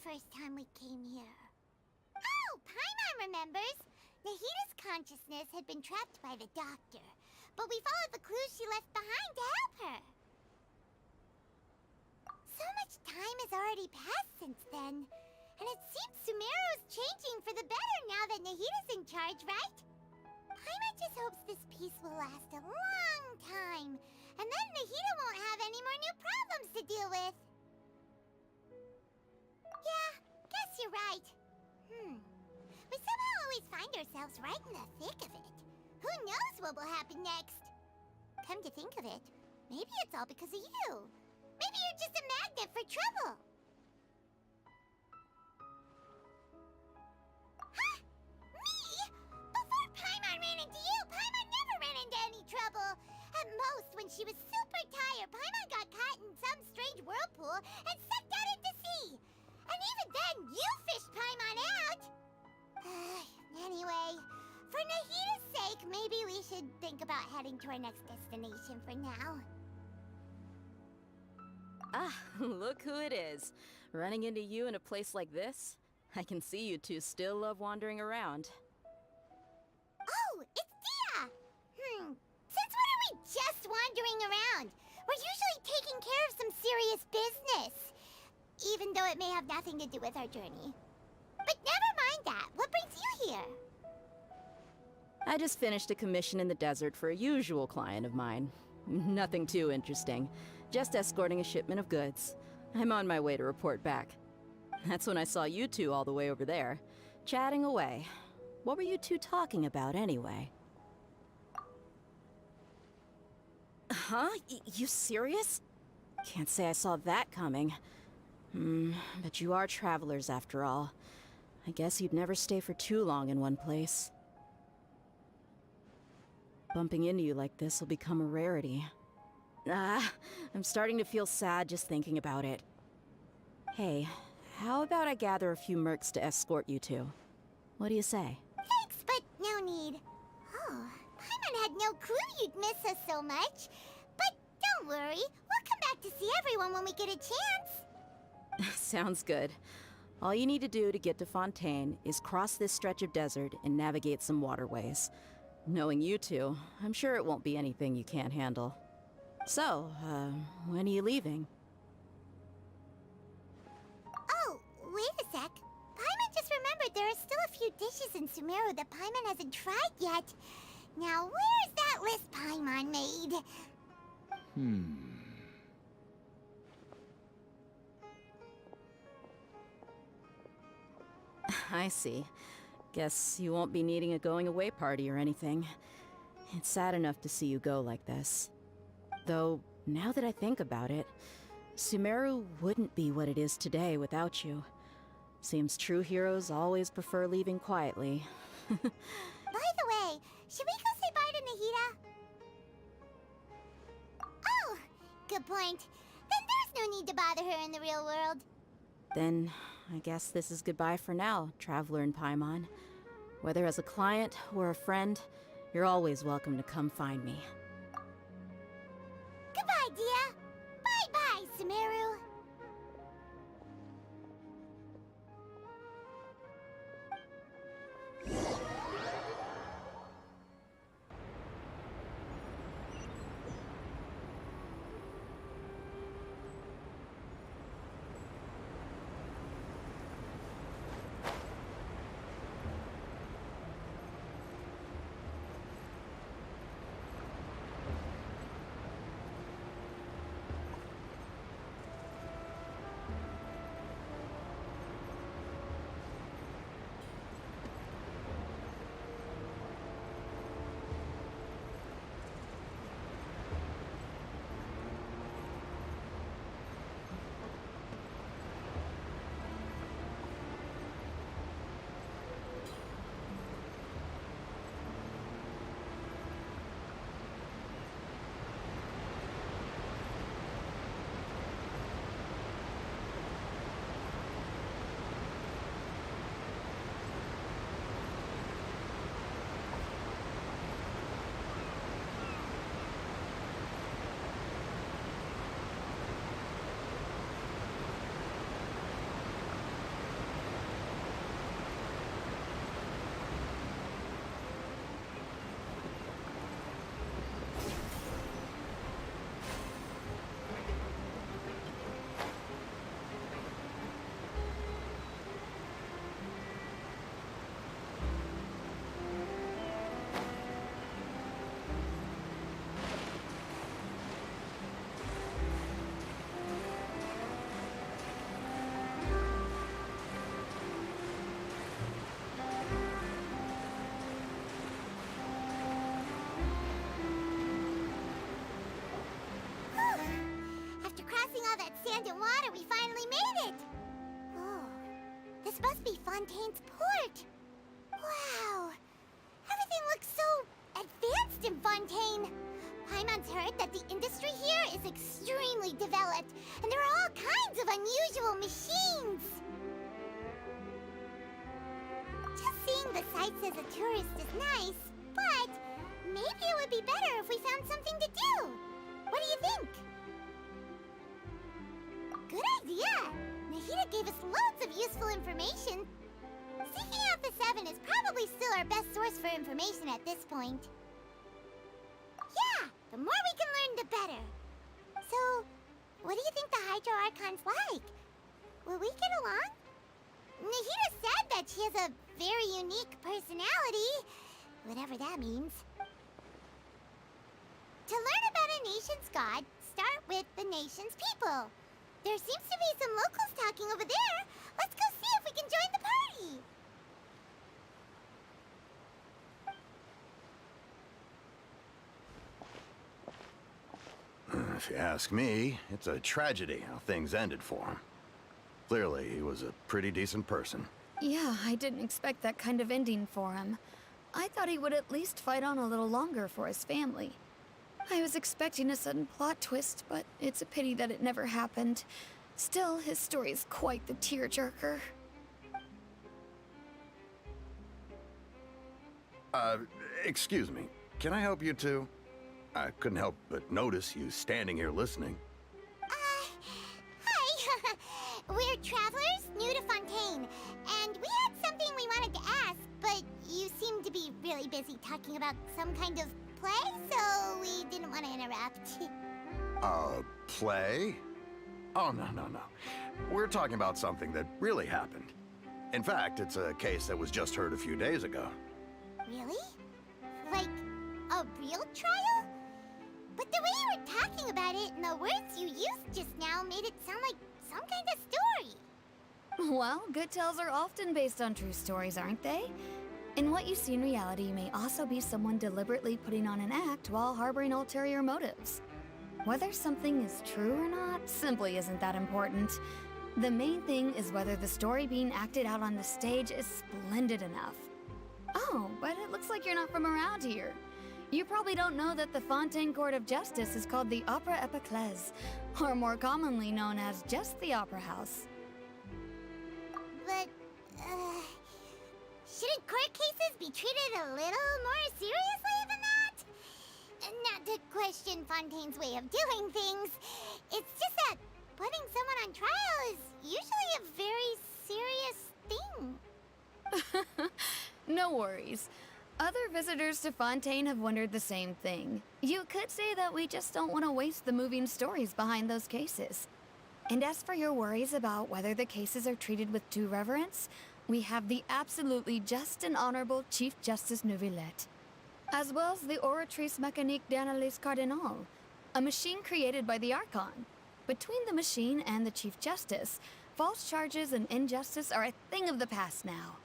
first time we came here. Oh, Paimon remembers! Nahita's consciousness had been trapped by the doctor, but we followed the clues she left behind to help her. So much time has already passed since then, and it seems Sumeru's changing for the better now that Nahita's in charge, right? Paimon just hopes this peace will last a long time, and then Nahita won't have any more new problems to deal with. Yeah, guess you're right. We somehow always find ourselves right in the thick of it. Who knows what will happen next? Come to think of it, maybe it's all because of you. Maybe you're just a magnet for trouble. Huh? Me? Before Paimon ran into you, Paimon never ran into any trouble. At most, when she was super tired, Paimon got caught in some strange whirlpool and sucked out into sea. And even then, you fished Paimon out. Anyway, for Nahita's sake, maybe we should think about heading to our next destination for now. Ah, look who it is. Running into you in a place like this? I can see you two still love wandering around. Oh, it's Dia! Since when are we just wandering around? We're usually taking care of some serious business. Even though it may have nothing to do with our journey. But never mind that. What brings you here? I just finished a commission in the desert for a usual client of mine. Nothing too interesting. Just escorting a shipment of goods. I'm on my way to report back. That's when I saw you two all the way over there, chatting away. What were you two talking about anyway? Huh? You serious? Can't say I saw that coming. But you are travelers after all. I guess you'd never stay for too long in one place. Bumping into you like this will become a rarity. I'm starting to feel sad just thinking about it. Hey, how about I gather a few mercs to escort you two? What do you say? Thanks, but no need. Oh, Paimon had no clue you'd miss us so much. But don't worry, we'll come back to see everyone when we get a chance. Sounds good. All you need to do to get to Fontaine is cross this stretch of desert and navigate some waterways. Knowing you two, I'm sure it won't be anything you can't handle. So, when are you leaving? Oh, wait a sec. Paimon just remembered there are still a few dishes in Sumeru that Paimon hasn't tried yet. Now, where's that list Paimon made? I see. Guess you won't be needing a going-away party or anything. It's sad enough to see you go like this. Though, now that I think about it, Sumeru wouldn't be what it is today without you. Seems true heroes always prefer leaving quietly. By the way, should we go say bye to Nahita? Oh, good point. Then there's no need to bother her in the real world. Then, I guess this is goodbye for now, Traveler in Paimon. Whether as a client or a friend, you're always welcome to come find me. Goodbye, Dia. Bye-bye, Sumeru. that sand and water, we finally made it! Oh, this must be Fontaine's port. Wow, everything looks so advanced in Fontaine. Paimon's heard that the industry here is extremely developed, and there are all kinds of unusual machines. Just seeing the sights as a tourist is nice, but maybe it would be better if we found something to do. What do you think? Good idea! Nahida gave us loads of useful information. Seeking out the Seven is probably still our best source for information at this point. Yeah, the more we can learn, the better. So, what do you think the Hydro Archon's like? Will we get along? Nahida said that she has a very unique personality, whatever that means. To learn about a nation's god, start with the nation's people. There seems to be some locals talking over there. Let's go see if we can join the party. If you ask me, it's a tragedy how things ended for him. Clearly, he was a pretty decent person. Yeah, I didn't expect that kind of ending for him. I thought he would at least fight on a little longer for his family. I was expecting a sudden plot twist, but it's a pity that it never happened. Still, his story is quite the tearjerker. Excuse me. Can I help you too? I couldn't help but notice you standing here listening. Hi. We're travelers new to Fontaine, and we had something we wanted to ask, but you seemed to be really busy talking about some kind of play, so we didn't want to interrupt. Play? Oh, no. We're talking about something that really happened. In fact, it's a case that was just heard a few days ago. Really? Like, a real trial? But the way you were talking about it and the words you used just now made it sound like some kind of story. Well, good tales are often based on true stories, aren't they? And what you see in reality may also be someone deliberately putting on an act while harboring ulterior motives. Whether something is true or not simply isn't that important. The main thing is whether the story being acted out on the stage is splendid enough. Oh, but it looks like you're not from around here. You probably don't know that the Fontaine Court of Justice is called the Opera Epiclese, or more commonly known as just the Opera House. But, shouldn't court cases be treated a little more seriously than that? Not to question Fontaine's way of doing things. It's just that putting someone on trial is usually a very serious thing. No worries. Other visitors to Fontaine have wondered the same thing. You could say that we just don't want to waste the moving stories behind those cases. And as for your worries about whether the cases are treated with due reverence, we have the absolutely just and honorable Chief Justice Rubellite, as well as the Oratrice Mécanique d'Analyse Cardinal, a machine created by the Archon. Between the machine and the Chief Justice, false charges and injustice are a thing of the past now.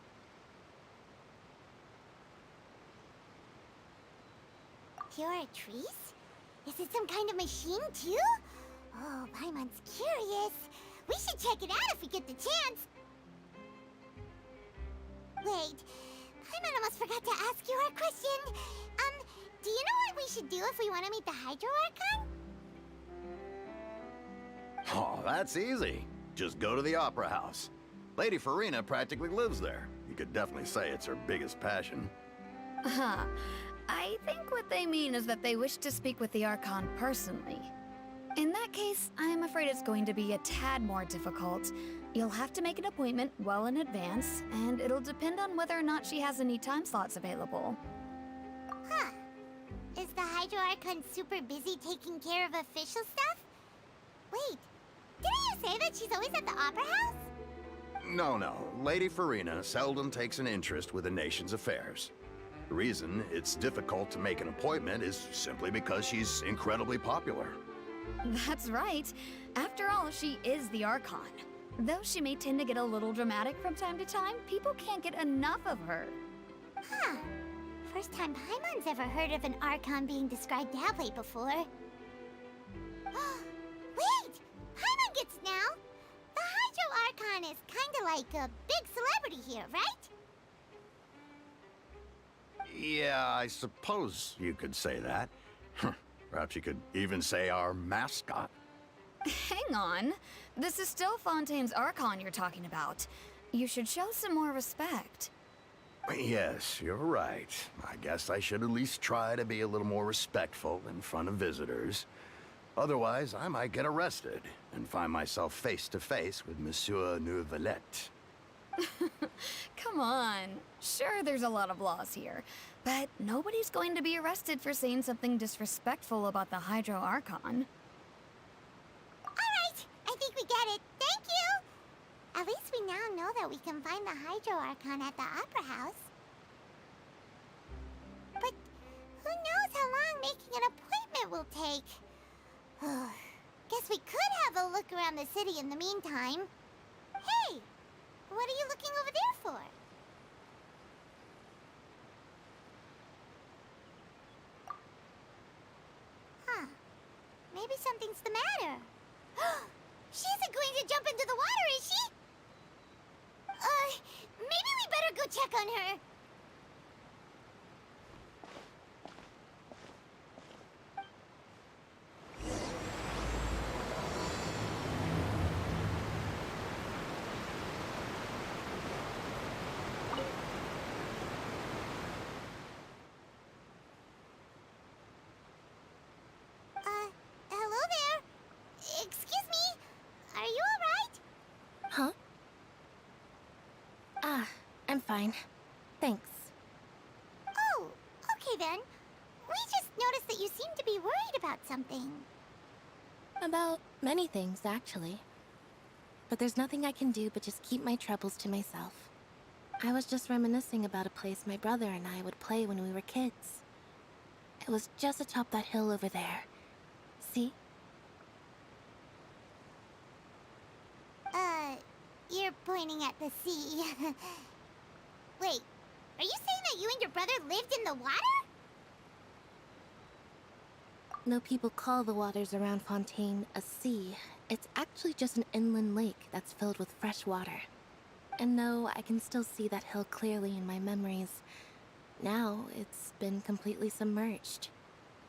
Oratrice? Is it some kind of machine, too? Oh, Paimon's curious. We should check it out if we get the chance. Wait, Paimon almost forgot to ask you our question. Do you know what we should do if we want to meet the Hydro Archon? Oh, that's easy. Just go to the Opera House. Lady Farina practically lives there. You could definitely say it's her biggest passion. Huh. I think what they mean is that they wish to speak with the Archon personally. In that case, I'm afraid it's going to be a tad more difficult. You'll have to make an appointment well in advance, and it'll depend on whether or not she has any time slots available. Huh. Is the Hydro Archon super busy taking care of official stuff? Wait, didn't you say that she's always at the Opera House? No. Lady Farina seldom takes an interest with the nation's affairs. The reason it's difficult to make an appointment is simply because she's incredibly popular. That's right. After all, she is the Archon. Though she may tend to get a little dramatic from time to time, people can't get enough of her. Huh. First time Paimon's ever heard of an Archon being described that way before. Wait! Paimon kinda like a big celebrity here, right? Yeah, I suppose you could say that. Perhaps you could even say our mascot. Hang on. This is still Fontaine's Archon you're talking about. You should show some more respect. Yes, you're right. I guess I should at least try to be a little more respectful in front of visitors. Otherwise, I might get arrested and find myself face to face with Monsieur Rubellite. Come on. Sure, there's a lot of laws here, but nobody's going to be arrested for saying something disrespectful about the Hydro Archon. Alright, I think we get it. Thank you! At least we now know that we can find the Hydro Archon at the Opera House. But who knows how long making an appointment will take? Guess we could have a look around the city in the meantime. Hey! What are you looking over there for? Huh. Maybe something's the matter. She isn't going to jump into the water, is she? Maybe we better go check on her. Hello there. Excuse me. Are you alright? Huh? I'm fine. Thanks. Oh, okay then. We just noticed that you seem to be worried about something. About many things, actually. But there's nothing I can do but just keep my troubles to myself. I was just reminiscing about a place my brother and I would play when we were kids. It was just atop that hill over there. See? You're pointing at the sea. Wait, are you saying that you and your brother lived in the water? No, people call the waters around Fontaine a sea. It's actually just an inland lake that's filled with fresh water. And no, I can still see that hill clearly in my memories. Now, it's been completely submerged.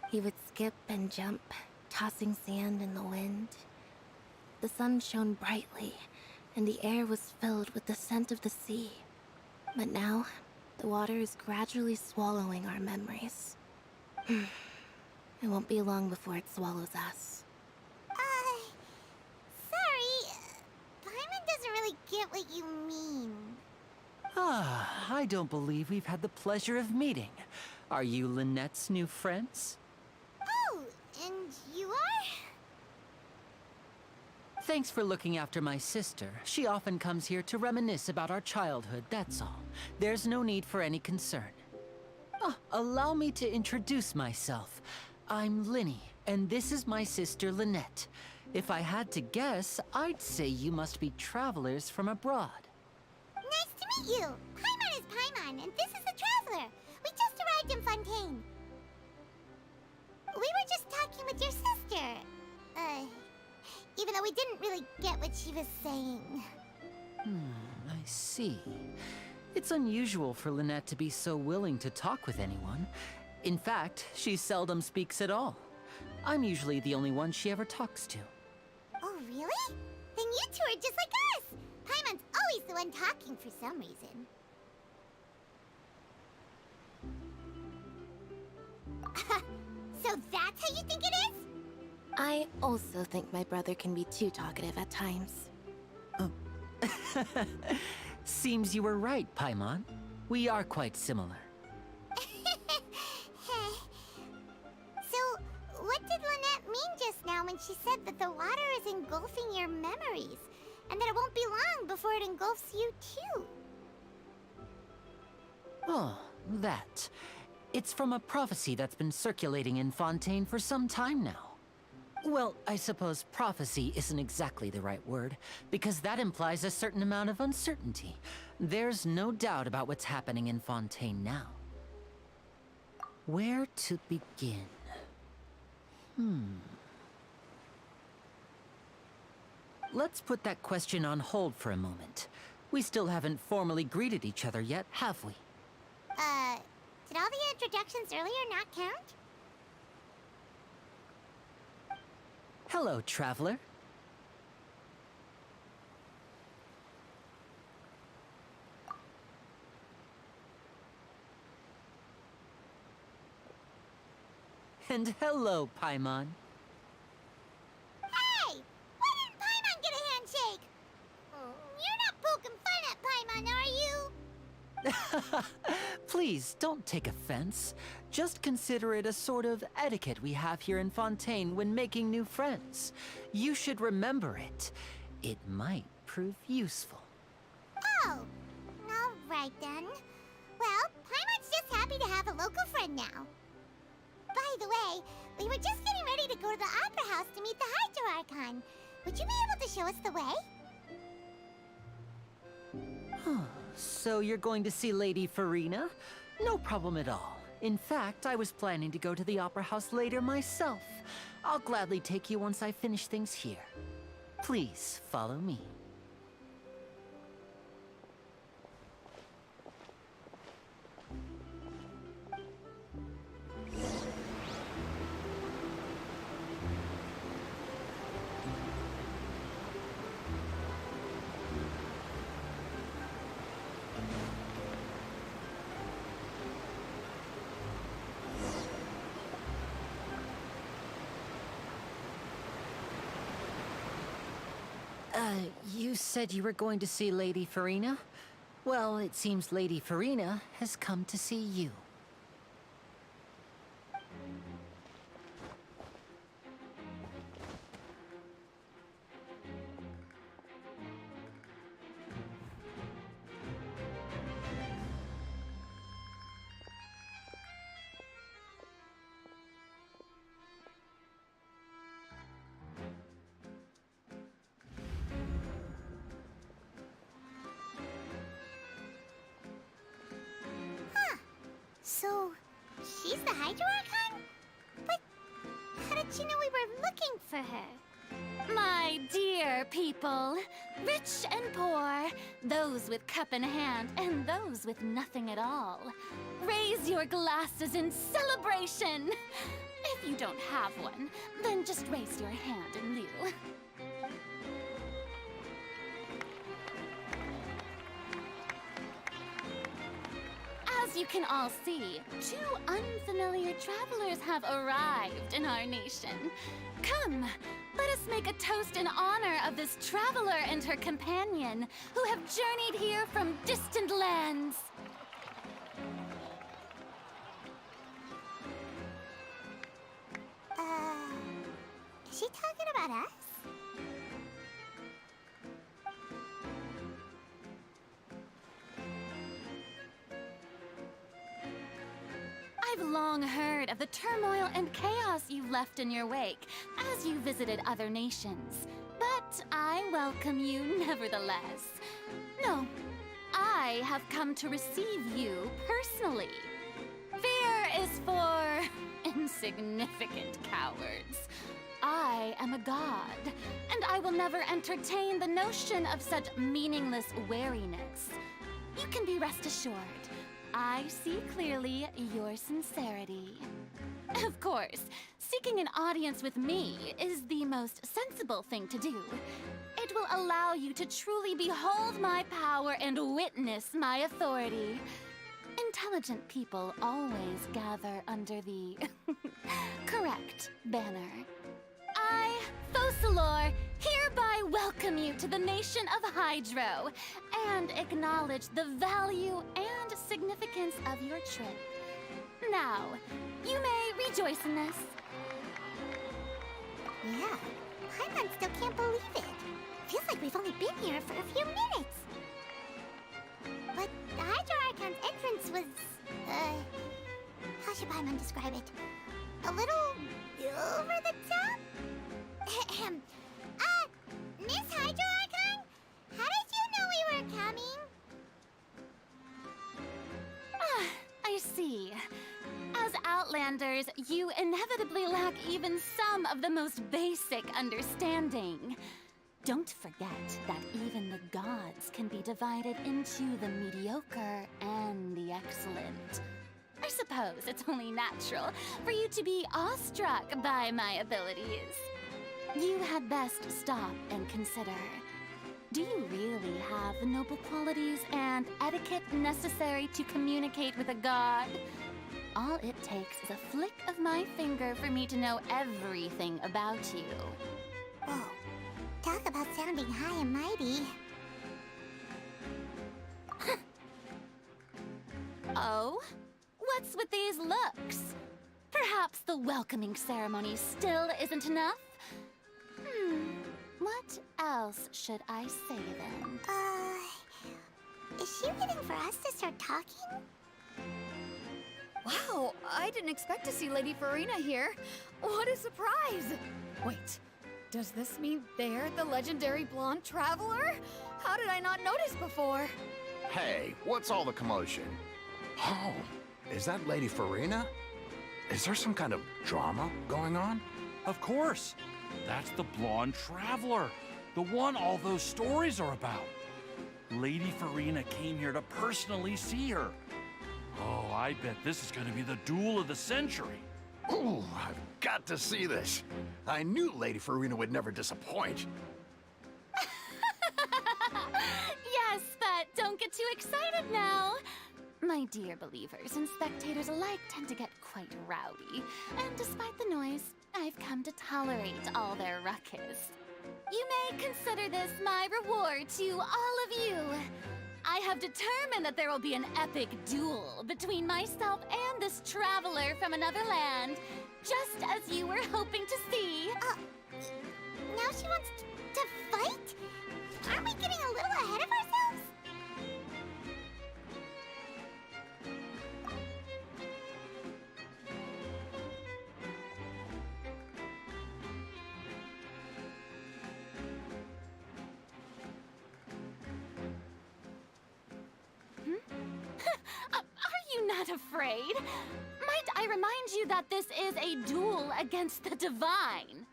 He would skip and jump, tossing sand in the wind. The sun shone brightly, and the air was filled with the scent of the sea. But now, the water is gradually swallowing our memories. It won't be long before it swallows us. Sorry. Paimon doesn't really get what you mean. I don't believe we've had the pleasure of meeting. Are you Lynette's new friends? Oh, and you are? Thanks for looking after my sister. She often comes here to reminisce about our childhood, that's all. There's no need for any concern. Allow me to introduce myself. I'm Linny, and this is my sister Lynette. If I had to guess, I'd say you must be travelers from abroad. Nice to meet you. Paimon is Paimon, and this is the Traveler. We just arrived in Fontaine. We were just talking with your sister. Even though we didn't really get what she was saying. I see. It's unusual for Lynette to be so willing to talk with anyone. In fact, she seldom speaks at all. I'm usually the only one she ever talks to. Oh, really? Then you two are just like us. Paimon's always the one talking for some reason. So that's how you think it is? I also think my brother can be too talkative at times. Seems you were right, Paimon. We are quite similar. So, what did Lynette mean just now when she said that the water is engulfing your memories, and that it won't be long before it engulfs you too? Oh, that. It's from a prophecy that's been circulating in Fontaine for some time now. Well, I suppose prophecy isn't exactly the right word, because that implies a certain amount of uncertainty. There's no doubt about what's happening in Fontaine now. Where to begin? Let's put that question on hold for a moment. We still haven't formally greeted each other yet, have we? Did all the introductions earlier not count? Hello, traveler. And hello, Paimon. Hey! Why didn't Paimon get a handshake? You're not poking fun at Paimon, are you? Please, don't take offense. Just consider it a sort of etiquette we have here in Fontaine when making new friends. You should remember it. It might prove useful. Oh, all right then. Well, Paimon's just happy to have a local friend now. By the way, we were just getting ready to go to the Opera House to meet the Hydro Archon. Would you be able to show us the way? So you're going to see Lady Farina? No problem at all. In fact, I was planning to go to the Opera House later myself. I'll gladly take you once I finish things here. Please, follow me. You said you were going to see Lady Farina? Well, it seems Lady Farina has come to see you. So, she's the Hydro Archon? But how did she know we were looking for her? My dear people, rich and poor, those with cup in hand and those with nothing at all, raise your glasses in celebration. If you don't have one, then just raise your hand in lieu. As you can all see, two unfamiliar travelers have arrived in our nation. Come, let us make a toast in honor of this traveler and her companion who have journeyed here from distant lands. Is she talking about us? I've long heard of the turmoil and chaos you've left in your wake as you visited other nations. But I welcome you nevertheless. No, I have come to receive you personally. Fear is for insignificant cowards. I am a god, and I will never entertain the notion of such meaningless wariness. You can be rest assured. I see clearly your sincerity. Of course, seeking an audience with me is the most sensible thing to do. It will allow you to truly behold my power and witness my authority. Intelligent people always gather under the correct banner. I, Focalor, hereby welcome you to the nation of Hydro and acknowledge the value and significance of your trip. Now, you may rejoice in this. Yeah, Paimon still can't believe it. Feels like we've only been here for a few minutes. But the Hydro Archon's entrance was, how should Paimon describe it? A little over the top? Ahem. Miss Hydro Archon? How did you know we were coming? I see. As Outlanders, you inevitably lack even some of the most basic understanding. Don't forget that even the gods can be divided into the mediocre and the excellent. I suppose it's only natural for you to be awestruck by my abilities. You had best stop and consider. Do you really have the noble qualities and etiquette necessary to communicate with a god? All it takes is a flick of my finger for me to know everything about you. Whoa. Talk about sounding high and mighty. Oh? What's with these looks? Perhaps the welcoming ceremony still isn't enough? What else should I say then? Is she waiting for us to start talking? Wow, I didn't expect to see Lady Farina here. What a surprise! Wait, does this mean they're the legendary blonde traveler? How did I not notice before? Hey, what's all the commotion? Oh, is that Lady Farina? Is there some kind of drama going on? Of course. That's the blonde traveler, the one all those stories are about. Lady Farina came here to personally see her. Oh, I bet this is going to be the duel of the century. Ooh, I've got to see this. I knew Lady Farina would never disappoint. Yes, but don't get too excited now. My dear believers and spectators alike tend to get quite rowdy, and despite the noise, I've come to tolerate all their ruckus. You may consider this my reward to all of you. I have determined that there will be an epic duel between myself and this traveler from another land, just as you were hoping to see. Now she wants to fight? Aren't we getting a little ahead of ourselves? Are you not afraid? Might I remind you that this is a duel against the divine?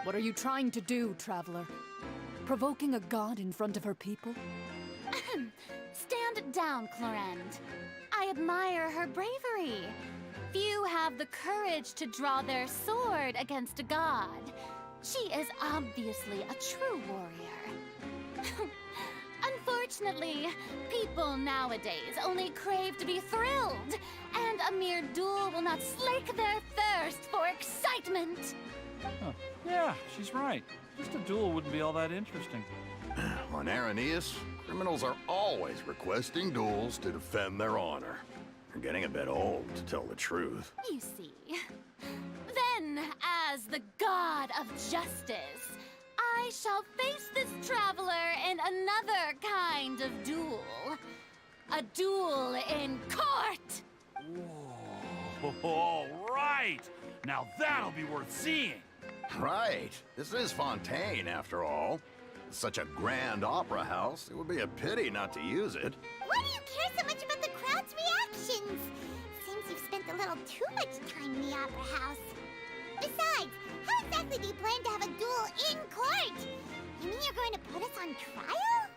What are you trying to do, traveler? Provoking a god in front of her people? Stand down, Clorend. I admire her bravery. Few have the courage to draw their sword against a god. She is obviously a true warrior. Unfortunately, people nowadays only crave to be thrilled, and a mere duel will not slake their thirst for excitement. Huh. Yeah, she's right. Just a duel wouldn't be all that interesting. On Aranias, criminals are always requesting duels to defend their honor. They're getting a bit old, to tell the truth. You see. Then, as the god of justice, I shall face this traveler in another kind of duel. A duel in court! Whoa, all right! Now that'll be worth seeing! Right. This is Fontaine, after all. It's such a grand opera house, it would be a pity not to use it. Why do you care so much about the crowd's reactions? Seems you've spent a little too much time in the opera house. Besides, how exactly do you plan to have a duel in court? You mean you're going to put us on trial?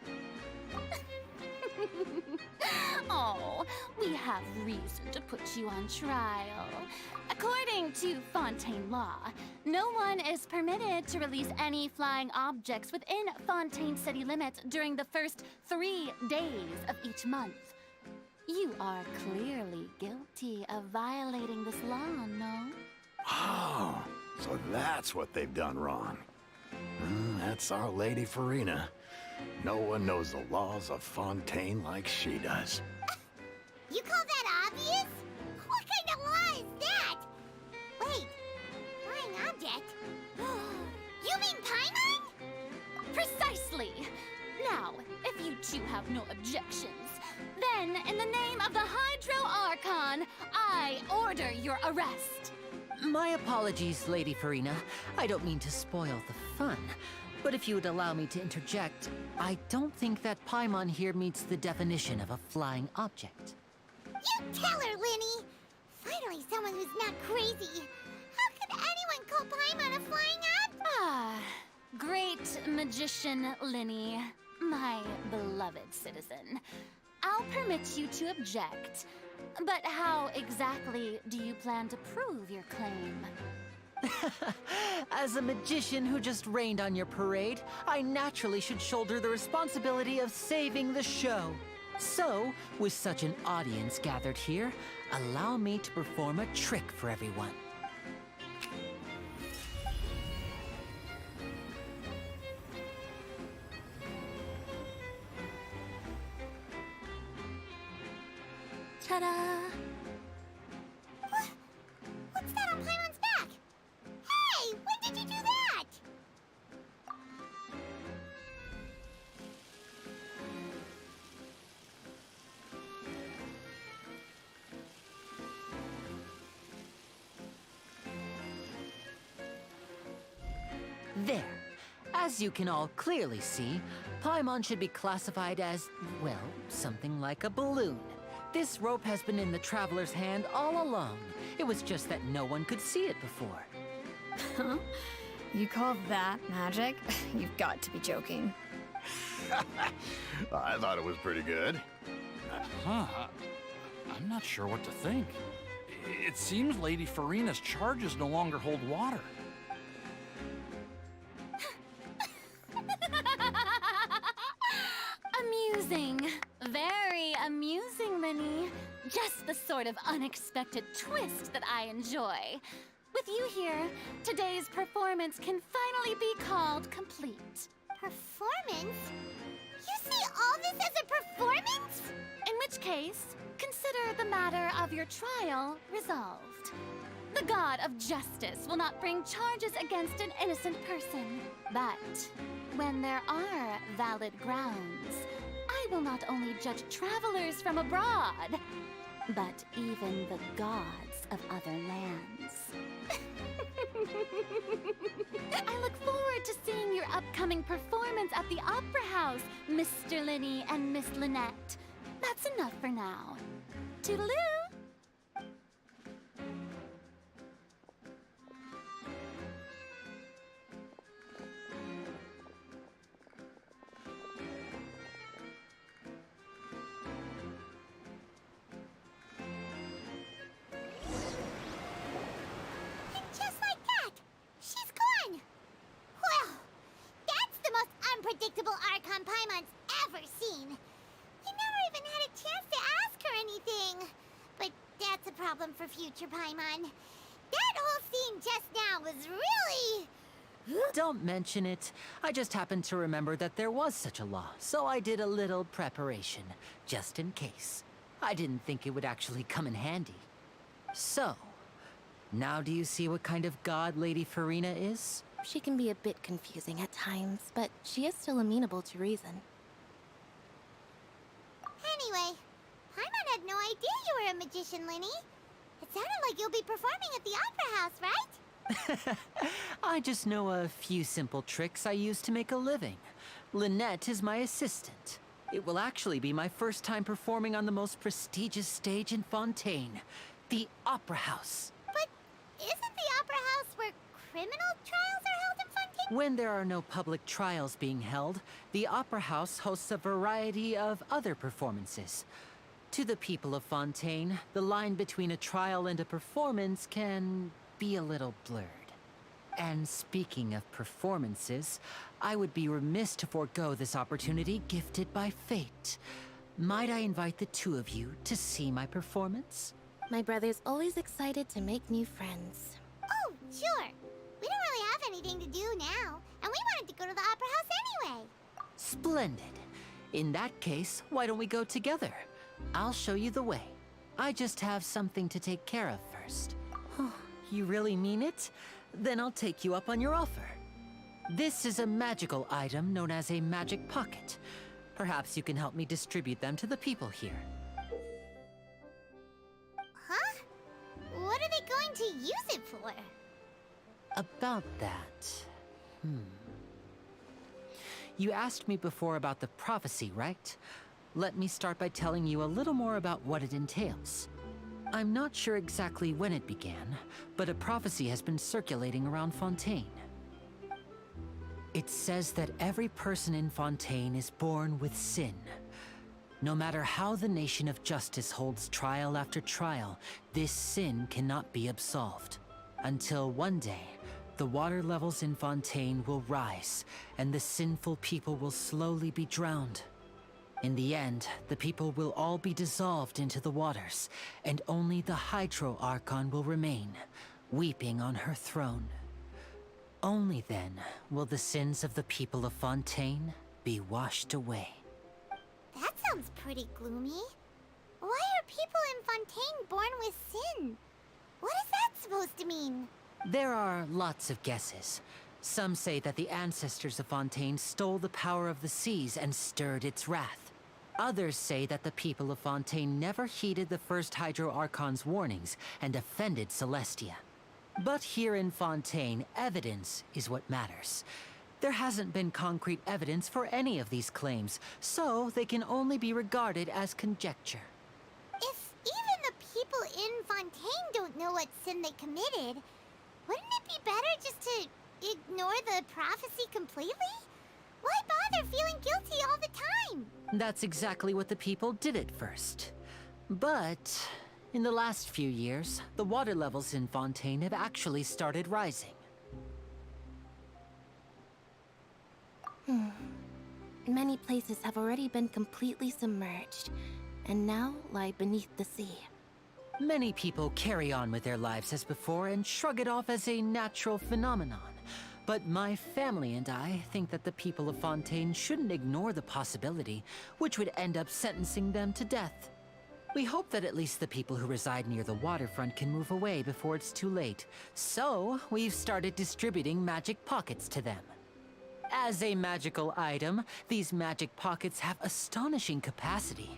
Oh, we have reason to put you on trial. According to Fontaine law, no one is permitted to release any flying objects within Fontaine city limits during the first 3 days of each month. You are clearly guilty of violating this law, no? Oh, so that's what they've done wrong. That's our Lady Farina. No one knows the laws of Fontaine like she does. You call that obvious? What kind of law is that? Wait, flying object? You mean Paimon? Precisely! Now, if you two have no objections, then in the name of the Hydro Archon, I order your arrest. My apologies, Lady Farina. I don't mean to spoil the fun. But if you would allow me to interject, I don't think that Paimon here meets the definition of a flying object. You tell her, Linny! Finally someone who's not crazy. How could anyone call Paimon a flying object? Great Magician Linny, my beloved citizen, I'll permit you to object. But how exactly do you plan to prove your claim? As a magician who just rained on your parade, I naturally should shoulder the responsibility of saving the show. So, with such an audience gathered here, allow me to perform a trick for everyone. Ta-da! What's that on Paimon's back? Hey, when did you do that? There. As you can all clearly see, Paimon should be classified as, well, something like a balloon. This rope has been in the Traveler's hand all along. It was just that no one could see it before. Huh? You call that magic? You've got to be joking. I thought it was pretty good. Huh? I'm not sure what to think. It seems Lady Farina's charges no longer hold water. Amusing. Very amusing, Linny. Just the sort of unexpected twist that I enjoy. With you here, today's performance can finally be called complete. Performance? You see all this as a performance? In which case, consider the matter of your trial resolved. The god of justice will not bring charges against an innocent person. But when there are valid grounds, I will not only judge travelers from abroad, but even the gods of other lands. I look forward to seeing your upcoming performance at the Opera House, Mr. Linny and Miss Lynette. That's enough for now. Toodaloo! Just like that, she's gone. Well, that's the most unpredictable Archon Paimon's ever seen. You never even had a chance to ask her anything. But that's a problem for future Paimon. That whole scene just now was really... Don't mention it. I just happened to remember that there was such a law, so I did a little preparation, just in case. I didn't think it would actually come in handy. So, now do you see what kind of god Lady Farina is? She can be a bit confusing at times, but she is still amenable to reason. Anyway, Paimon had no idea you were a magician, Linny. It sounded like you'll be performing at the Opera House, right? I just know a few simple tricks I use to make a living. Lynette is my assistant. It will actually be my first time performing on the most prestigious stage in Fontaine, the Opera House. But isn't the Opera House where criminal trials are held in Fontaine? When there are no public trials being held, the Opera House hosts a variety of other performances. To the people of Fontaine, the line between a trial and a performance can be a little blurred. And speaking of performances, I would be remiss to forego this opportunity gifted by fate. Might I invite the two of you to see my performance? My brother's always excited to make new friends. Oh, sure. We don't really have anything to do now, and we wanted to go to the Opera House anyway. Splendid. In that case, why don't we go together? I'll show you the way. I just have something to take care of first. You really mean it? Then I'll take you up on your offer. This is a magical item known as a magic pocket. Perhaps you can help me distribute them to the people here. Huh? What are they going to use it for? About that... You asked me before about the prophecy, right? Let me start by telling you a little more about what it entails. I'm not sure exactly when it began, but a prophecy has been circulating around Fontaine. It says that every person in Fontaine is born with sin. No matter how the nation of justice holds trial after trial, this sin cannot be absolved. Until one day, the water levels in Fontaine will rise, and the sinful people will slowly be drowned. In the end, the people will all be dissolved into the waters, and only the Hydro Archon will remain, weeping on her throne. Only then will the sins of the people of Fontaine be washed away. That sounds pretty gloomy. Why are people in Fontaine born with sin? What is that supposed to mean? There are lots of guesses. Some say that the ancestors of Fontaine stole the power of the seas and stirred its wrath. Others say that the people of Fontaine never heeded the first Hydro Archon's warnings and offended Celestia. But here in Fontaine, evidence is what matters. There hasn't been concrete evidence for any of these claims, so they can only be regarded as conjecture. If even the people in Fontaine don't know what sin they committed, wouldn't it be better just to ignore the prophecy completely? Why bother feeling guilty all the time? That's exactly what the people did at first. But in the last few years, the water levels in Fontaine have actually started rising. Many places have already been completely submerged, and now lie beneath the sea. Many people carry on with their lives as before and shrug it off as a natural phenomenon. But my family and I think that the people of Fontaine shouldn't ignore the possibility, which would end up sentencing them to death. We hope that at least the people who reside near the waterfront can move away before it's too late. So, we've started distributing magic pockets to them. As a magical item, these magic pockets have astonishing capacity.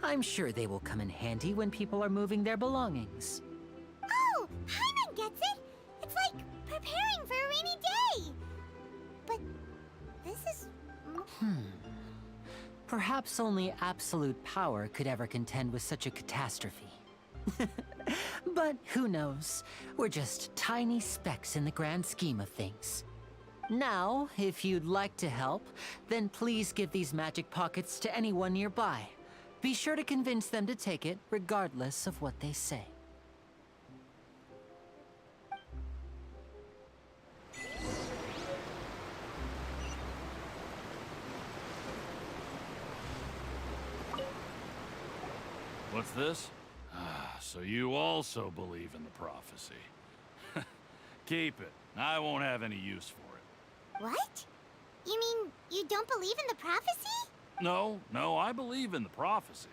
I'm sure they will come in handy when people are moving their belongings. Oh, Hyman gets it! It's like preparing for a rainy day! But this is... Perhaps only absolute power could ever contend with such a catastrophe. But who knows? We're just tiny specks in the grand scheme of things. Now, if you'd like to help, then please give these magic pockets to anyone nearby. Be sure to convince them to take it, regardless of what they say. What's this? So you also believe in the prophecy. Keep it. I won't have any use for it. What? You mean you don't believe in the prophecy? No, I believe in the prophecy.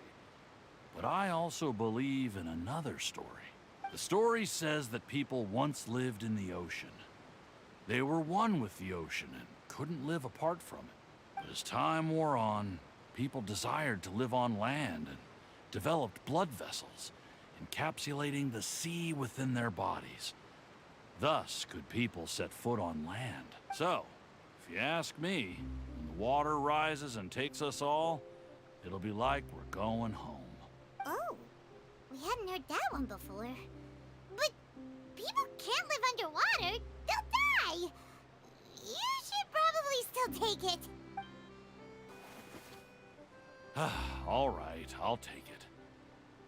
But I also believe in another story. The story says that people once lived in the ocean. They were one with the ocean and couldn't live apart from it. But as time wore on, people desired to live on land and developed blood vessels, encapsulating the sea within their bodies. Thus could people set foot on land. So, if you ask me, when the water rises and takes us all, it'll be like we're going home. Oh, we hadn't heard that one before. But people can't live underwater. They'll die. You should probably still take it. All right, I'll take it.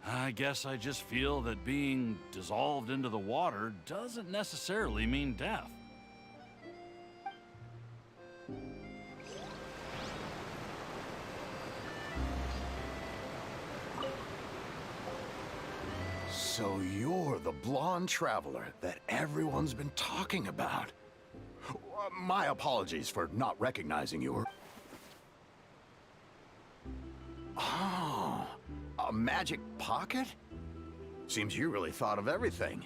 I guess I just feel that being dissolved into the water doesn't necessarily mean death. So you're the blonde traveler that everyone's been talking about. My apologies for not recognizing you. Oh, a magic pocket? Seems you really thought of everything.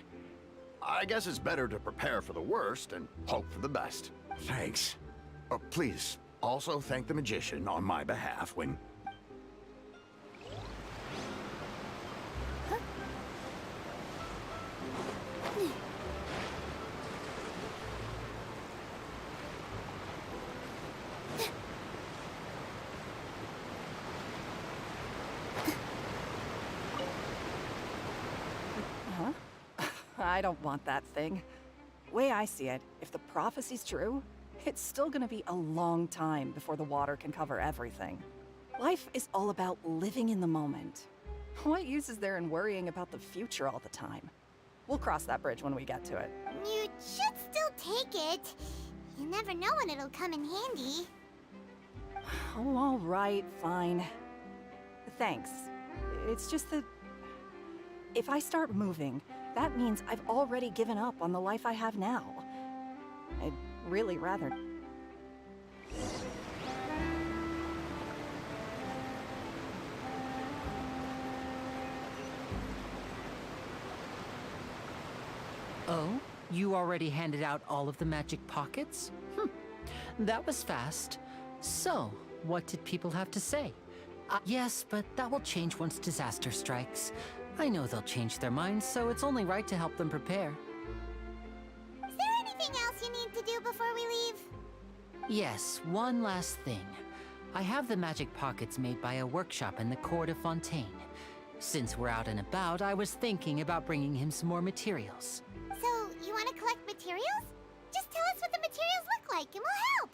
I guess it's better to prepare for the worst and hope for the best. Thanks. Please, also thank the magician on my behalf when... I don't want that thing. Way I see it, if the prophecy's true, it's still gonna be a long time before the water can cover everything. Life is all about living in the moment. What use is there in worrying about the future all the time? We'll cross that bridge when we get to it. You should still take it. You never know when it'll come in handy. Oh, all right, fine. Thanks. It's just that if I start moving, that means I've already given up on the life I have now. I'd really rather... Oh? You already handed out all of the magic pockets? That was fast. So, what did people have to say? Yes, but that will change once disaster strikes. I know they'll change their minds, so it's only right to help them prepare. Is there anything else you need to do before we leave? Yes, one last thing. I have the magic pockets made by a workshop in the court of Fontaine. Since we're out and about, I was thinking about bringing him some more materials. So, you want to collect materials? Just tell us what the materials look like and we'll help.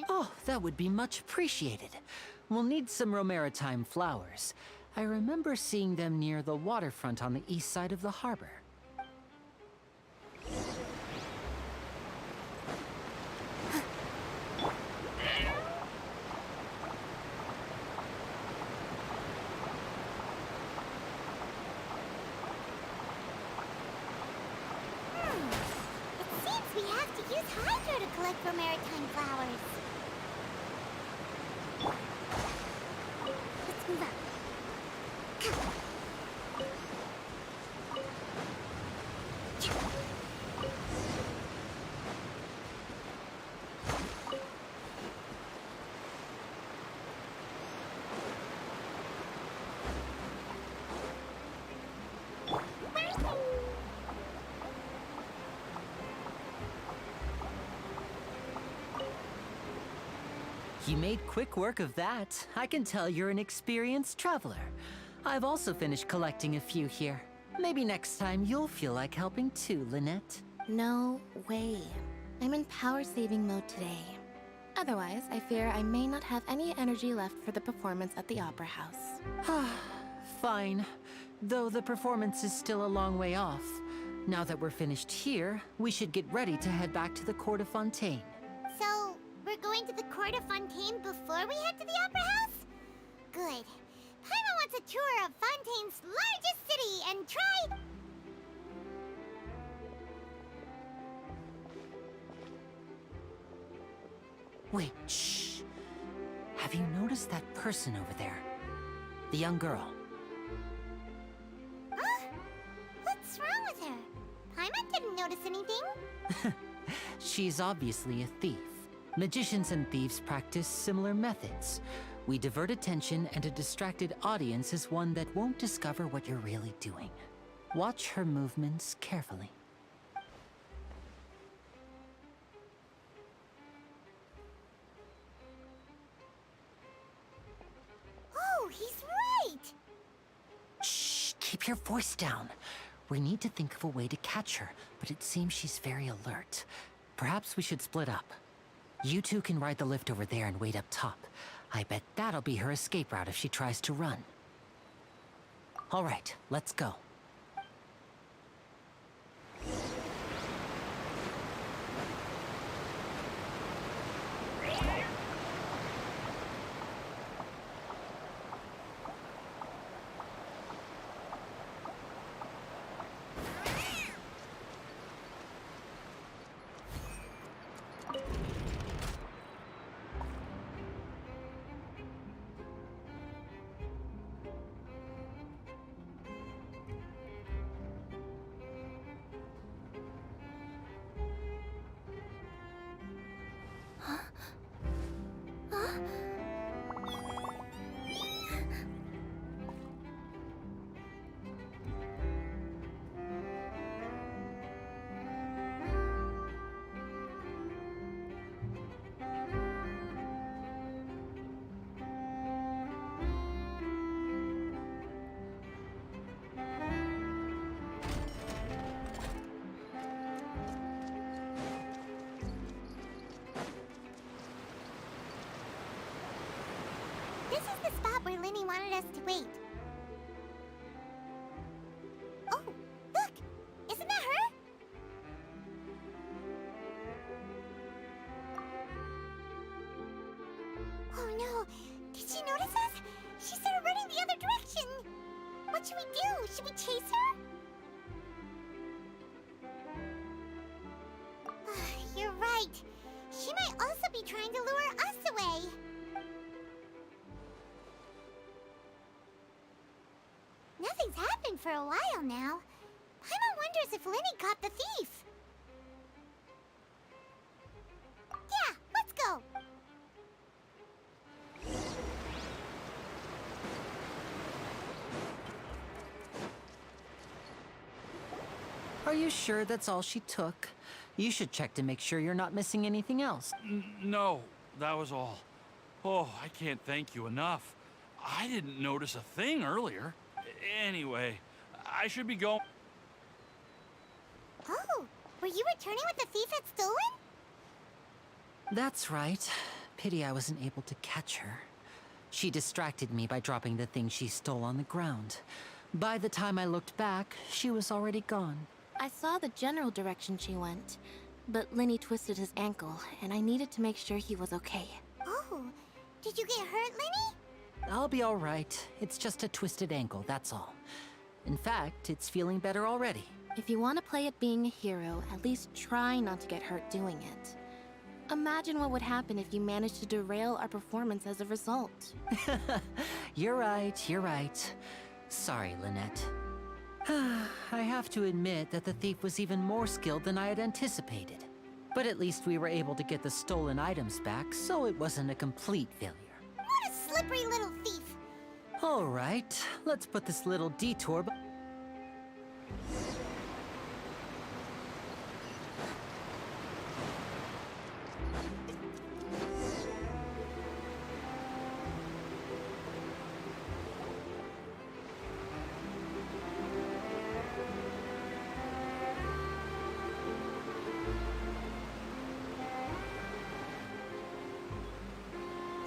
Oh, that would be much appreciated. We'll need some Romaritime flowers. I remember seeing them near the waterfront on the east side of the harbor. It seems we have to use Hydro to collect Romaritime flowers. Let's move up. You made quick work of that. I can tell you're an experienced traveler. I've also finished collecting a few here. Maybe next time you'll feel like helping too, Lynette. No way. I'm in power-saving mode today. Otherwise, I fear I may not have any energy left for the performance at the Opera House. Fine. Though the performance is still a long way off. Now that we're finished here, we should get ready to head back to the Court of Fontaine. So, we're going to the Court of Fontaine before we head to the Opera House? Good. Paimon wants a tour of Fontaine's largest city and try... Wait, shh. Have you noticed that person over there? The young girl. Huh? What's wrong with her? Paimon didn't notice anything. She's obviously a thief. Magicians and thieves practice similar methods. We divert attention, and a distracted audience is one that won't discover what you're really doing. Watch her movements carefully. Oh, he's right! Shh, keep your voice down. We need to think of a way to catch her, but it seems she's very alert. Perhaps we should split up. You two can ride the lift over there and wait up top. I bet that'll be her escape route if she tries to run. All right, let's go. the spot where Linny wanted us to wait. Oh, look! Isn't that her? Oh no! Did she notice us? She started running the other direction! What should we do? Should we chase her? You're right. She might also be trying to lure us away. Nothing's happened for a while now. Paimon wonders if Linny caught the thief. Yeah, let's go. Are you sure that's all she took? You should check to make sure you're not missing anything else. No, that was all. Oh, I can't thank you enough. I didn't notice a thing earlier. Anyway, I should be going. Oh, were you returning what the thief had stolen? That's right. Pity I wasn't able to catch her. She distracted me by dropping the thing she stole on the ground. By the time I looked back, she was already gone. I saw the general direction she went, but Linny twisted his ankle, and I needed to make sure he was okay. Oh, did you get hurt, Linny? I'll be all right. It's just a twisted ankle, that's all. In fact, it's feeling better already. If you want to play at being a hero, at least try not to get hurt doing it. Imagine what would happen if you managed to derail our performance as a result. You're right, you're right. Sorry, Lynette. I have to admit that the thief was even more skilled than I had anticipated. But at least we were able to get the stolen items back, so it wasn't a complete failure. What a slippery little thief! All right, let's put this little detour.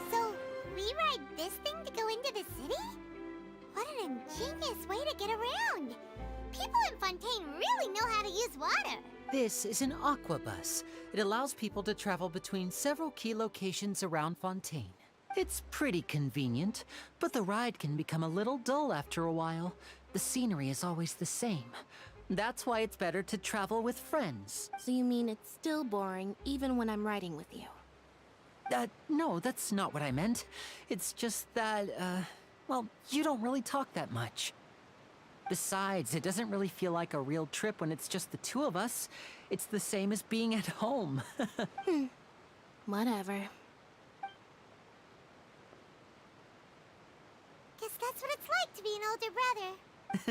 So, we ride this thing to go into the city? What an ingenious way to get around! People in Fontaine really know how to use water! This is an aquabus. It allows people to travel between several key locations around Fontaine. It's pretty convenient, but the ride can become a little dull after a while. The scenery is always the same. That's why it's better to travel with friends. So you mean it's still boring even when I'm riding with you? No, that's not what I meant. It's just that, well, you don't really talk that much. Besides, it doesn't really feel like a real trip when it's just the two of us. It's the same as being at home. Whatever. Guess that's what it's like to be an older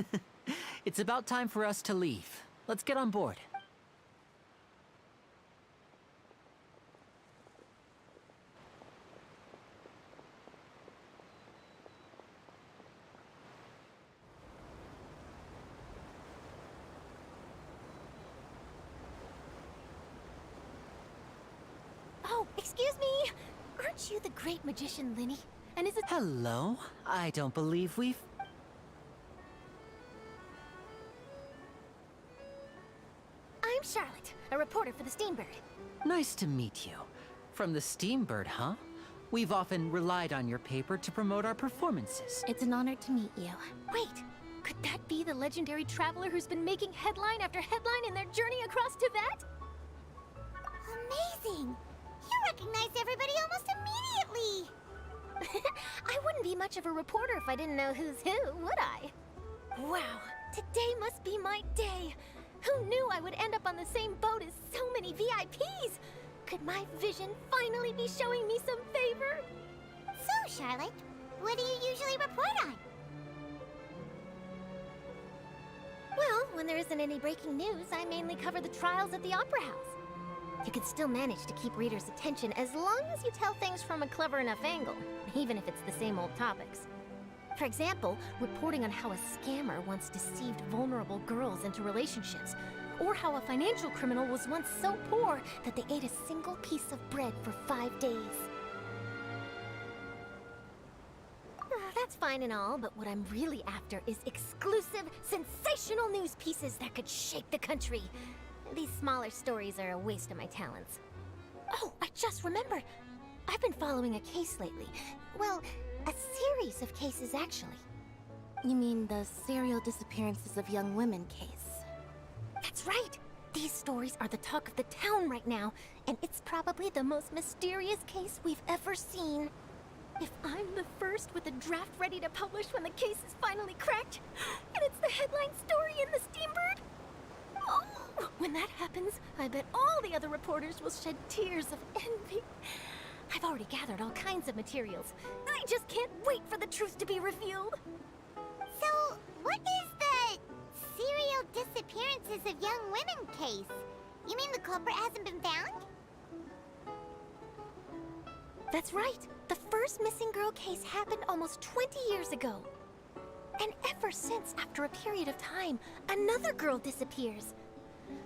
brother. It's about time for us to leave. Let's get on board. Oh, excuse me! Aren't you the great magician, Linny? And is it— Hello? I don't believe we've... I'm Charlotte, a reporter for the Steambird. Nice to meet you. From the Steambird, huh? We've often relied on your paper to promote our performances. It's an honor to meet you. Wait, could that be the legendary traveler who's been making headline after headline in their journey across Tibet? Amazing! You recognized everybody almost immediately! I wouldn't be much of a reporter if I didn't know who's who, would I? Wow, today must be my day. Who knew I would end up on the same boat as so many VIPs? Could my vision finally be showing me some favor? So, Charlotte, what do you usually report on? Well, when there isn't any breaking news, I mainly cover the trials at the Opera House. You can still manage to keep readers' attention as long as you tell things from a clever enough angle, even if it's the same old topics. For example, reporting on how a scammer once deceived vulnerable girls into relationships, or how a financial criminal was once so poor that they ate a single piece of bread for 5 days. That's fine and all, but what I'm really after is exclusive, sensational news pieces that could shake the country. These smaller stories are a waste of my talents. Oh, I just remembered. I've been following a case lately. Well, a series of cases, actually. You mean the serial disappearances of young women case? That's right! These stories are the talk of the town right now, and it's probably the most mysterious case we've ever seen. If I'm the first with a draft ready to publish when the case is finally cracked, and it's the headline story in the Steambird, oh, when that happens, I bet all the other reporters will shed tears of envy. I've already gathered all kinds of materials. I just can't wait for the truth to be revealed. So, what is the serial disappearances of young women case? You mean the culprit hasn't been found? That's right. The first missing girl case happened almost 20 years ago. And ever since, after a period of time, another girl disappears.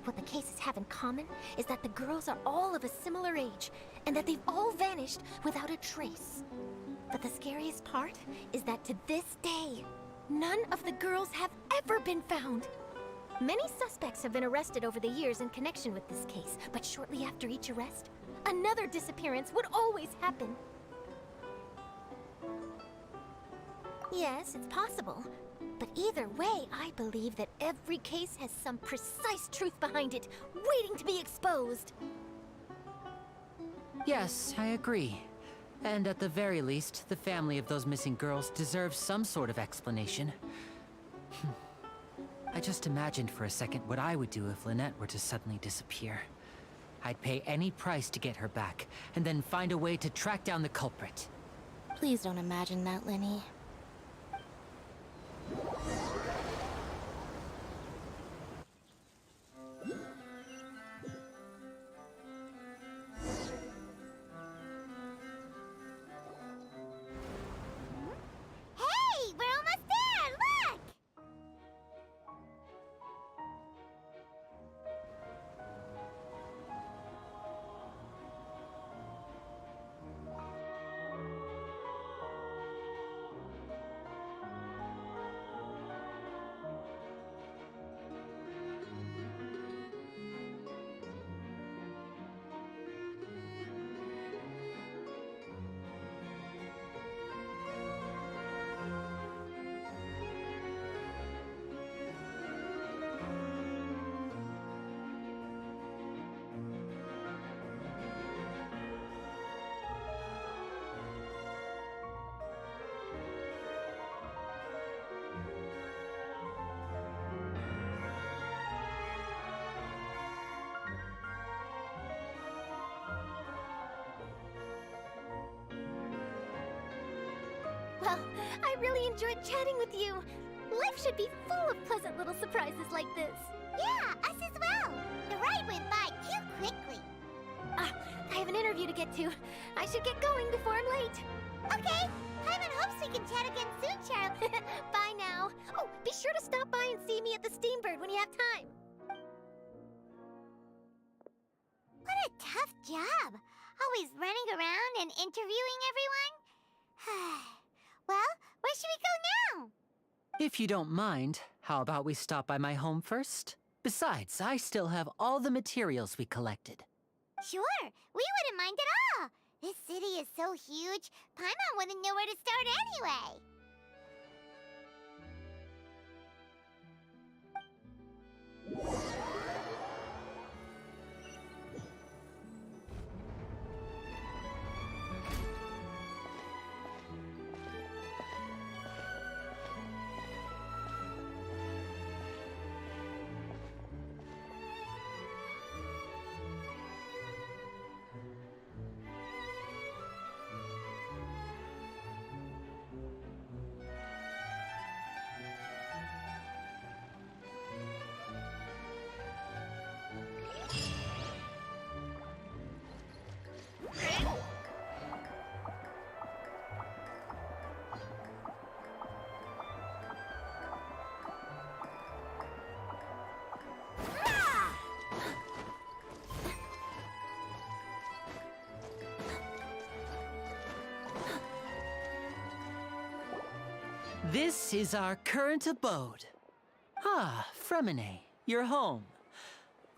What the cases have in common is that the girls are all of a similar age, and that they've all vanished without a trace. But the scariest part is that to this day, none of the girls have ever been found. Many suspects have been arrested over the years in connection with this case, but shortly after each arrest, another disappearance would always happen. Yes, it's possible. But either way, I believe that every case has some precise truth behind it, waiting to be exposed. Yes, I agree. And at the very least, the family of those missing girls deserves some sort of explanation. I just imagined for a second what I would do if Lynette were to suddenly disappear. I'd pay any price to get her back, and then find a way to track down the culprit. Please don't imagine that, Lenny. Hey, we're almost there! Look! Well, I really enjoyed chatting with you. Life should be full of pleasant little surprises like this. Yeah, us as well. The ride went by too quickly. Ah, I have an interview to get to. I should get going before I'm late. Okay, Paimon hopes we can chat again soon, Charlie. Bye now. Oh, be sure to stop by and see me at the Steambird when you have time. What a tough job. Always running around and interviewing everyone. Well, where should we go now? If you don't mind, how about we stop by my home first? Besides, I still have all the materials we collected. Sure, we wouldn't mind at all. This city is so huge, Paimon wouldn't know where to start anyway. This is our current abode. Ah, Fremine, you're home.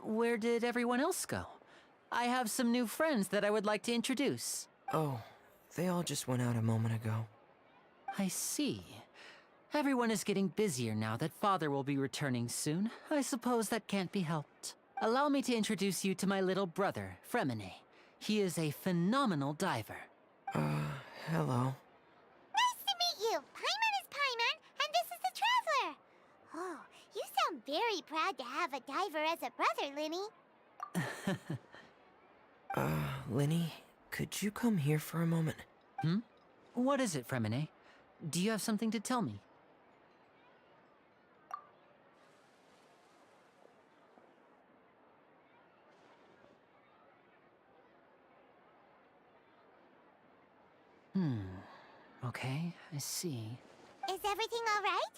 Where did everyone else go? I have some new friends that I would like to introduce. Oh, they all just went out a moment ago. I see. Everyone is getting busier now that Father will be returning soon. I suppose that can't be helped. Allow me to introduce you to my little brother, Fremine. He is a phenomenal diver. Hello. Nice to meet you. Paimon is Paimon, and this is the Traveler. Oh, you sound very proud to have a diver as a brother, Linny. Linny, could you come here for a moment? What is it, Fremine? Do you have something to tell me? Okay, I see. Is everything all right?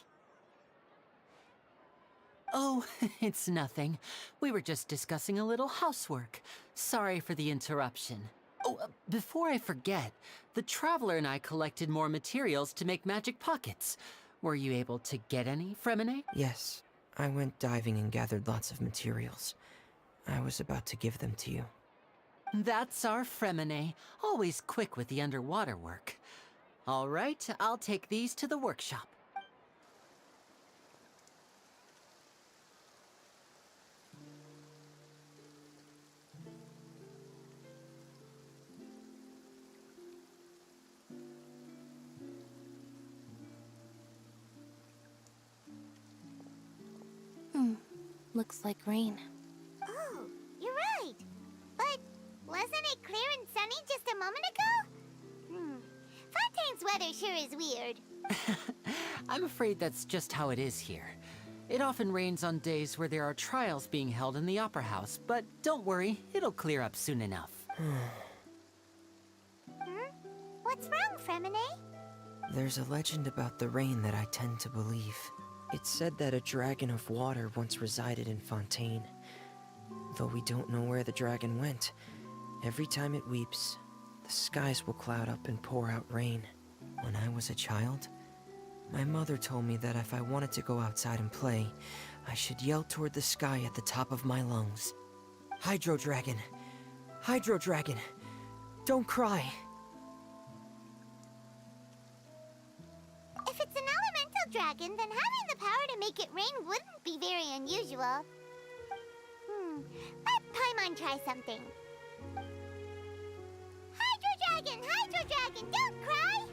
Oh, it's nothing. We were just discussing a little housework. Sorry for the interruption. Oh, before I forget, the Traveler and I collected more materials to make magic pockets. Were you able to get any, Fremine? Yes, I went diving and gathered lots of materials. I was about to give them to you. That's our Fremine, always quick with the underwater work. All right, I'll take these to the workshop. Looks like rain. Oh, you're right. But wasn't it clear and sunny just a moment ago? Fontaine's weather sure is weird. I'm afraid that's just how it is here. It often rains on days where there are trials being held in the Opera House, but don't worry, it'll clear up soon enough. What's wrong, Fremine? There's a legend about the rain that I tend to believe. It's said that a dragon of water once resided in Fontaine. Though we don't know where the dragon went, every time it weeps, the skies will cloud up and pour out rain. When I was a child, my mother told me that if I wanted to go outside and play, I should yell toward the sky at the top of my lungs. Hydro Dragon! Hydro Dragon! Don't cry! If it's an elemental dragon, then having the power to make it rain wouldn't be very unusual. Let Paimon try something. Hydro Dragon, don't cry!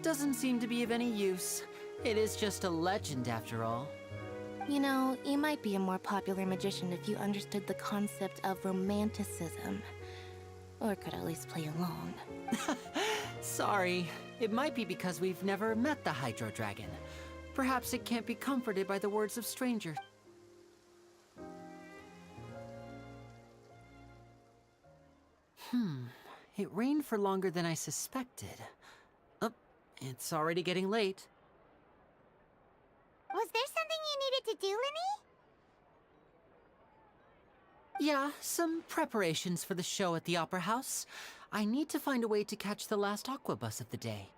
Doesn't seem to be of any use. It is just a legend after all. You know, you might be a more popular magician if you understood the concept of romanticism. Or could at least play along. Sorry. It might be because we've never met the Hydro Dragon. Perhaps it can't be comforted by the words of strangers. It rained for longer than I suspected. Oh, it's already getting late. Was there something you needed to do, Linny? Yeah, some preparations for the show at the Opera House. I need to find a way to catch the last aqua bus of the day.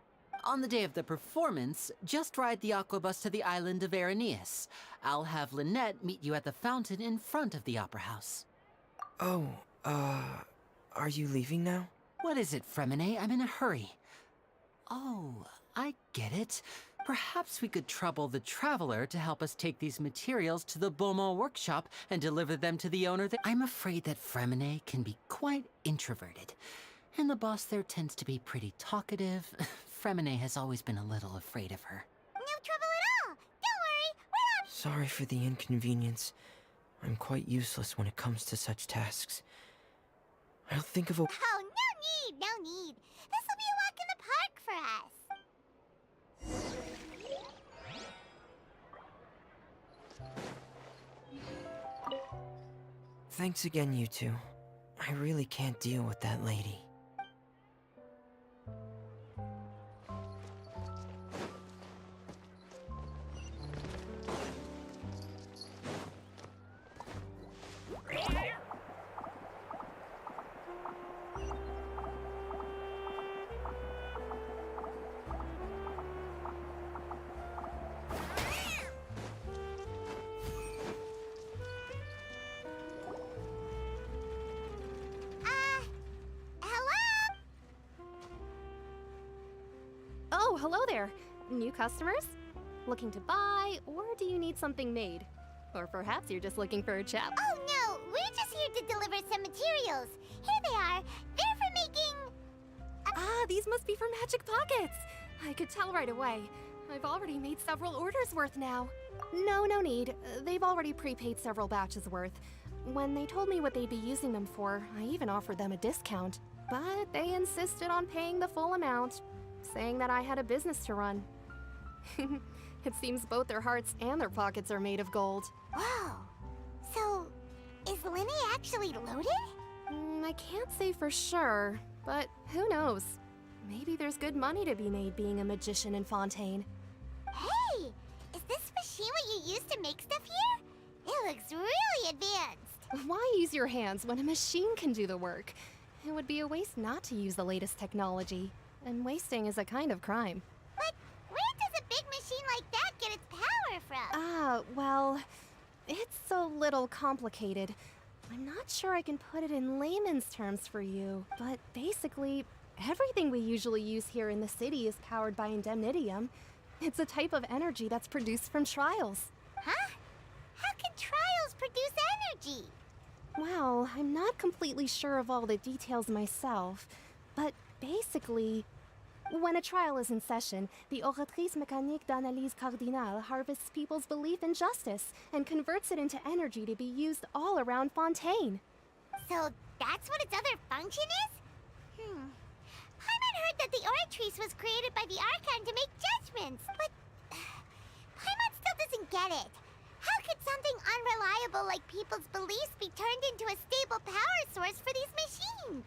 On the day of the performance, just ride the aqua bus to the island of Aimalice. I'll have Lynette meet you at the fountain in front of the Opera House. Oh, are you leaving now? What is it, Fremine? I'm in a hurry. Oh, I get it. Perhaps we could trouble the Traveler to help us take these materials to the Beaumont workshop and deliver them to the owner there. I'm afraid that Fremine can be quite introverted, and the boss there tends to be pretty talkative. Fremine has always been a little afraid of her. No trouble at all! Don't worry, we're not— Sorry for the inconvenience. I'm quite useless when it comes to such tasks. I'll think of a— Oh, no need! This'll be a walk in the park for us! Thanks again, you two. I really can't deal with that lady. hello there. New customers? Looking to buy, or do you need something made? Or perhaps you're just looking for a chat. Oh no, we're just here to deliver some materials. Here they are. They're for making... Ah, these must be for Magic Pockets. I could tell right away. I've already made several orders worth now. No need. They've already prepaid several batches worth. When they told me what they'd be using them for, I even offered them a discount. But they insisted on paying the full amount, saying that I had a business to run. It seems both their hearts and their pockets are made of gold. Whoa. So, is Linny actually loaded? I can't say for sure, but who knows? Maybe there's good money to be made being a magician in Fontaine. Hey! Is this machine what you use to make stuff here? It looks really advanced. Why use your hands when a machine can do the work? It would be a waste not to use the latest technology. And wasting is a kind of crime. But where does a big machine like that get its power from? Well, it's a little complicated. I'm not sure I can put it in layman's terms for you, but basically, everything we usually use here in the city is powered by indemnitium. It's a type of energy that's produced from trials. Huh? How can trials produce energy? Well, I'm not completely sure of all the details myself, but basically, when a trial is in session, the Oratrice Mécanique d'Analyse Cardinale harvests people's belief in justice and converts it into energy to be used all around Fontaine. So that's what its other function is? Paimon heard that the Oratrice was created by the Archon to make judgments, but Paimon still doesn't get it. How could something unreliable like people's beliefs be turned into a stable power source for these machines?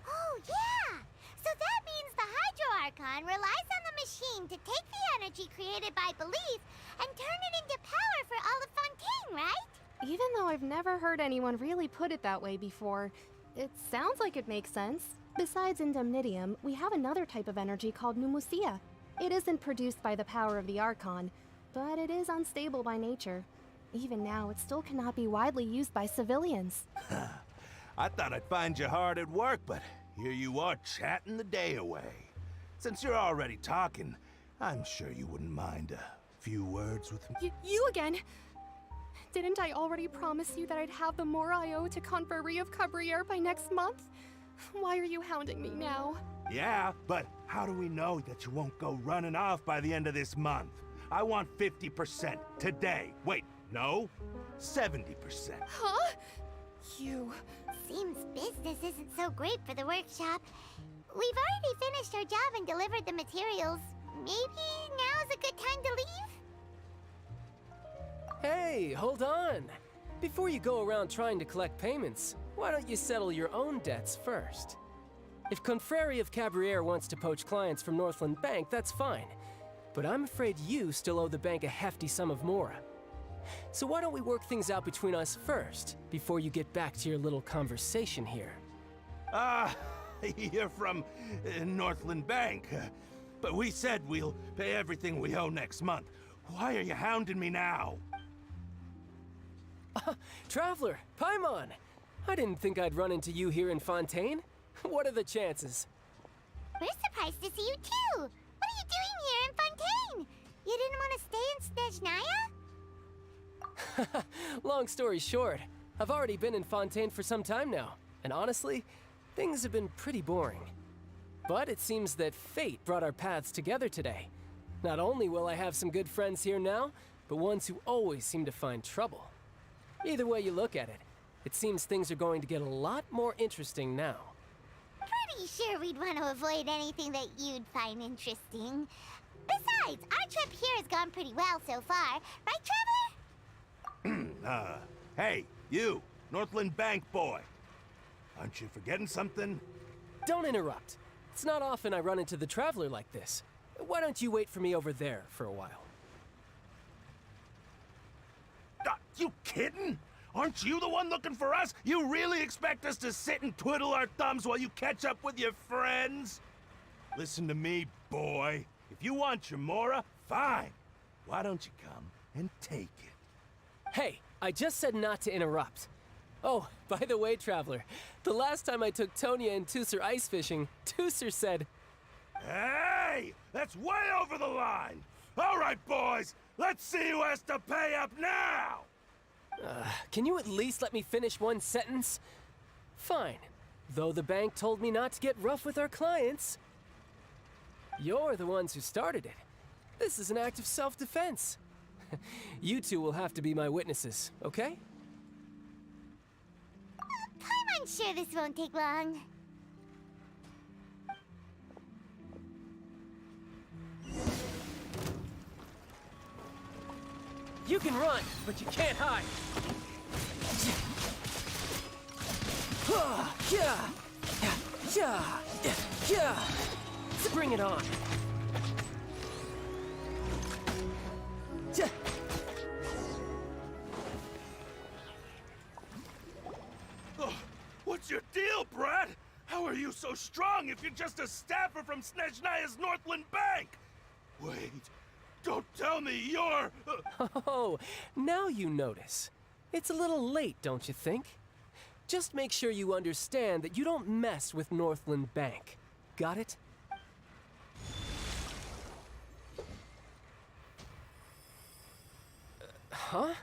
Oh, yeah! So that means the Hydro Archon relies on the machine to take the energy created by belief and turn it into power for all of Fontaine, right? Even though I've never heard anyone really put it that way before, it sounds like it makes sense. Besides indemnitium, we have another type of energy called pneumosia. It isn't produced by the power of the Archon, but it is unstable by nature. Even now, it still cannot be widely used by civilians. I thought I'd find you hard at work, but here you are chatting the day away. Since you're already talking, I'm sure you wouldn't mind a few words with me. You again? Didn't I already promise you that I'd have the more I owe to Confrérie of Cabriere by next month? Why are you hounding me now? Yeah, but how do we know that you won't go running off by the end of this month? I want 50% today. Wait, no, 70%. Huh? You... Seems business isn't so great for the workshop. We've already finished our job and delivered the materials. Maybe now's a good time to leave? Hey, hold on. Before you go around trying to collect payments, why don't you settle your own debts first? If Confrérie of Cabriere wants to poach clients from Northland Bank, that's fine. But I'm afraid you still owe the bank a hefty sum of mora. So why don't we work things out between us first, before you get back to your little conversation here? You're from Northland Bank. But we said we'll pay everything we owe next month. Why are you hounding me now? Traveler, Paimon! I didn't think I'd run into you here in Fontaine. What are the chances? We're surprised to see you too! What are you doing here in Fontaine? You didn't want to stay in Snezhnaya? Long story short, I've already been in Fontaine for some time now, and honestly, things have been pretty boring. But it seems that fate brought our paths together today. Not only will I have some good friends here now, but ones who always seem to find trouble. Either way you look at it, it seems things are going to get a lot more interesting now. Pretty sure we'd want to avoid anything that you'd find interesting. Besides, our trip here has gone pretty well so far, right, Traveler? Hey, you, Northland Bank boy. Aren't you forgetting something? Don't interrupt. It's not often I run into the Traveler like this. Why don't you wait for me over there for a while? You kidding? Aren't you the one looking for us? You really expect us to sit and twiddle our thumbs while you catch up with your friends? Listen to me, boy. If you want your mora, fine. Why don't you come and take it? Hey, I just said not to interrupt. Oh, by the way, Traveler, the last time I took Tonya and Tusser ice fishing, Tusser said, Hey! That's way over the line! All right, boys! Let's see who has to pay up now! Can you at least let me finish one sentence? Fine. Though the bank told me not to get rough with our clients. You're the ones who started it. This is an act of self-defense. You two will have to be my witnesses, okay? I'm sure this won't take long. You can run, but you can't hide. Bring it on. Oh, what's your deal, Brad? How are you so strong if you're just a staffer from Snezhnaya's Northland Bank? Wait, don't tell me you're... Oh, now you notice. It's a little late, don't you think? Just make sure you understand that you don't mess with Northland Bank. Got it? Huh?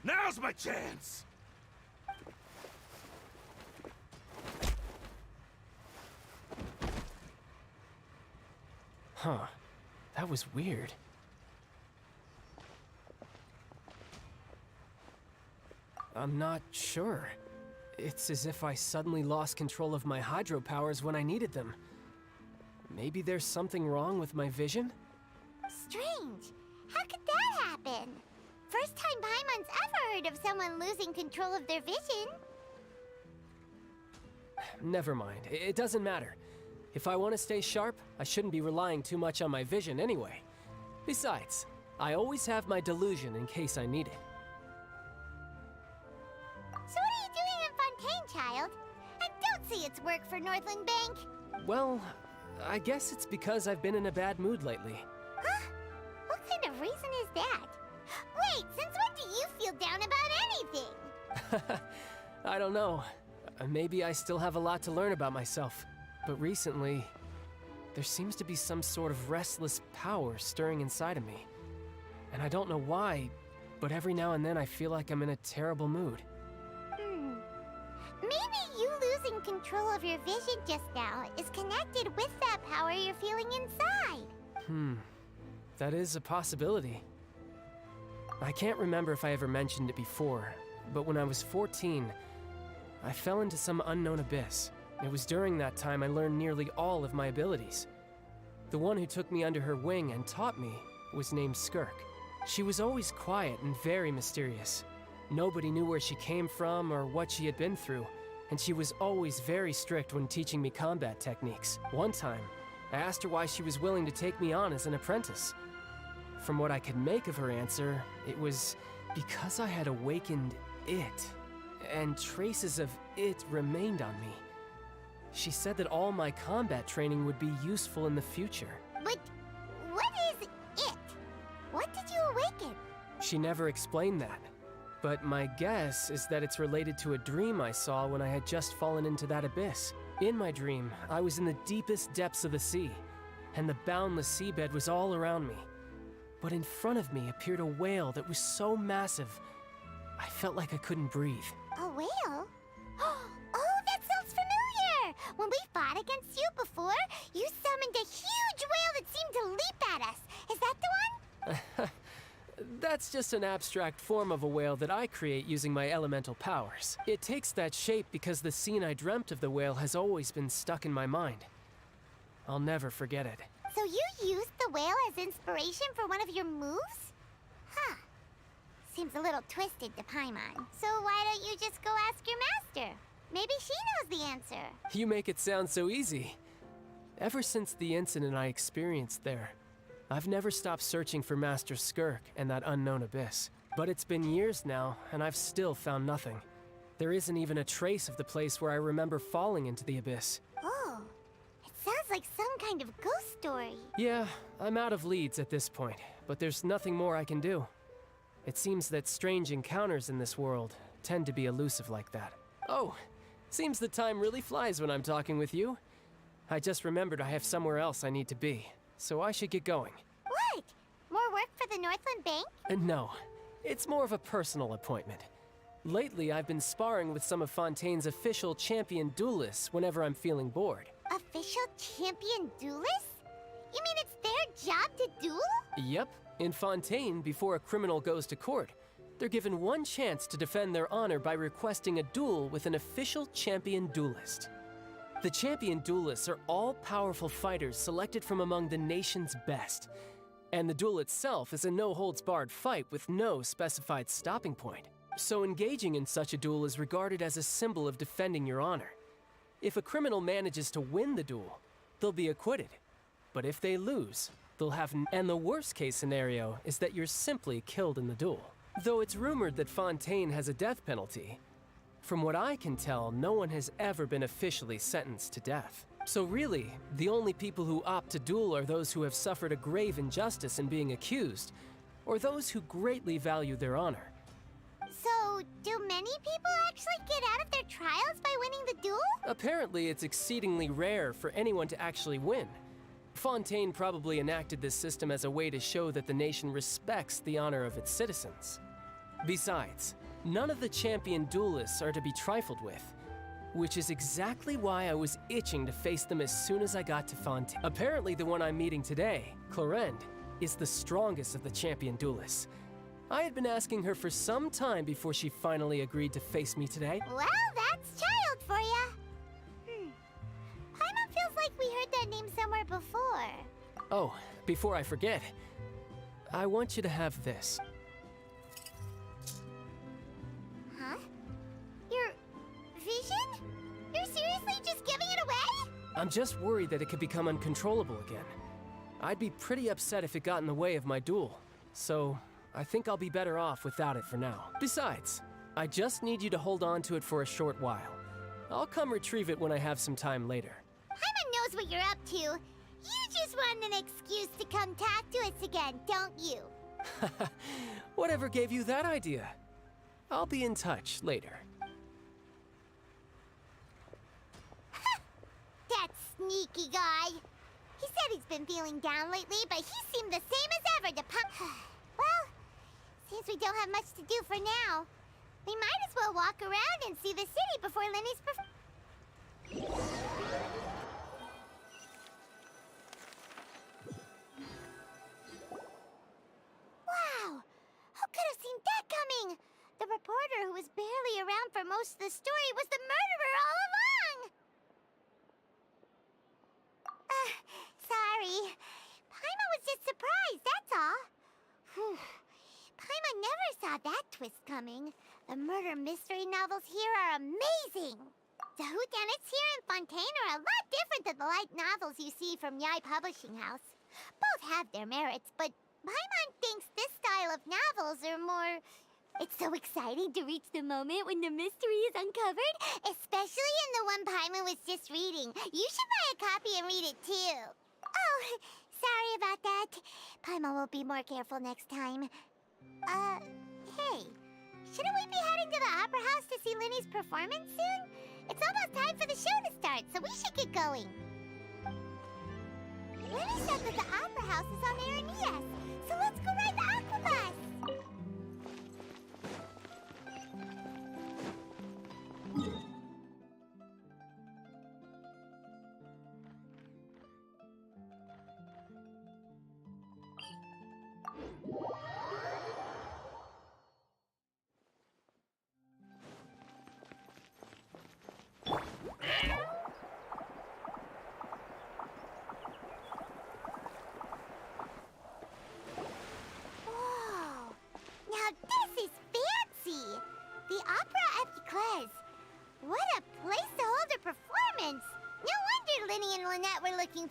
Now's my chance! Huh. That was weird. I'm not sure. It's as if I suddenly lost control of my hydro powers when I needed them. Maybe there's something wrong with my vision? Strange. How could that happen? First time Paimon's ever heard of someone losing control of their vision. Never mind. It doesn't matter. If I want to stay sharp, I shouldn't be relying too much on my vision anyway. Besides, I always have my delusion in case I need it. So what are you doing in Fontaine, child? I don't see its work for Northland Bank. Well, I guess it's because I've been in a bad mood lately. Huh? What kind of reason is that? Wait, since when do you feel down about anything? I don't know. Maybe I still have a lot to learn about myself. But recently, there seems to be some sort of restless power stirring inside of me. And I don't know why, but every now and then I feel like I'm in a terrible mood. Maybe you losing control of your vision just now is connected with that power you're feeling inside. That is a possibility. I can't remember if I ever mentioned it before, but when I was 14, I fell into some unknown abyss. It was during that time I learned nearly all of my abilities. The one who took me under her wing and taught me was named Skirk. She was always quiet and very mysterious. Nobody knew where she came from or what she had been through, and she was always very strict when teaching me combat techniques. One time, I asked her why she was willing to take me on as an apprentice. From what I could make of her answer, it was because I had awakened it, and traces of it remained on me. She said that all my combat training would be useful in the future. But what is it? What did you awaken? She never explained that. But my guess is that it's related to a dream I saw when I had just fallen into that abyss. In my dream, I was in the deepest depths of the sea, and the boundless seabed was all around me. But in front of me appeared a whale that was so massive, I felt like I couldn't breathe. A whale? Oh, that sounds familiar! When we fought against you before, you summoned a huge whale that seemed to leap at us. Is that the one? That's just an abstract form of a whale that I create using my elemental powers. It takes that shape because the scene I dreamt of the whale has always been stuck in my mind. I'll never forget it. So you used the whale as inspiration for one of your moves? Huh. Seems a little twisted to Paimon. So why don't you just go ask your master? Maybe she knows the answer. You make it sound so easy. Ever since the incident I experienced there, I've never stopped searching for Master Skirk and that unknown abyss. But it's been years now, and I've still found nothing. There isn't even a trace of the place where I remember falling into the abyss. Oh, it sounds like some kind of ghost story. Yeah, I'm out of leads at this point, but there's nothing more I can do. It seems that strange encounters in this world tend to be elusive like that. Oh, Seems the time really flies when I'm talking with you. I just remembered I have somewhere else I need to be, so I should get going. What? More work for the Northland Bank? No, it's more of a personal appointment. Lately, I've been sparring with some of Fontaine's official champion duelists whenever I'm feeling bored. Official champion duelists? You mean it's their job to duel? Yep. In Fontaine, before a criminal goes to court, they're given one chance to defend their honor by requesting a duel with an official champion duelist. The champion duelists are all-powerful fighters selected from among the nation's best. And the duel itself is a no-holds-barred fight with no specified stopping point. So engaging in such a duel is regarded as a symbol of defending your honor. If a criminal manages to win the duel, they'll be acquitted. But if they lose, they'll have and the worst-case scenario is that you're simply killed in the duel. Though it's rumored that Fontaine has a death penalty, from what I can tell, no one has ever been officially sentenced to death. So really, the only people who opt to duel are those who have suffered a grave injustice in being accused, or those who greatly value their honor. So, do many people actually get out of their trials by winning the duel? Apparently, it's exceedingly rare for anyone to actually win. Fontaine probably enacted this system as a way to show that the nation respects the honor of its citizens. Besides, none of the champion duelists are to be trifled with, which is exactly why I was itching to face them as soon as I got to Fontaine. Apparently, the one I'm meeting today, Clorinde, is the strongest of the champion duelists. I had been asking her for some time before she finally agreed to face me today. Well, that's child for ya. Paimon feels like we heard that name somewhere before. Oh, before I forget, I want you to have this. Huh? Your vision? You're seriously just giving it away? I'm just worried that it could become uncontrollable again. I'd be pretty upset if it got in the way of my duel, so I think I'll be better off without it for now. Besides, I just need you to hold on to it for a short while. I'll come retrieve it when I have some time later. Paimon knows what you're up to. You just want an excuse to come talk to us again, don't you? Whatever gave you that idea? I'll be in touch later. That sneaky guy. He said he's been feeling down lately, but he seemed the same as ever to Well, since we don't have much to do for now, we might as well walk around and see the city before Lenny's Wow! Who could have seen that coming? The reporter who was barely around for most of the story was the murderer all along! Sorry. Paimon was just surprised, that's all. Whew. Paimon never saw that twist coming. The murder mystery novels here are amazing. The whodunits here in Fontaine are a lot different than the light novels you see from Yai Publishing House. Both have their merits, but Paimon thinks this style of novels are more... It's so exciting to reach the moment when the mystery is uncovered, especially in the one Paimon was just reading. You should buy a copy and read it too. Oh, sorry about that. Paimon will be more careful next time. Hey, shouldn't we be heading to the Opera House to see Linny's performance soon? It's almost time for the show to start, so we should get going. Linny said that the Opera House is on Aranias, so let's go ride the Aquabus!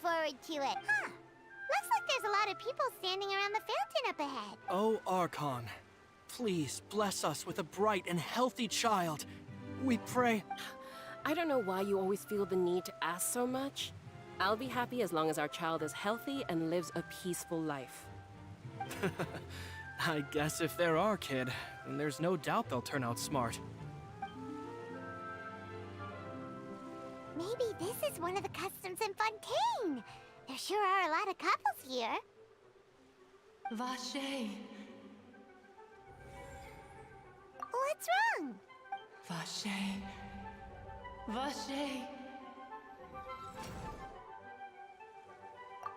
Forward to it. Huh. Looks like there's a lot of people standing around the fountain up ahead. Oh, Archon, please bless us with a bright and healthy child. We pray. I don't know why you always feel the need to ask so much. I'll be happy as long as our child is healthy and lives a peaceful life. I guess if they're our kid, then there's no doubt they'll turn out smart. Maybe this is one of the customs in Fontaine. There sure are a lot of couples here. Vache. What's wrong? Vache. Vache.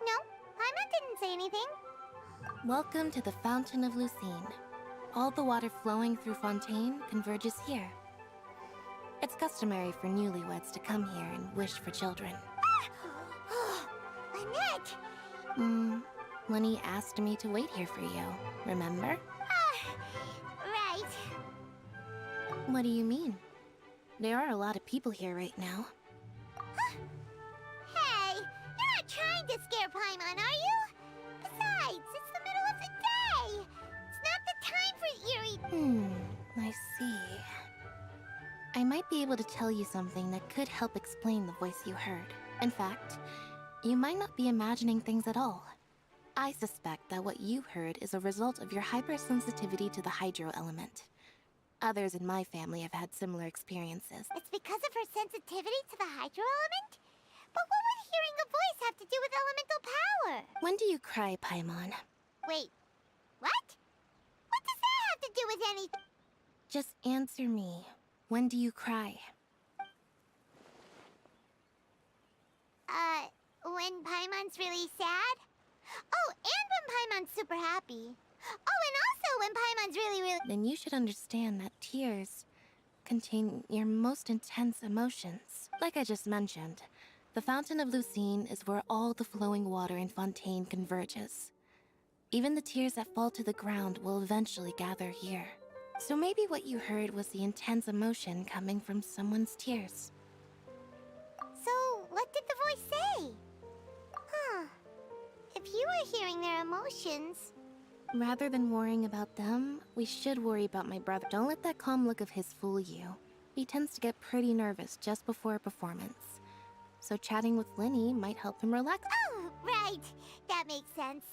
No, Paimon didn't say anything. Welcome to the Fountain of Lucine. All the water flowing through Fontaine converges here. It's customary for newlyweds to come here and wish for children. Annette! Lenny asked me to wait here for you, remember? Right. What do you mean? There are a lot of people here right now. Hey, you're not trying to scare Paimon, are you? Besides, it's the middle of the day. It's not the time for eerie... I see. I might be able to tell you something that could help explain the voice you heard. In fact, you might not be imagining things at all. I suspect that what you heard is a result of your hypersensitivity to the hydro element. Others in my family have had similar experiences. It's because of her sensitivity to the hydro element? But what would hearing a voice have to do with elemental power? When do you cry, Paimon? Wait, what? What does that have to do with anything? Just answer me. When do you cry? When Paimon's really sad? Oh, and when Paimon's super happy. Oh, and also when Paimon's really... Then you should understand that tears contain your most intense emotions. Like I just mentioned, the Fountain of Lucine is where all the flowing water in Fontaine converges. Even the tears that fall to the ground will eventually gather here. So maybe what you heard was the intense emotion coming from someone's tears. So, what did the voice say? If you were hearing their emotions... Rather than worrying about them, we should worry about my brother. Don't let that calm look of his fool you. He tends to get pretty nervous just before a performance. So chatting with Lenny might help him relax. Oh, right. That makes sense.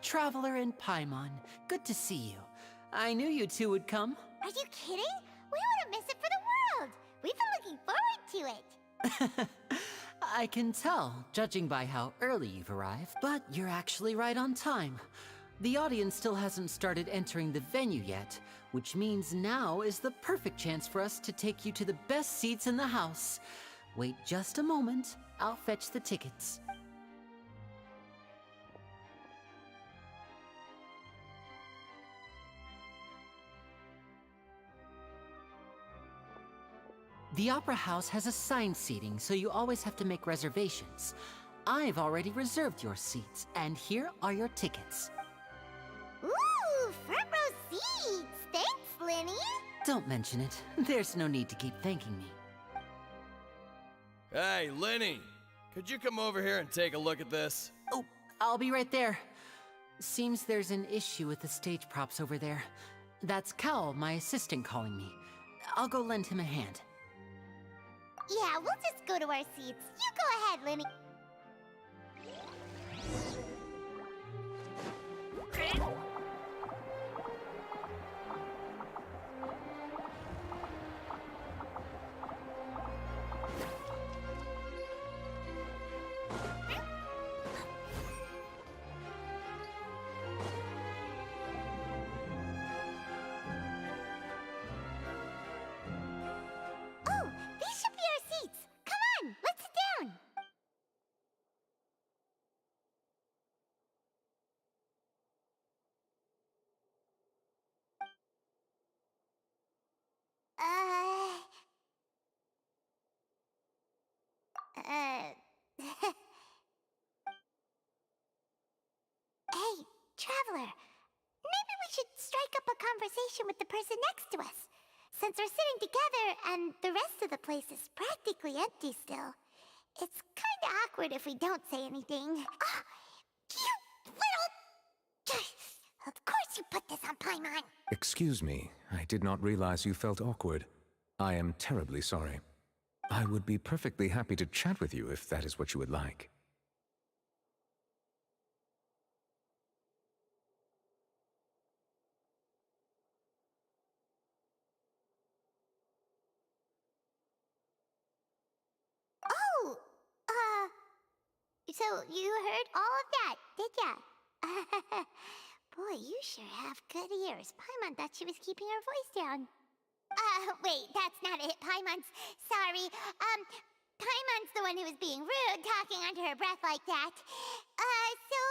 Traveler and Paimon, good to see you. I knew you two would come. Are you kidding? We wouldn't miss it for the world. We've been looking forward to it. I can tell, judging by how early you've arrived, but you're actually right on time. The audience still hasn't started entering the venue yet, which means now is the perfect chance for us to take you to the best seats in the house. Wait just a moment, I'll fetch the tickets. The Opera House has assigned seating, so you always have to make reservations. I've already reserved your seats, and here are your tickets. Ooh, front row seats! Thanks, Lenny! Don't mention it. There's no need to keep thanking me. Hey, Lenny! Could you come over here and take a look at this? Oh, I'll be right there. Seems there's an issue with the stage props over there. That's Cal, my assistant, calling me. I'll go lend him a hand. Yeah, we'll just go to our seats. You go ahead, Lenny. Hey, Traveler. Maybe we should strike up a conversation with the person next to us. Since we're sitting together and the rest of the place is practically empty still, it's kinda awkward if we don't say anything. Oh, you little... Of course you put this on Paimon. Excuse me, I did not realize you felt awkward. I am terribly sorry. I would be perfectly happy to chat with you if that is what you would like. Oh, so you heard all of that, did ya? Boy, you sure have good ears. Paimon thought she was keeping her voice down. Wait, that's not it. Paimon's sorry. Paimon's the one who was being rude, talking under her breath like that. So,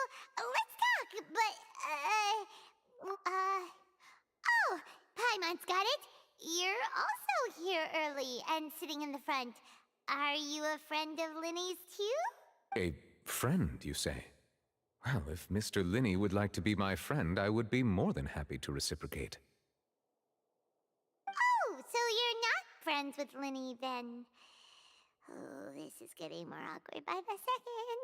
let's talk, but, oh, Paimon's got it. You're also here early and sitting in the front. Are you a friend of Linny's too? A friend, you say? Well, if Mr. Linney would like to be my friend, I would be more than happy to reciprocate. Oh, so you're not friends with Linny then? Oh, this is getting more awkward by the second.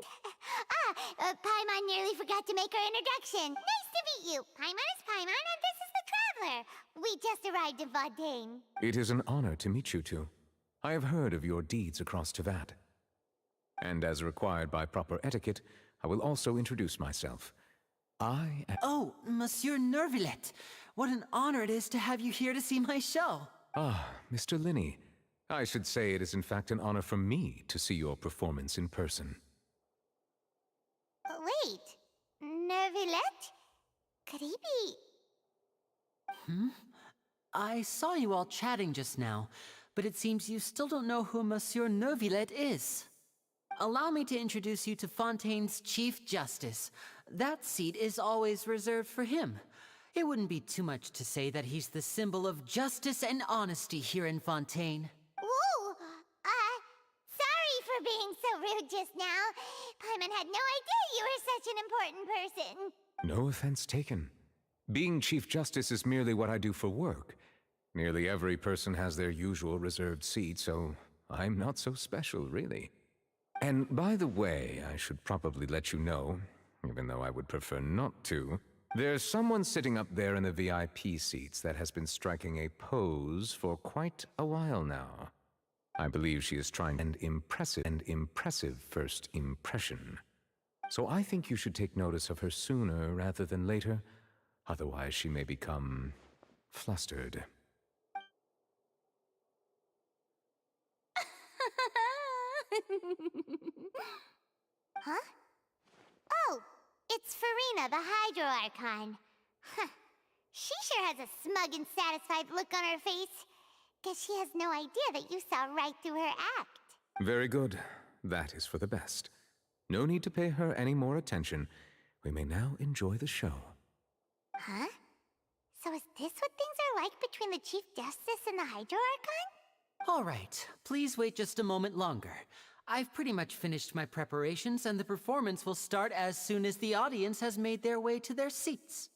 Paimon nearly forgot to make her introduction. Nice to meet you. Paimon is Paimon, and this is the Traveler. We just arrived in Fontaine. It is an honor to meet you two. I have heard of your deeds across Tevat. And as required by proper etiquette, I will also introduce myself. I am... Oh, Monsieur Nervillet. What an honor it is to have you here to see my show. Ah, Mr. Linney. I should say it is in fact an honor for me to see your performance in person. Wait, Nervillet? Could he be... I saw you all chatting just now, but it seems you still don't know who Monsieur Nervillet is. Allow me to introduce you to Fontaine's Chief Justice. That seat is always reserved for him. It wouldn't be too much to say that he's the symbol of justice and honesty here in Fontaine. Whoa! Sorry for being so rude just now. Paimon had no idea you were such an important person. No offense taken. Being Chief Justice is merely what I do for work. Nearly every person has their usual reserved seat, so I'm not so special, really. And by the way, I should probably let you know, even though I would prefer not to, there's someone sitting up there in the VIP seats that has been striking a pose for quite a while now. I believe she is trying an impressive first impression. So I think you should take notice of her sooner rather than later, otherwise she may become flustered. Huh? Oh, it's Farina, the Hydro Archon. Huh. She sure has a smug and satisfied look on her face. Guess she has no idea that you saw right through her act. Very good. That is for the best. No need to pay her any more attention. We may now enjoy the show. Huh? So is this what things are like between the Chief Justice and the Hydro Archon? All right, please wait just a moment longer. I've pretty much finished my preparations, and the performance will start as soon as the audience has made their way to their seats.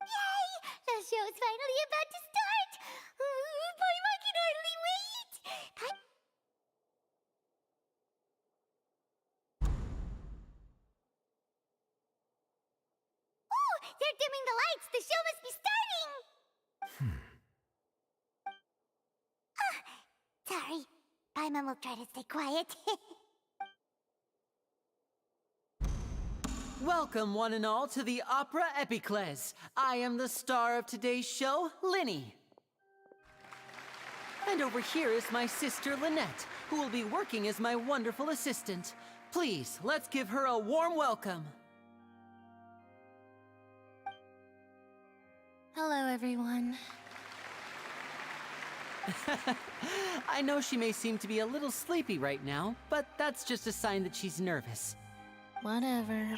Yay! The show's finally about to start! Paimon can hardly wait! Oh! They're dimming the lights! The show must be starting! Sorry. Paimon will try to stay quiet. Welcome, one and all, to the Opera Epiclese. I am the star of today's show, Linny. And over here is my sister, Lynette, who will be working as my wonderful assistant. Please, let's give her a warm welcome. Hello, everyone. I know she may seem to be a little sleepy right now, but that's just a sign that she's nervous. Whatever.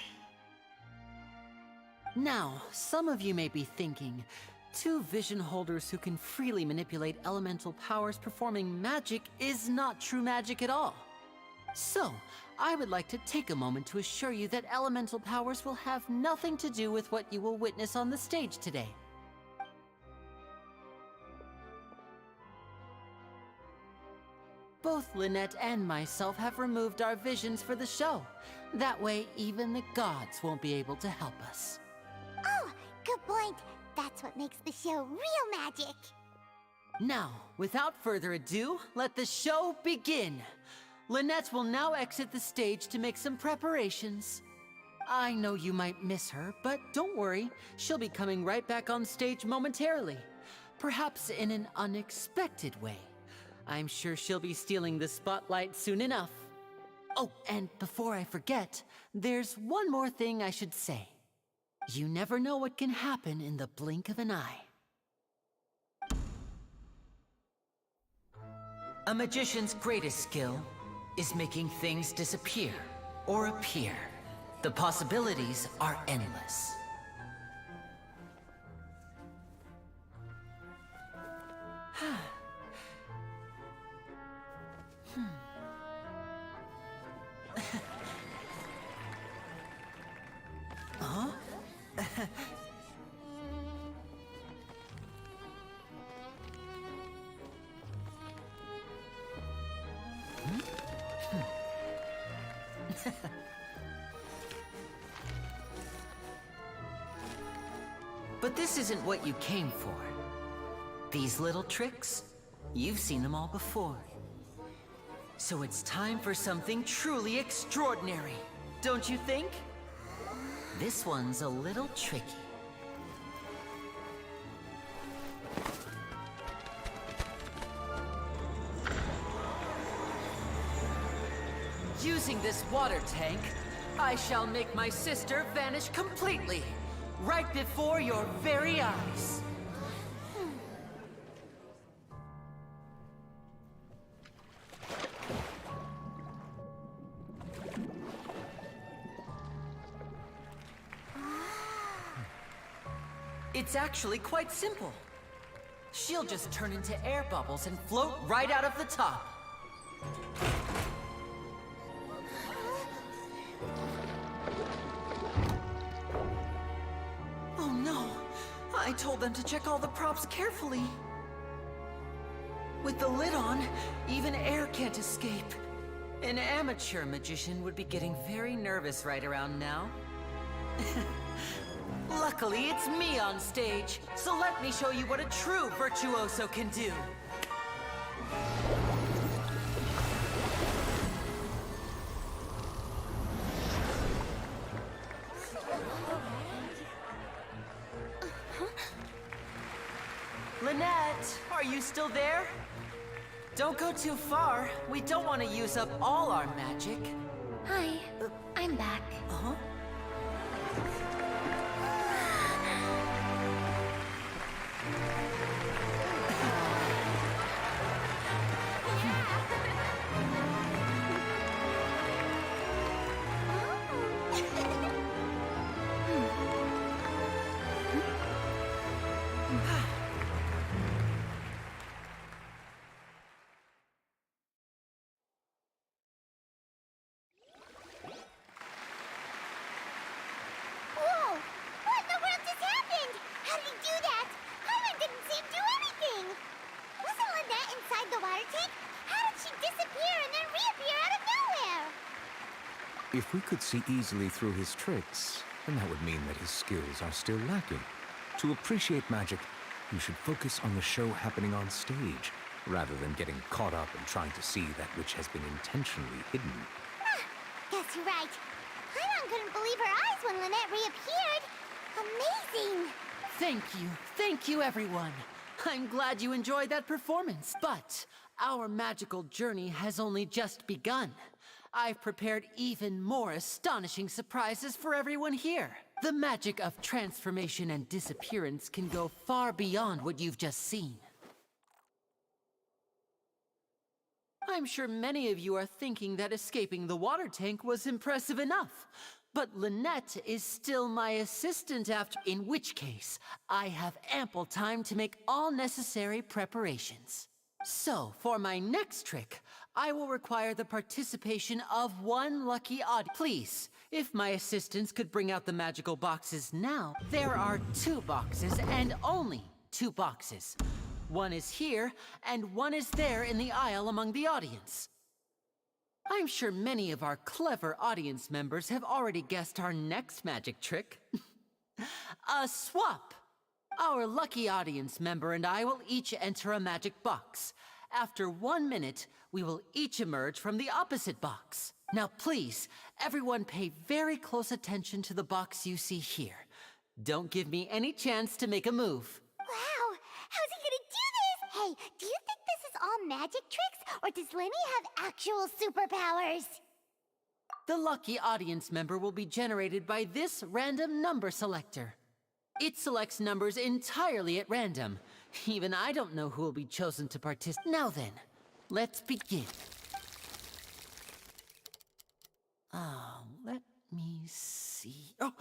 Now, some of you may be thinking, two vision holders who can freely manipulate elemental powers performing magic is not true magic at all. So, I would like to take a moment to assure you that elemental powers will have nothing to do with what you will witness on the stage today. Both Lynette and myself have removed our visions for the show. That way, even the gods won't be able to help us. Oh, good point. That's what makes the show real magic. Now, without further ado, let the show begin. Lynette will now exit the stage to make some preparations. I know you might miss her, but don't worry. She'll be coming right back on stage momentarily. Perhaps in an unexpected way. I'm sure she'll be stealing the spotlight soon enough. Oh, and before I forget, there's one more thing I should say. You never know what can happen in the blink of an eye. A magician's greatest skill is making things disappear or appear. The possibilities are endless. Huh? But this isn't what you came for. These little tricks, you've seen them all before. So it's time for something truly extraordinary, don't you think? This one's a little tricky. Using this water tank, I shall make my sister vanish completely, right before your very eyes. It's actually quite simple. She'll just turn into air bubbles and float right out of the top. Oh no! I told them to check all the props carefully. With the lid on, even air can't escape. An amateur magician would be getting very nervous right around now. Luckily, it's me on stage, so let me show you what a true virtuoso can do. Lynette, are you still there? Don't go too far. We don't want to use up all our magic. Hi, I'm back. Uh-huh. If we could see easily through his tricks, then that would mean that his skills are still lacking. To appreciate magic, you should focus on the show happening on stage, rather than getting caught up in trying to see that which has been intentionally hidden. Guess you're right. Paimon couldn't believe her eyes when Lynette reappeared. Amazing! Thank you everyone. I'm glad you enjoyed that performance, but our magical journey has only just begun. I've prepared even more astonishing surprises for everyone here. The magic of transformation and disappearance can go far beyond what you've just seen. I'm sure many of you are thinking that escaping the water tank was impressive enough. But Lynette is still my assistant after, in which case, I have ample time to make all necessary preparations. So, for my next trick, I will require the participation of one lucky audience. Please, if my assistants could bring out the magical boxes now. There are 2 boxes and only 2 boxes. One is here and one is there in the aisle among the audience. I'm sure many of our clever audience members have already guessed our next magic trick. A swap! Our lucky audience member and I will each enter a magic box. After 1 minute, we will each emerge from the opposite box. Now please, everyone pay very close attention to the box you see here. Don't give me any chance to make a move. Wow, how's he gonna do this? Hey, do you think this is all magic tricks, or does Lenny have actual superpowers? The lucky audience member will be generated by this random number selector. It selects numbers entirely at random. Even I don't know who will be chosen to participate. Now then, let's begin. Let me see. Oh,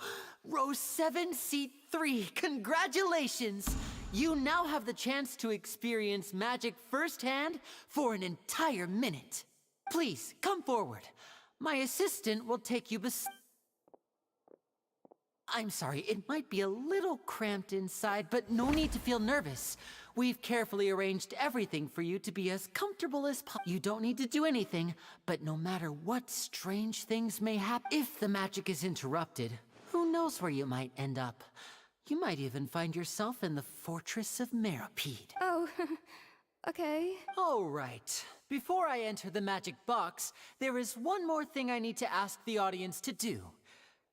row 7, seat 3. Congratulations! You now have the chance to experience magic firsthand for an entire minute. Please, come forward. My assistant will take you I'm sorry, it might be a little cramped inside, but no need to feel nervous. We've carefully arranged everything for you to be as comfortable as possible. You don't need to do anything, but no matter what strange things may happen, if the magic is interrupted, who knows where you might end up. You might even find yourself in the Fortress of Meropide. Oh, okay. All right. Before I enter the magic box, there is one more thing I need to ask the audience to do.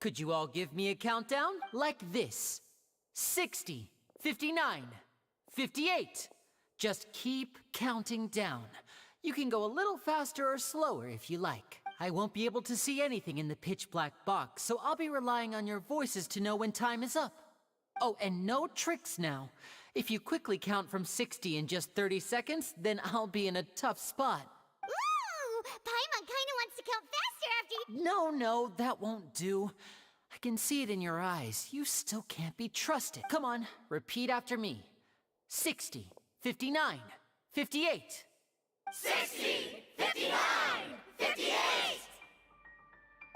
Could you all give me a countdown like this? 60, 59, 58. Just keep counting down. You can go a little faster or slower if you like. I won't be able to see anything in the pitch black box, so I'll be relying on your voices to know when time is up. Oh, and no tricks now. If you quickly count from 60 in just 30 seconds, then I'll be in a tough spot. Ooh, Paimon kinda wants to count faster after you— No, that won't do. I can see it in your eyes. You still can't be trusted. Come on, repeat after me. 60, 59, 58. 60, 59, 58!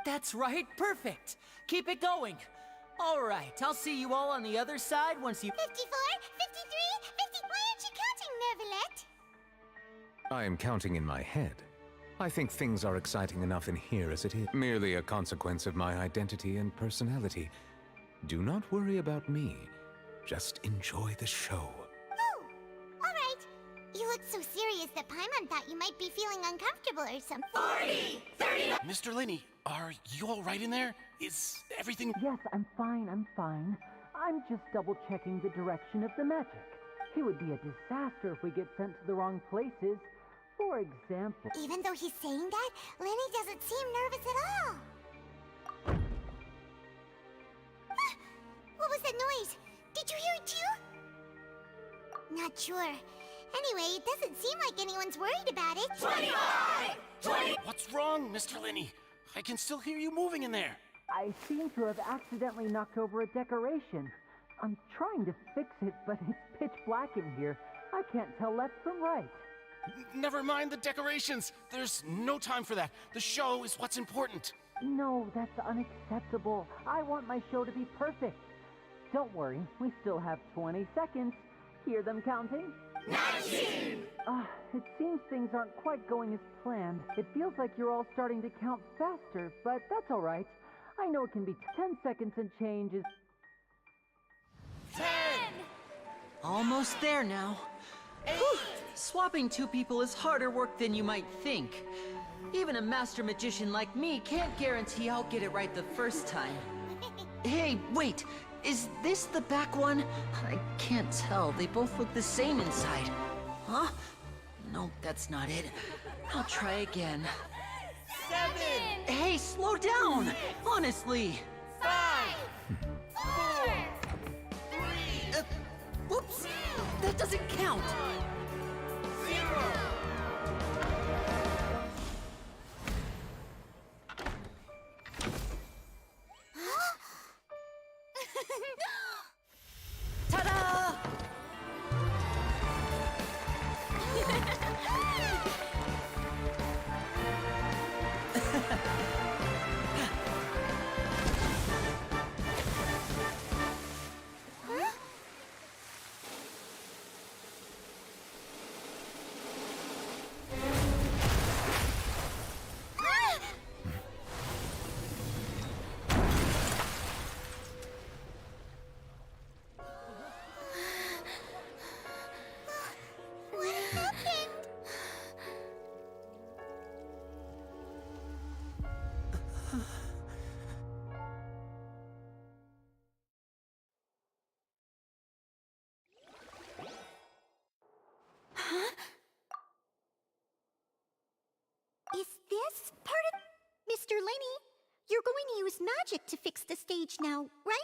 That's right, perfect. Keep it going. All right, I'll see you all on the other side once you— 54, 53, 50. Why aren't you counting, Rubellite? I am counting in my head. I think things are exciting enough in here as it is. Merely a consequence of my identity and personality. Do not worry about me. Just enjoy the show. Oh, all right. You look so serious that Paimon thought you might be feeling uncomfortable or something. 40, 39. Mr. Lenny, are you all right in there? Is everything— Yes, I'm fine. I'm just double-checking the direction of the magic. It would be a disaster if we get sent to the wrong places. For example— Even though he's saying that, Lenny doesn't seem nervous at all. Ah, what was that noise? Did you hear it too? Not sure. Anyway, it doesn't seem like anyone's worried about it. 25! 20! What's wrong, Mr. Lenny? I can still hear you moving in there. I seem to have accidentally knocked over a decoration. I'm trying to fix it, but it's pitch black in here. I can't tell left from right. Never mind the decorations. There's no time for that. The show is what's important. No, that's unacceptable. I want my show to be perfect. Don't worry, we still have 20 seconds. Hear them counting? 19! It seems things aren't quite going as planned. It feels like you're all starting to count faster, but that's all right. I know it can be 10 seconds and change is— 10! Almost there now. 8! Swapping 2 people is harder work than you might think. Even a master magician like me can't guarantee I'll get it right the first time. Hey, wait! Is this the back one? I can't tell. They both look the same inside. Huh? No, that's not it. I'll try again. 7! Hey, slow down! Honestly! 5! 4! 3! Whoops! That doesn't count! 0! Ta-da! use magic to fix the stage now, right?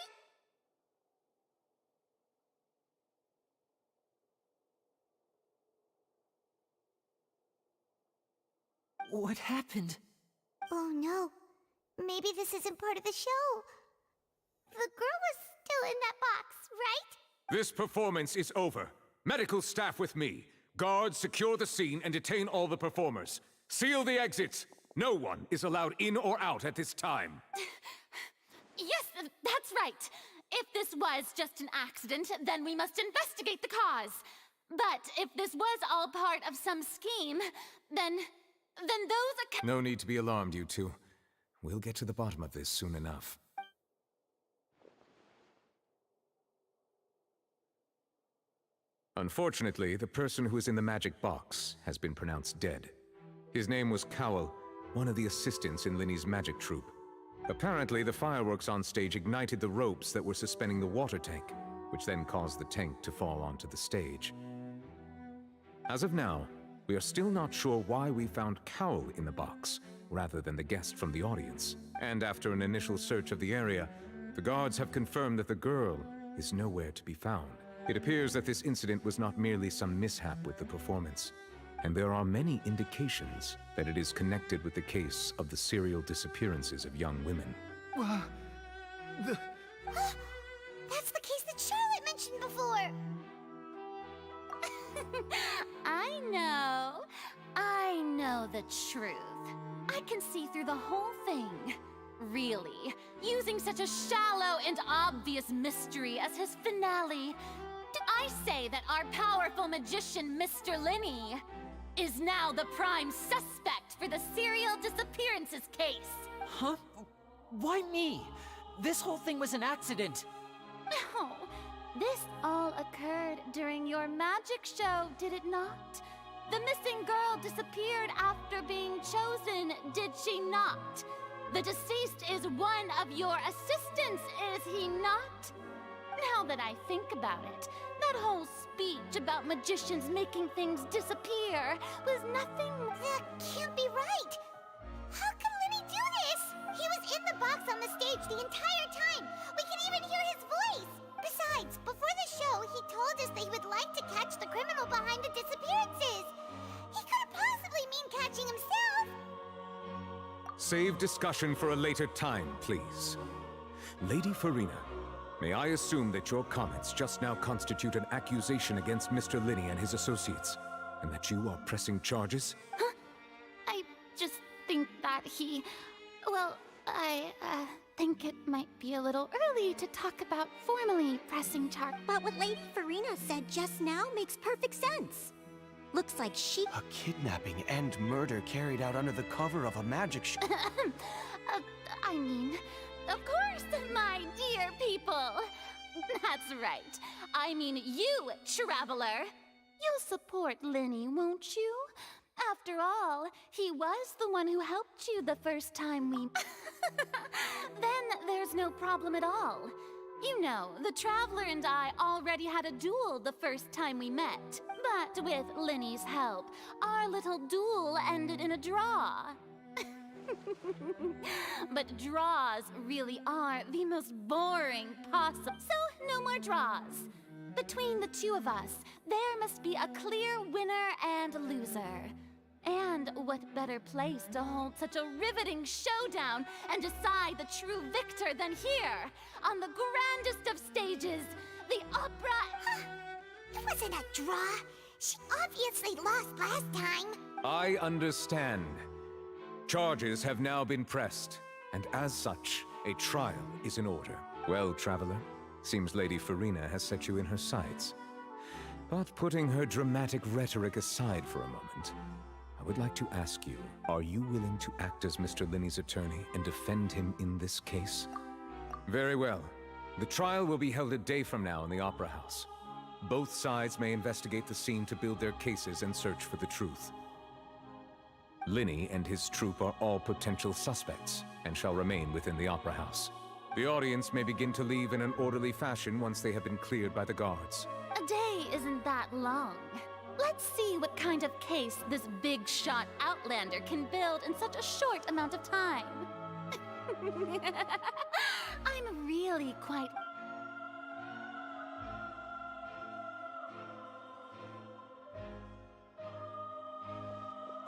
What happened? Oh no. Maybe this isn't part of the show. The girl was still in that box, right? This performance is over. Medical staff with me. Guards, secure the scene and detain all the performers. Seal the exits. No one is allowed in or out at this time. Yes, that's right. If this was just an accident, then we must investigate the cause. But if this was all part of some scheme, then those No need to be alarmed, you two. We'll get to the bottom of this soon enough. Unfortunately, the person who is in the magic box has been pronounced dead. His name was Cowell, one of the assistants in Linny's magic troupe. Apparently, the fireworks on stage ignited the ropes that were suspending the water tank, which then caused the tank to fall onto the stage. As of now, we are still not sure why we found Cowell in the box, rather than the guest from the audience. And after an initial search of the area, the guards have confirmed that the girl is nowhere to be found. It appears that this incident was not merely some mishap with the performance, and there are many indications that it is connected with the case of the serial disappearances of young women. That's the case that Charlotte mentioned before! I know the truth. I can see through the whole thing. Really, using such a shallow and obvious mystery as his finale. I say that our powerful magician, Mr. Linny, is now the prime suspect for the serial disappearances case. Huh? Why me? This whole thing was an accident. No, this all occurred during your magic show, did it not? The missing girl disappeared after being chosen, did she not? The deceased is one of your assistants, is he not? Now that I think about it, that whole speech about magicians making things disappear was nothing... That can't be right! How can Linny do this? He was in the box on the stage the entire time! We can even hear his voice! Besides, before the show, he told us that he would like to catch the criminal behind the disappearances! He couldn't possibly mean catching himself! Save discussion for a later time, please. Lady Farina, may I assume that your comments just now constitute an accusation against Mr. Linny and his associates, and that you are pressing charges? Huh? I just think that he... Well, I think it might be a little early to talk about formally pressing charges. But what Lady Farina said just now makes perfect sense. Looks like she... A kidnapping and murder carried out under the cover of a magic show. I mean, of course, my dear people. That's right. I mean you, traveler. You'll support Linny, won't you? After all, he was the one who helped you the first time we... Then there's no problem at all. You know, the Traveler and I already had a duel the first time we met. But with Linny's help, our little duel ended in a draw. But draws really are the most boring possible. So, no more draws. Between the two of us, there must be a clear winner and loser. And what better place to hold such a riveting showdown and decide the true victor than here, on the grandest of stages, the opera... It wasn't a draw. She obviously lost last time. I understand. Charges have now been pressed, and as such, a trial is in order. Well, Traveler, seems Lady Farina has set you in her sights. But putting her dramatic rhetoric aside for a moment, I would like to ask you, are you willing to act as Mr. Linny's attorney and defend him in this case? Very well. The trial will be held a day from now in the Opera House. Both sides may investigate the scene to build their cases and search for the truth. Linny and his troupe are all potential suspects and shall remain within the Opera House. The audience may begin to leave in an orderly fashion once they have been cleared by the guards. A day isn't that long. Let's see what kind of case this big-shot outlander can build in such a short amount of time. I'm really quite...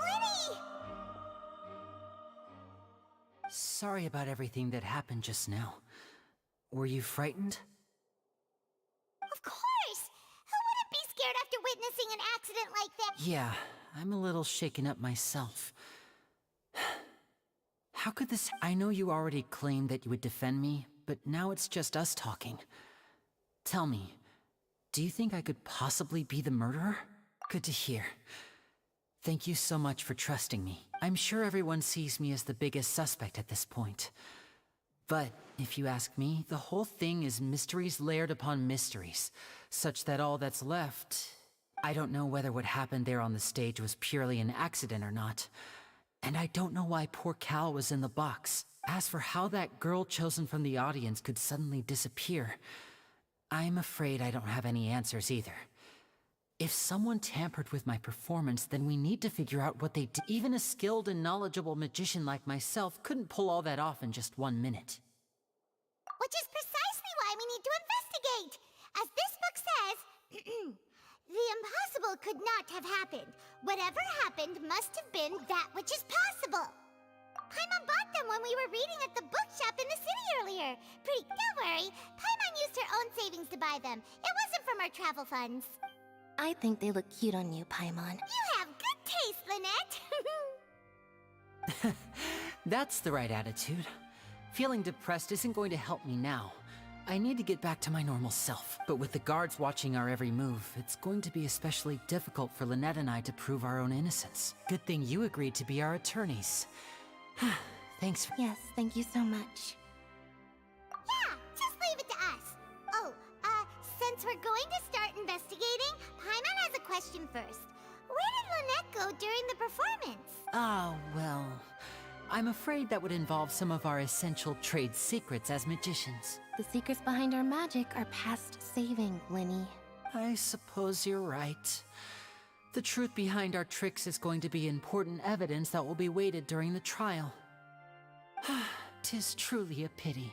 Lenny! Sorry about everything that happened just now. Were you frightened? Of course! Who wouldn't be scared after witnessing an accident like that? Yeah, I'm a little shaken up myself. How could this... I know you already claimed that you would defend me, but now it's just us talking. Tell me, do you think I could possibly be the murderer? Good to hear. Thank you so much for trusting me. I'm sure everyone sees me as the biggest suspect at this point. But if you ask me, the whole thing is mysteries layered upon mysteries, such that all that's left... I don't know whether what happened there on the stage was purely an accident or not. And I don't know why poor Cal was in the box. As for how that girl chosen from the audience could suddenly disappear, I'm afraid I don't have any answers either. If someone tampered with my performance, then we need to figure out what they did. Even a skilled and knowledgeable magician like myself couldn't pull all that off in just 1 minute. Which is precisely why we need to investigate! As this book says, the impossible could not have happened. Whatever happened must have been that which is possible. Paimon bought them when we were reading at the bookshop in the city earlier. Don't worry, Paimon used her own savings to buy them. It wasn't from our travel funds. I think they look cute on you, Paimon. You have good taste, Lynette! That's the right attitude. Feeling depressed isn't going to help me now. I need to get back to my normal self. But with the guards watching our every move, it's going to be especially difficult for Lynette and I to prove our own innocence. Good thing you agreed to be our attorneys. Thanks. Yes, thank you so much. Yeah, just leave it to us. Oh, since we're going to start investigating, Paimon has a question first. Where did Lynette go during the performance? Ah, well... I'm afraid that would involve some of our essential trade secrets as magicians. The secrets behind our magic are past saving, Linny. I suppose you're right. The truth behind our tricks is going to be important evidence that will be weighted during the trial. 'Tis truly a pity.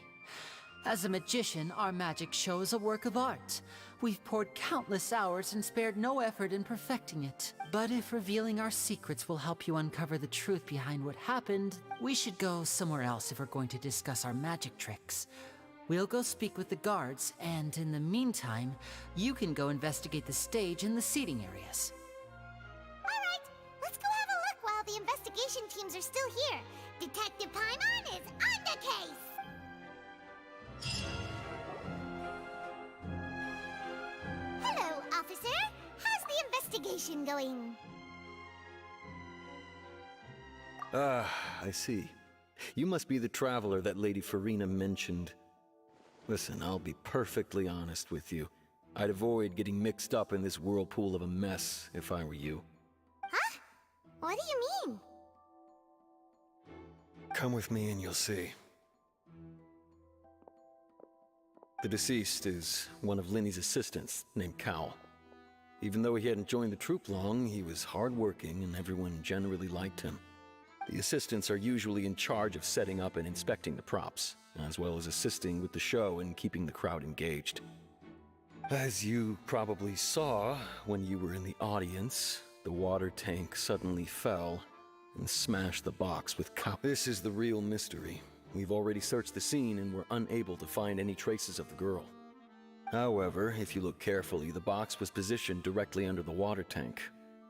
As a magician, our magic show is a work of art. We've poured countless hours and spared no effort in perfecting it. But if revealing our secrets will help you uncover the truth behind what happened, we should go somewhere else if we're going to discuss our magic tricks. We'll go speak with the guards, and in the meantime, you can go investigate the stage and the seating areas. Alright, let's go have a look while the investigation teams are still here. Detective Paimon is on the case! Hello, officer. How's the investigation going? I see. You must be the traveler that Lady Farina mentioned. Listen, I'll be perfectly honest with you. I'd avoid getting mixed up in this whirlpool of a mess if I were you. Huh? What do you mean? Come with me and you'll see. The deceased is one of Linny's assistants, named Cal. Even though he hadn't joined the troupe long, he was hardworking and everyone generally liked him. The assistants are usually in charge of setting up and inspecting the props, as well as assisting with the show and keeping the crowd engaged. As you probably saw when you were in the audience, the water tank suddenly fell and smashed the box with Cal. This is the real mystery. We've already searched the scene and were unable to find any traces of the girl. However, if you look carefully, the box was positioned directly under the water tank.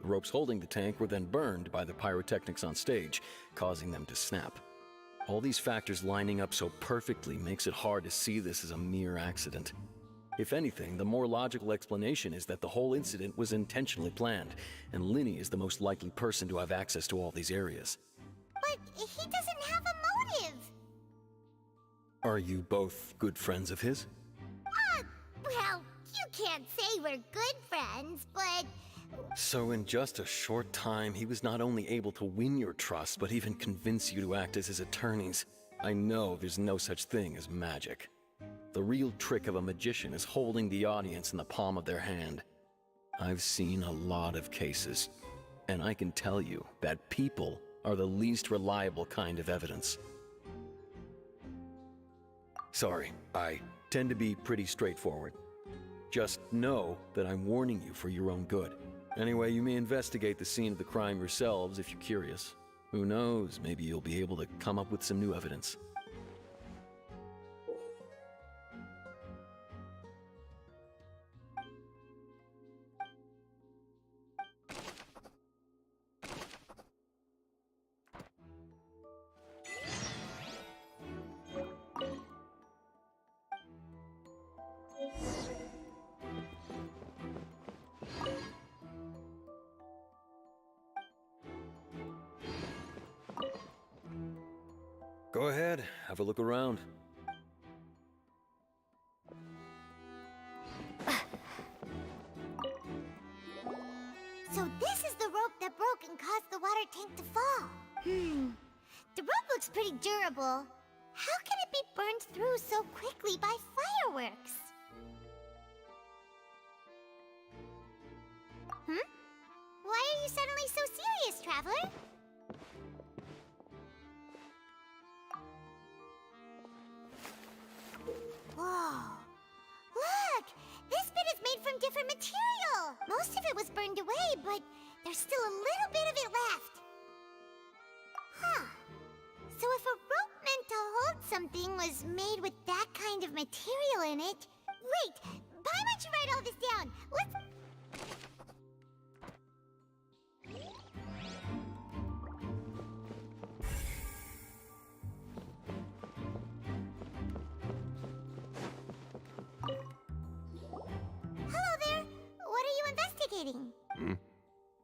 The ropes holding the tank were then burned by the pyrotechnics on stage, causing them to snap. All these factors lining up so perfectly makes it hard to see this as a mere accident. If anything, the more logical explanation is that the whole incident was intentionally planned, and Linny is the most likely person to have access to all these areas. But he doesn't have a motive! Are you both good friends of his? Well, you can't say we're good friends, but... So in just a short time, he was not only able to win your trust, but even convince you to act as his attorneys. I know there's no such thing as magic. The real trick of a magician is holding the audience in the palm of their hand. I've seen a lot of cases, and I can tell you that people are the least reliable kind of evidence. Sorry, I tend to be pretty straightforward. Just know that I'm warning you for your own good. Anyway, you may investigate the scene of the crime yourselves if you're curious. Who knows, maybe you'll be able to come up with some new evidence. Go ahead, have a look around. So this is the rope that broke and caused the water tank to fall. The rope looks pretty durable. How can it be burned through so quickly by fireworks? Why are you suddenly so serious, Traveler? Whoa. Look! This bit is made from different material! Most of it was burned away, but there's still a little bit of it left. Huh. So if a rope meant to hold something was made with that kind of material in it... Wait! Why don't you write all this down? Let's... Hello there! What are you investigating?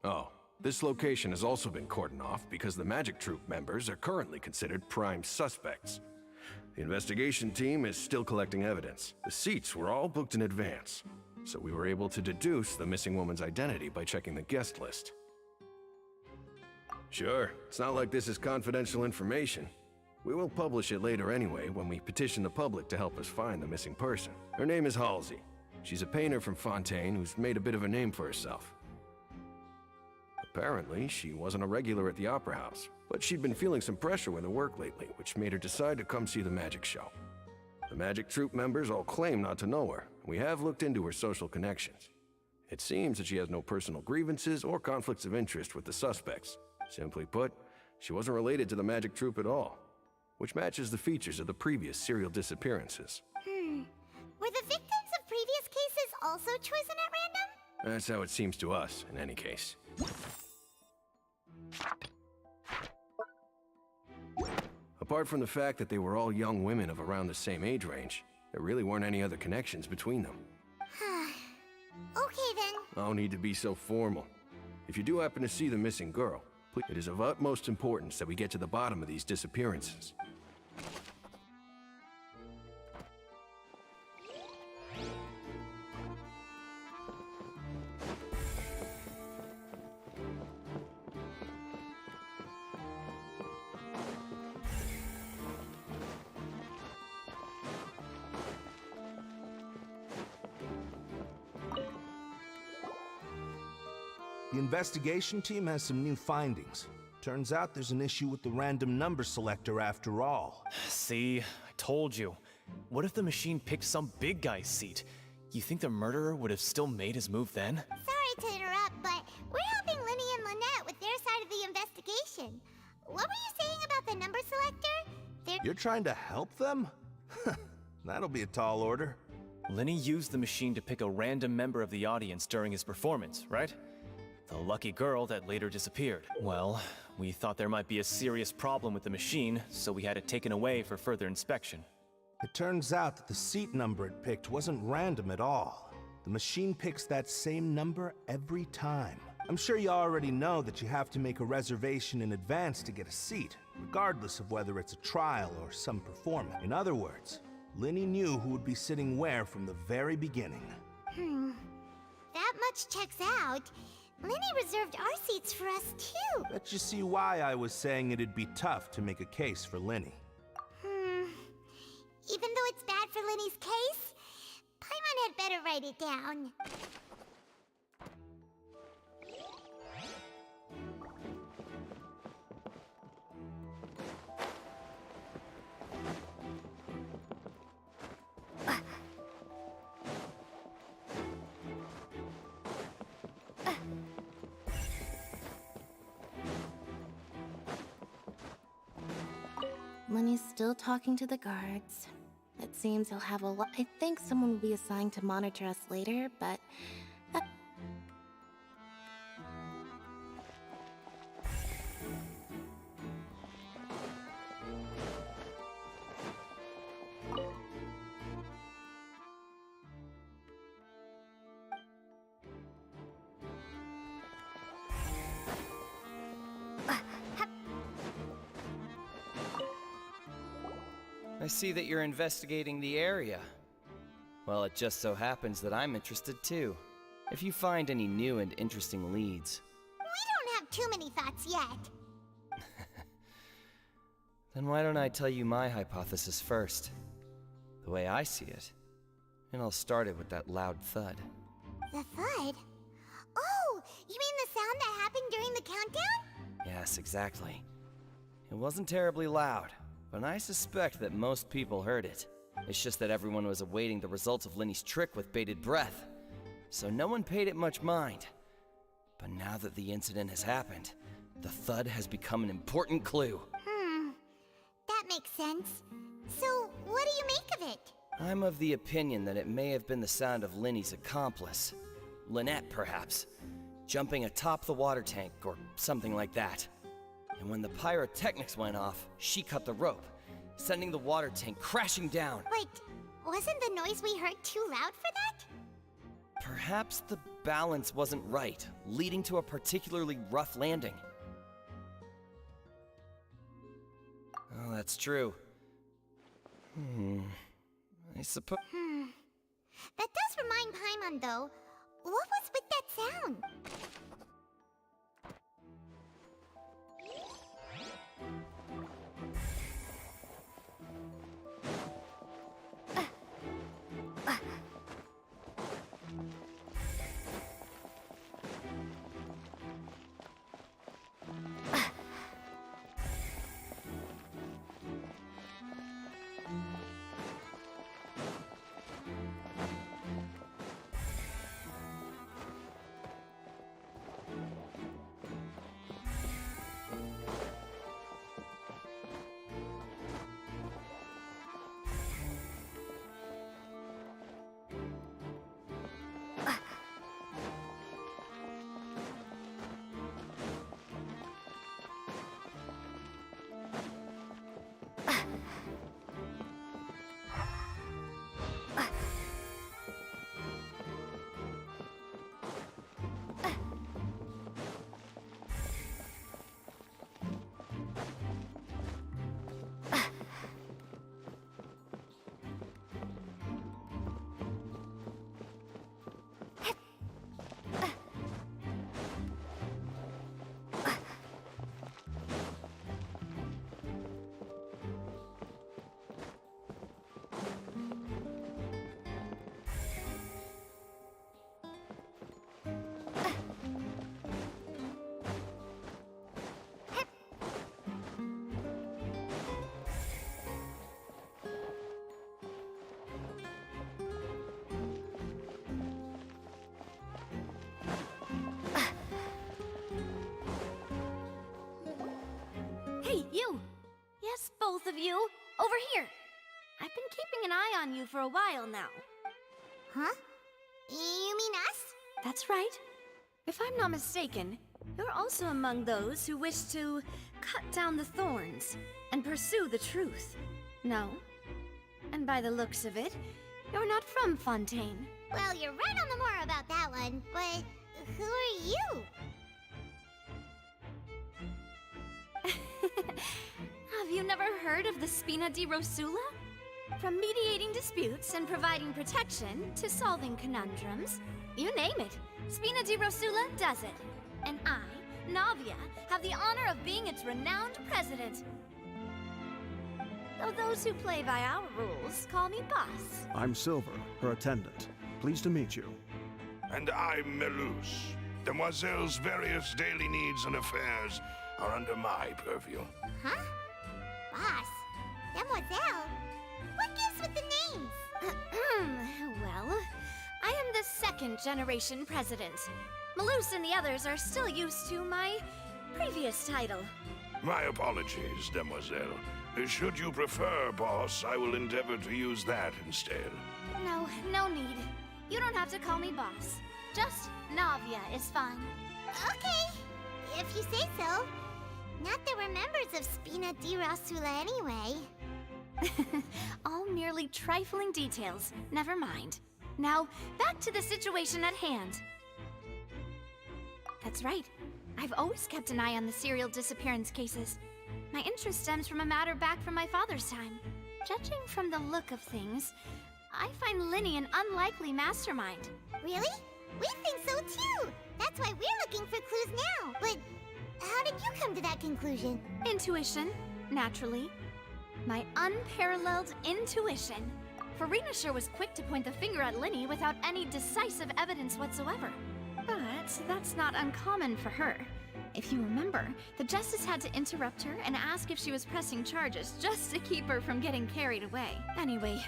Oh, this location has also been cordoned off because the Magic Troupe members are currently considered prime suspects. The investigation team is still collecting evidence. The seats were all booked in advance, so we were able to deduce the missing woman's identity by checking the guest list. Sure, it's not like this is confidential information. We will publish it later anyway when we petition the public to help us find the missing person. Her name is Halsey. She's a painter from Fontaine who's made a bit of a name for herself. Apparently, she wasn't a regular at the Opera House, but she'd been feeling some pressure with her work lately, which made her decide to come see the magic show. The Magic Troupe members all claim not to know her. We have looked into her social connections. It seems that she has no personal grievances or conflicts of interest with the suspects. Simply put, she wasn't related to the Magic Troupe at all, which matches the features of the previous serial disappearances. Were the victims of previous cases also chosen at random? That's how it seems to us, in any case. Apart from the fact that they were all young women of around the same age range, there really weren't any other connections between them. Okay then. No need to be so formal. If you do happen to see the missing girl, please, it is of utmost importance that we get to the bottom of these disappearances. The investigation team has some new findings. Turns out there's an issue with the random number selector after all. See, I told you. What if the machine picked some big guy's seat? You think the murderer would have still made his move then? Sorry to interrupt, but we're helping Linny and Lynette with their side of the investigation. What were you saying about the number selector? You're trying to help them? That'll be a tall order. Linny used the machine to pick a random member of the audience during his performance, right? The lucky girl that later disappeared. Well, we thought there might be a serious problem with the machine, so we had it taken away for further inspection. It turns out that the seat number it picked wasn't random at all. The machine picks that same number every time. I'm sure you already know that you have to make a reservation in advance to get a seat, regardless of whether it's a trial or some performance. In other words, Linny knew who would be sitting where from the very beginning. That much checks out. Linny reserved our seats for us, too. Bet you see why I was saying it'd be tough to make a case for Linny. Even though it's bad for Linny's case, Paimon had better write it down. Lenny's still talking to the guards. It seems he'll have a lot. I think someone will be assigned to monitor us later, but. I see that you're investigating the area. Well, it just so happens that I'm interested too. If you find any new and interesting leads. We don't have too many thoughts yet. Then why don't I tell you my hypothesis first? The way I see it. And I'll start it with that loud thud. The thud? Oh, you mean the sound that happened during the countdown? Yes, exactly. It wasn't terribly loud, but I suspect that most people heard it. It's just that everyone was awaiting the results of Lenny's trick with bated breath, so no one paid it much mind. But now that the incident has happened, the thud has become an important clue. That makes sense. So, what do you make of it? I'm of the opinion that it may have been the sound of Lenny's accomplice. Lynette, perhaps. Jumping atop the water tank, or something like that. And when the pyrotechnics went off, she cut the rope, sending the water tank crashing down. But wasn't the noise we heard too loud for that? Perhaps the balance wasn't right, leading to a particularly rough landing. Oh, that's true. I suppose... That does remind Paimon, though. What was with that sound? Hey, you! Yes, both of you! Over here! I've been keeping an eye on you for a while now. Huh? You mean us? That's right. If I'm not mistaken, you're also among those who wish to cut down the thorns and pursue the truth. No? And by the looks of it, you're not from Fontaine. Well, you're right on the more about that one, but who are you? Have you never heard of the Spina di Rosula? From mediating disputes and providing protection to solving conundrums, you name it, Spina di Rosula does it. And I, Navia, have the honor of being its renowned president. Though those who play by our rules call me boss. I'm Silver, her attendant. Pleased to meet you. And I'm Melus. Demoiselle's various daily needs and affairs are under my purview. Huh? Boss? Demoiselle? What gives with the names? Well, I am the second-generation president. Melus and the others are still used to my previous title. My apologies, Demoiselle. Should you prefer, boss, I will endeavor to use that instead. No, no need. You don't have to call me boss. Just Navia is fine. Okay, if you say so. Not that we're members of Spina di Rosula anyway. All merely trifling details. Never mind. Now, back to the situation at hand. That's right. I've always kept an eye on the serial disappearance cases. My interest stems from a matter back from my father's time. Judging from the look of things, I find Linny an unlikely mastermind. Really? We think so too! That's why we're looking for clues now. But how did you come to that conclusion? Intuition, naturally. My unparalleled intuition. Farina sure was quick to point the finger at Linny without any decisive evidence whatsoever. But that's not uncommon for her. If you remember, the Justice had to interrupt her and ask if she was pressing charges just to keep her from getting carried away. Anyway,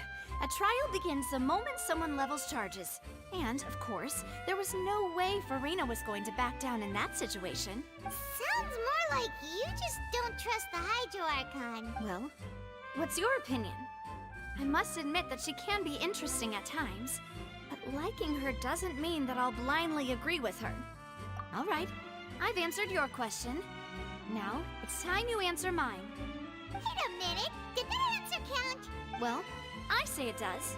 a trial begins the moment someone levels charges. And, of course, there was no way Farina was going to back down in that situation. Sounds more like you just don't trust the Hydro Archon. Well, what's your opinion? I must admit that she can be interesting at times, but liking her doesn't mean that I'll blindly agree with her. All right, I've answered your question. Now, it's time you answer mine. Wait a minute, did that answer count? Well, I say it does.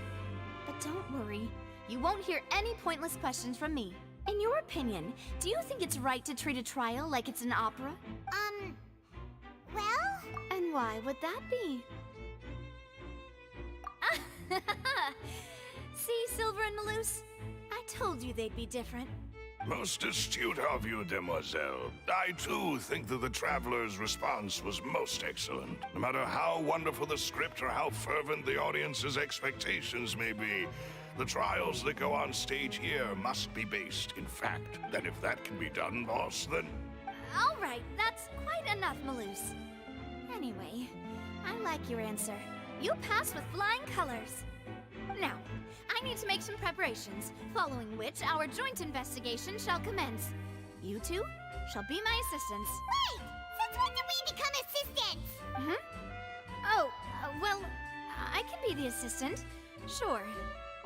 But don't worry, you won't hear any pointless questions from me. In your opinion, do you think it's right to treat a trial like it's an opera? Well? And why would that be? See, Silver and Maloose? I told you they'd be different. Most astute of you, demoiselle. I too think that the traveler's response was most excellent. No matter how wonderful the script or how fervent the audience's expectations may be, the trials that go on stage here must be based in fact. And if that can be done, boss, then... All right, that's quite enough, Maloose. Anyway, I like your answer. You pass with flying colors. Now, I need to make some preparations, following which our joint investigation shall commence. You two shall be my assistants. Wait! Since when did we become assistants? Oh, well, I can be the assistant, sure.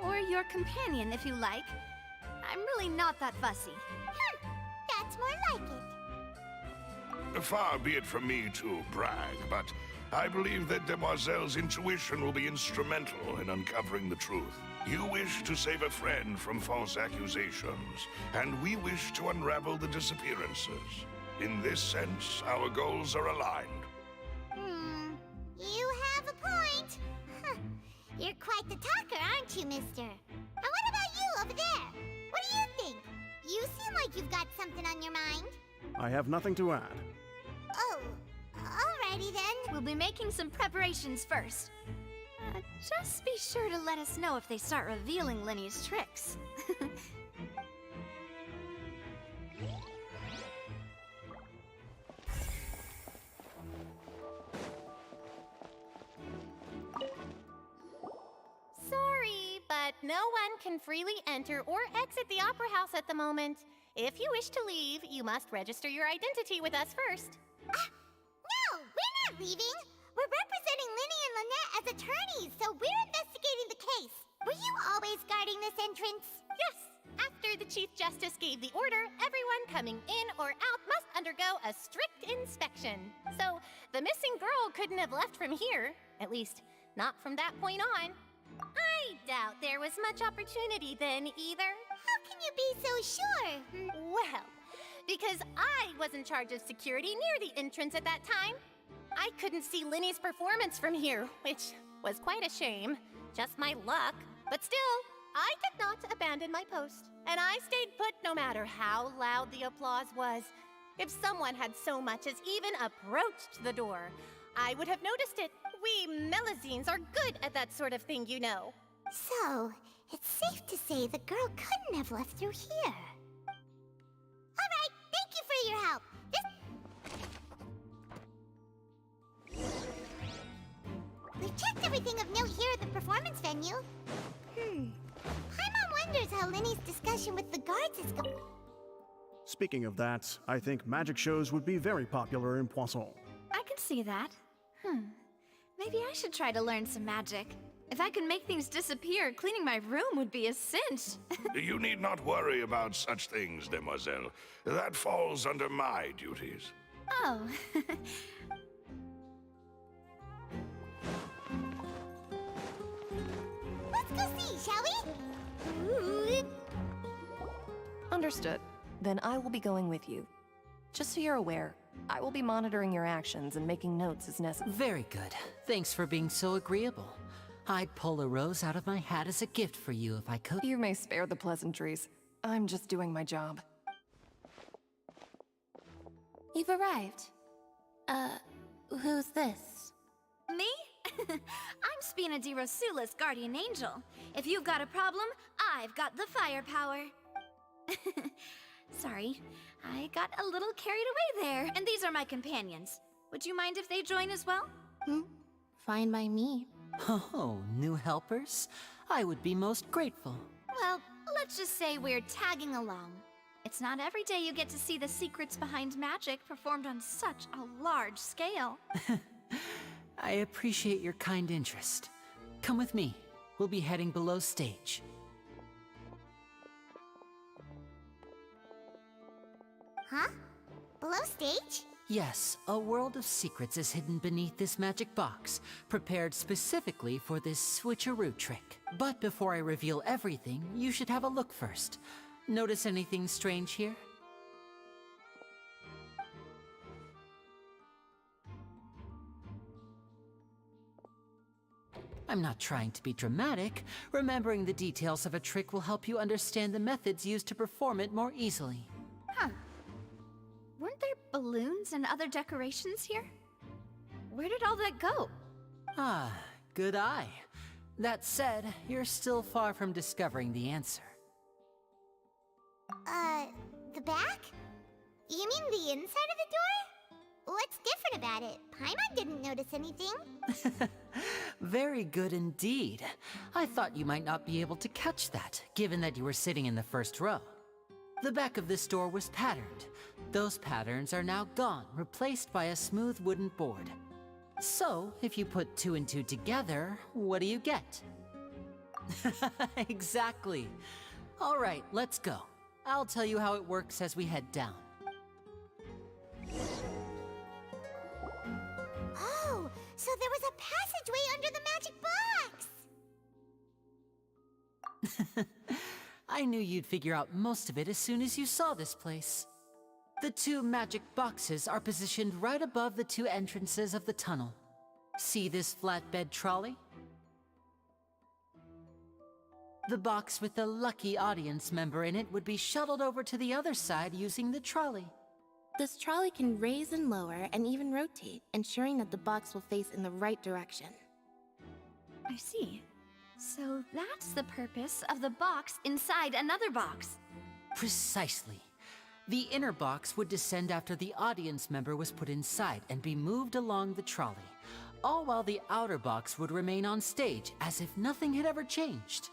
Or your companion, if you like. I'm really not that fussy. That's more like it. Far be it from me to brag, but I believe that Demoiselle's intuition will be instrumental in uncovering the truth. You wish to save a friend from false accusations, and we wish to unravel the disappearances. In this sense, our goals are aligned. You have a point. You're quite the talker, aren't you, mister? And what about you over there? What do you think? You seem like you've got something on your mind. I have nothing to add. Oh, alrighty then. We'll be making some preparations first. Just be sure to let us know if they start revealing Linny's tricks. Sorry, but no one can freely enter or exit the Opera House at the moment. If you wish to leave, you must register your identity with us first. No, we're not leaving. We're representing Linny and Lynette as attorneys, so we're investigating the case. Were you always guarding this entrance? Yes. After the Chief Justice gave the order, everyone coming in or out must undergo a strict inspection. So, the missing girl couldn't have left from here. At least, not from that point on. I doubt there was much opportunity then, either. How can you be so sure? Well, because I was in charge of security near the entrance at that time. I couldn't see Linny's performance from here, which was quite a shame. Just my luck. But still, I did not abandon my post. And I stayed put no matter how loud the applause was. If someone had so much as even approached the door, I would have noticed it. We Melazines are good at that sort of thing, you know. So, it's safe to say the girl couldn't have left through here. All right, thank you for your help. We've checked everything of note here at the performance venue. Paimon wonders how Linny's discussion with the guards is going. Speaking of that, I think magic shows would be very popular in Poisson. I can see that. Maybe I should try to learn some magic. If I can make things disappear, cleaning my room would be a cinch. You need not worry about such things, demoiselle. That falls under my duties. Oh. Let's go see, shall we? Understood. Then I will be going with you. Just so you're aware, I will be monitoring your actions and making notes as necessary. Very good. Thanks for being so agreeable. I'd pull a rose out of my hat as a gift for you if I could. You may spare the pleasantries. I'm just doing my job. You've arrived. Who's this? Me? I'm Spina di Rosula's guardian angel. If you've got a problem, I've got the firepower. Sorry, I got a little carried away there. And these are my companions. Would you mind if they join as well? Fine by me. Oh, new helpers? I would be most grateful. Well, let's just say we're tagging along. It's not every day you get to see the secrets behind magic performed on such a large scale. I appreciate your kind interest. Come with me. We'll be heading below stage. Huh? Below stage? Yes, a world of secrets is hidden beneath this magic box, prepared specifically for this switcheroo trick. But before I reveal everything, you should have a look first. Notice anything strange here? I'm not trying to be dramatic. Remembering the details of a trick will help you understand the methods used to perform it more easily. Huh. Weren't there balloons and other decorations here? Where did all that go? Ah, good eye. That said, you're still far from discovering the answer. The back? You mean the inside of the door? What's different about it? Paimon didn't notice anything. Very good indeed. I thought you might not be able to catch that, given that you were sitting in the first row. The back of this door was patterned. Those patterns are now gone, replaced by a smooth wooden board. So, if you put 2 and 2 together, what do you get? Exactly. All right, let's go. I'll tell you how it works as we head down. Oh, so there was a passageway under the magic box! I knew you'd figure out most of it as soon as you saw this place. The 2 magic boxes are positioned right above the 2 entrances of the tunnel. See this flatbed trolley? The box with the lucky audience member in it would be shuttled over to the other side using the trolley. This trolley can raise and lower and even rotate, ensuring that the box will face in the right direction. I see. So that's the purpose of the box inside another box. Precisely. The inner box would descend after the audience member was put inside and be moved along the trolley, all while the outer box would remain on stage as if nothing had ever changed.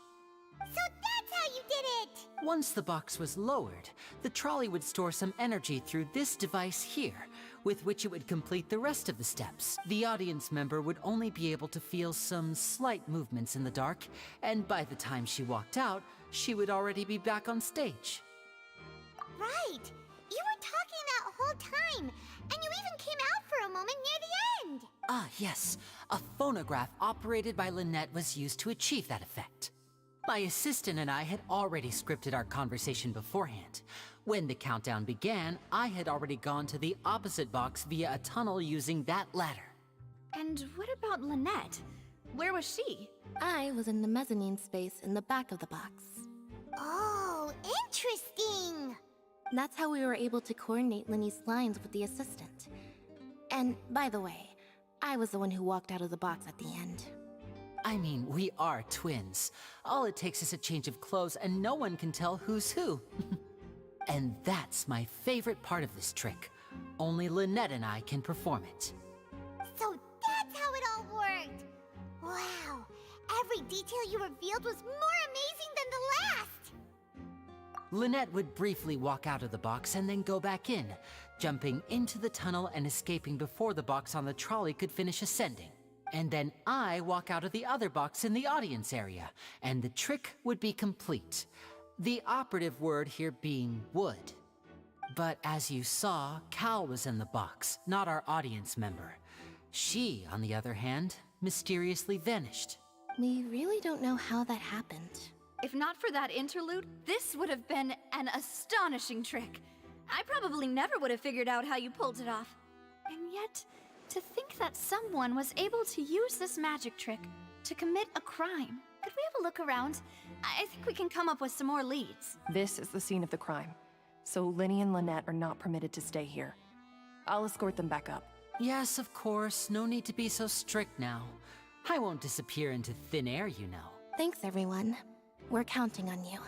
So that's how you did it! Once the box was lowered, the trolley would store some energy through this device here, with which it would complete the rest of the steps. The audience member would only be able to feel some slight movements in the dark, and by the time she walked out, she would already be back on stage. Right! You were talking that whole time, and you even came out for a moment near the end! Ah, yes. A phonograph operated by Lynette was used to achieve that effect. My assistant and I had already scripted our conversation beforehand. When the countdown began, I had already gone to the opposite box via a tunnel using that ladder. And what about Lynette? Where was she? I was in the mezzanine space in the back of the box. Oh, interesting! That's how we were able to coordinate Linny's lines with the assistant. And, by the way, I was the one who walked out of the box at the end. I mean, we are twins. All it takes is a change of clothes and no one can tell who's who. And that's my favorite part of this trick. Only Lynette and I can perform it. So that's how it all worked! Wow, every detail you revealed was more amazing than the last! Lynette would briefly walk out of the box and then go back in, jumping into the tunnel and escaping before the box on the trolley could finish ascending. and then I walk out of the other box in the audience area, and the trick would be complete. The operative word here being would. But as you saw, Cal was in the box, not our audience member. She, on the other hand, mysteriously vanished. We really don't know how that happened. If not for that interlude, this would have been an astonishing trick. I probably never would have figured out how you pulled it off. And yet, to think that someone was able to use this magic trick to commit a crime. Could we have a look around? I think we can come up with some more leads. This is the scene of the crime, so Linny and Lynette are not permitted to stay here. I'll escort them back up. Yes, of course. No need to be so strict now. I won't disappear into thin air, you know. Thanks, everyone. We're counting on you.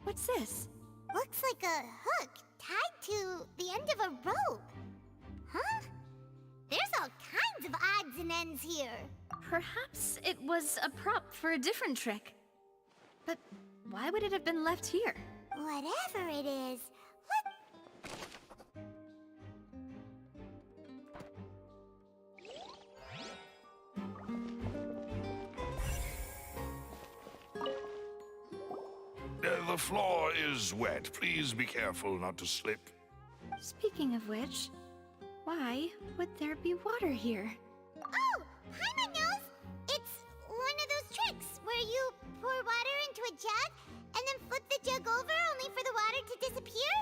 What's this? Looks like a hook tied to the end of a rope. Huh? There's all kinds of odds and ends here. Perhaps it was a prop for a different trick. But why would it have been left here? Whatever it is, The floor is wet. Please be careful not to slip. Speaking of which, why would there be water here? Oh, Paimon knows! It's one of those tricks where you pour water into a jug and then flip the jug over only for the water to disappear.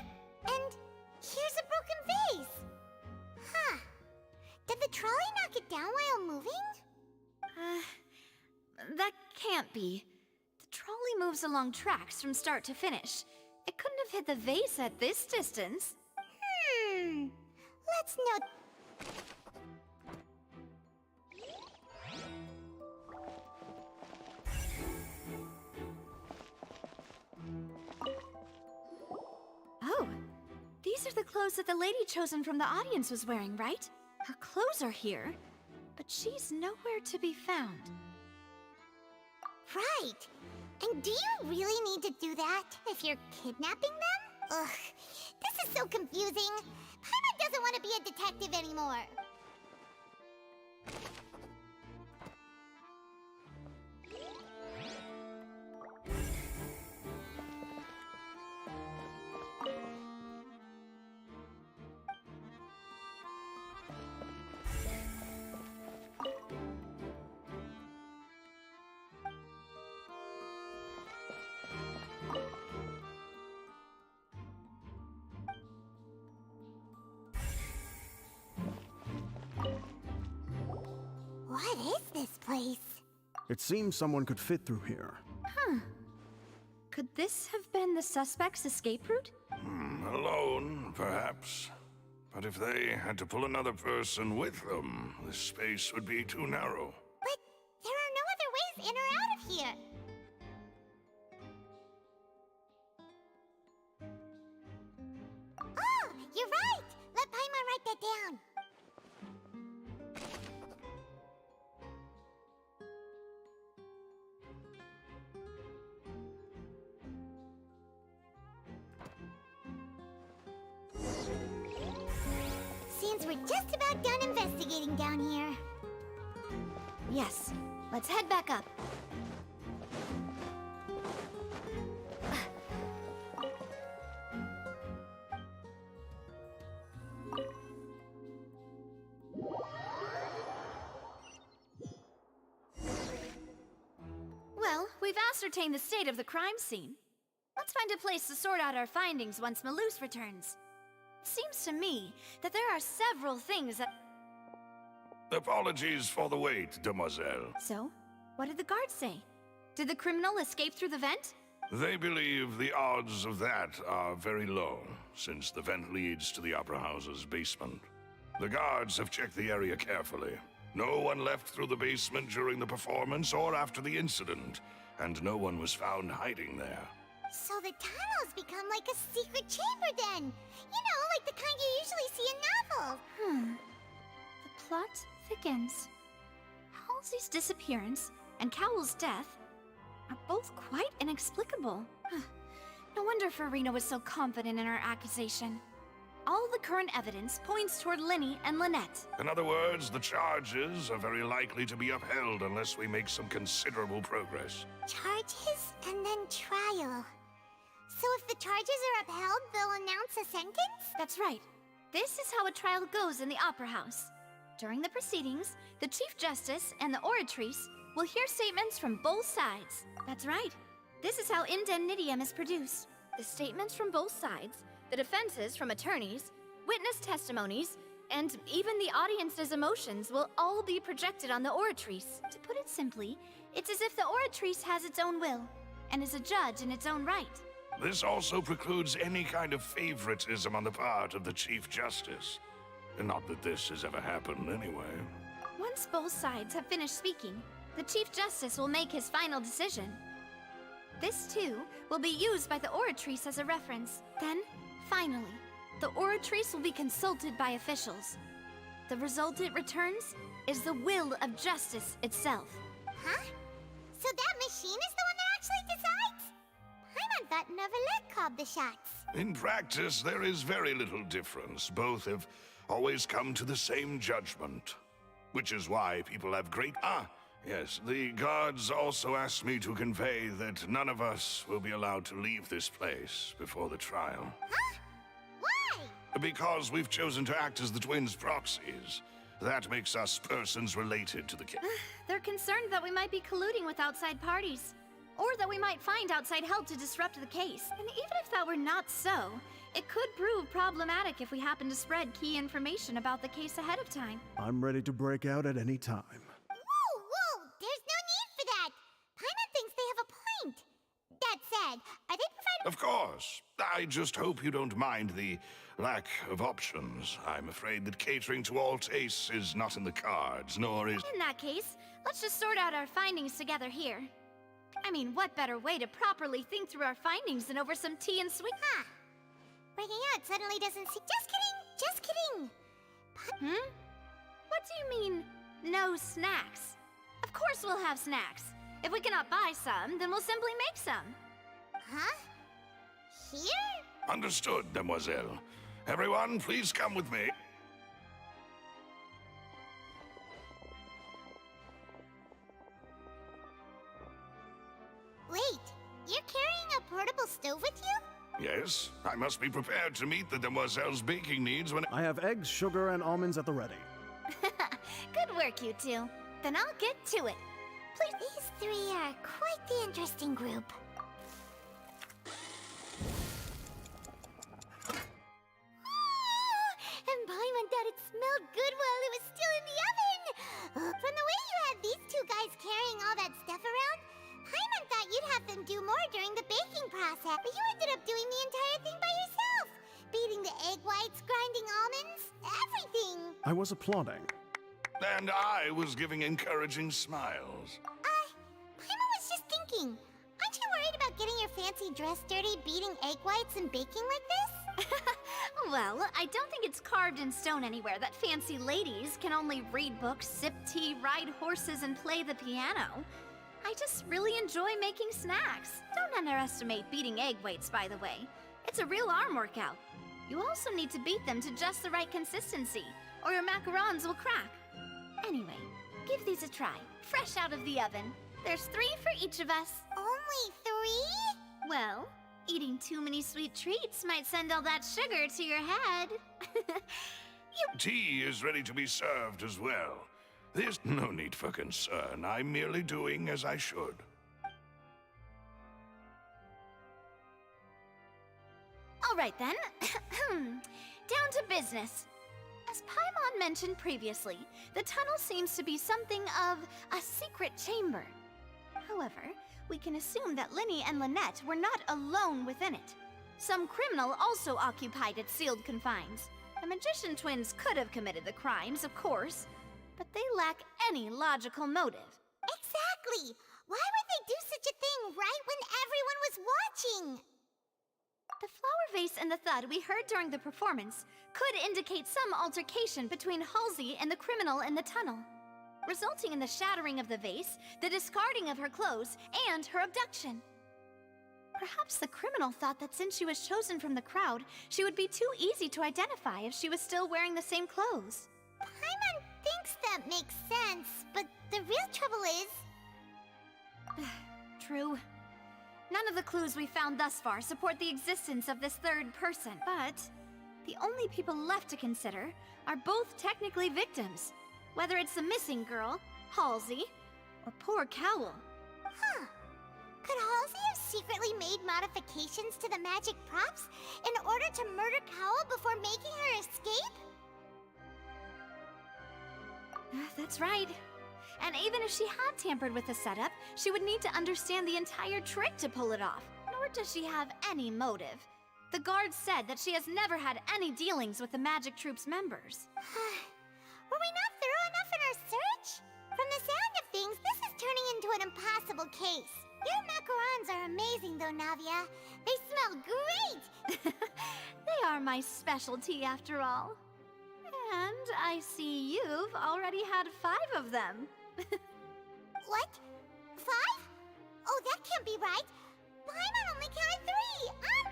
And here's a broken vase. Huh. Did the trolley knock it down while moving? That can't be. The trolley moves along tracks from start to finish. It couldn't have hit the vase at this distance. Let's note... Oh, these are the clothes that the lady chosen from the audience was wearing, right? Her clothes are here, but she's nowhere to be found. Right. And do you really need to do that if you're kidnapping them? Ugh, this is so confusing. Paimon doesn't want to be a detective anymore. What is this place? It seems someone could fit through here. Huh. Could this have been the suspect's escape route? Alone, perhaps. But if they had to pull another person with them, this space would be too narrow. But there are no other ways in or out of here. Oh, you're right! Let Paimon write that down. Seems we're just about done investigating down here. Yes, let's head back up. Well, we've ascertained the state of the crime scene. Let's find a place to sort out our findings once Malus returns. It seems to me that there are several things that... Apologies for the wait, demoiselle. So, what did the guards say? Did the criminal escape through the vent? They believe the odds of that are very low, since the vent leads to the Opera House's basement. The guards have checked the area carefully. No one left through the basement during the performance or after the incident, and no one was found hiding there. So the tunnels become like a secret chamber then. You know, like the kind you usually see in novels. The plot thickens. Halsey's disappearance and Cowell's death are both quite inexplicable. No wonder Farina was so confident in her accusation. All the current evidence points toward Linny and Lynette. In other words, the charges are very likely to be upheld unless we make some considerable progress. Charges and then trial. So if the charges are upheld, they'll announce a sentence? That's right. This is how a trial goes in the Opera House. During the proceedings, the Chief Justice and the oratrice will hear statements from both sides. That's right. This is how indemnitium is produced. The statements from both sides, the defenses from attorneys, witness testimonies, and even the audience's emotions will all be projected on the oratrice. To put it simply, it's as if the oratrice has its own will and is a judge in its own right. This also precludes any kind of favoritism on the part of the Chief Justice. And not that this has ever happened anyway. Once both sides have finished speaking, the Chief Justice will make his final decision. This, too, will be used by the oratrice as a reference. Then, finally, the oratrice will be consulted by officials. The result it returns is the will of justice itself. Huh? So that machine is the one that actually decides? Paimon thought Novelette called the shots. In practice, there is very little difference. Both have always come to the same judgment. Which is why people have great... Yes, the guards also asked me to convey that none of us will be allowed to leave this place before the trial. Huh? Why? Because we've chosen to act as the twins' proxies. That makes us persons related to the case. They're concerned that we might be colluding with outside parties, or that we might find outside help to disrupt the case. And even if that were not so, it could prove problematic if we happen to spread key information about the case ahead of time. I'm ready to break out at any time. Whoa! There's no need for that! Paimon thinks they have a point. That said, are they providing... Of course. I just hope you don't mind the lack of options. I'm afraid that catering to all tastes is not in the cards, nor is... In that case, let's just sort out our findings together here. I mean, what better way to properly think through our findings than over some tea and sweet... Huh. Breaking out suddenly doesn't seem... Just kidding! Just kidding! What do you mean, no snacks? Of course we'll have snacks. If we cannot buy some, then we'll simply make some. Huh? Here? Understood, Demoiselle. Everyone, please come with me. Wait, you're carrying a portable stove with you? Yes, I must be prepared to meet the Demoiselle's baking needs when... I have eggs, sugar, and almonds at the ready. Good work, you two. Then I'll get to it. Please, these three are quite the interesting group. And Paimon thought it smelled good while it was still in the oven! From the way you had these two guys carrying all that stuff around, Paimon thought you'd have them do more during the baking process, but you ended up doing the entire thing by yourself! Beating the egg whites, grinding almonds, everything! I was applauding. And I was giving encouraging smiles. Paimon was just thinking, aren't you worried about getting your fancy dress dirty, beating egg whites and baking like this? Well, I don't think it's carved in stone anywhere that fancy ladies can only read books, sip tea, ride horses, and play the piano. I just really enjoy making snacks. Don't underestimate beating egg whites, by the way. It's a real arm workout. You also need to beat them to just the right consistency, or your macarons will crack. Anyway, give these a try, fresh out of the oven. There's 3 for each of us. Only 3? Well, eating too many sweet treats might send all that sugar to your head. Tea is ready to be served as well. There's no need for concern. I'm merely doing as I should. All right then. Down to business. As Paimon mentioned previously, the tunnel seems to be something of a secret chamber. However, we can assume that Linny and Lynette were not alone within it. Some criminal also occupied its sealed confines. The magician twins could have committed the crimes, of course, but they lack any logical motive. Exactly! Why would they do such a thing right when everyone was watching? The flower vase and the thud we heard during the performance could indicate some altercation between Halsey and the criminal in the tunnel, resulting in the shattering of the vase, the discarding of her clothes, and her abduction. Perhaps the criminal thought that since she was chosen from the crowd, she would be too easy to identify if she was still wearing the same clothes. Paimon thinks that makes sense, but the real trouble is... True. None of the clues we found thus far support the existence of this third person, but the only people left to consider are both technically victims, whether it's the missing girl, Halsey, or poor Cowl. Huh. Could Halsey have secretly made modifications to the magic props in order to murder Cowl before making her escape? That's right. And even if she had tampered with the setup, she would need to understand the entire trick to pull it off. Nor does she have any motive. The guards said that she has never had any dealings with the Magic Troop's members. Were we not thorough enough in our search? From the sound of things, this is turning into an impossible case. Your macarons are amazing though, Navia. They smell great! They are my specialty after all. And I see you've already had 5 of them. What? 5? Oh, that can't be right. Paimon only counted 3.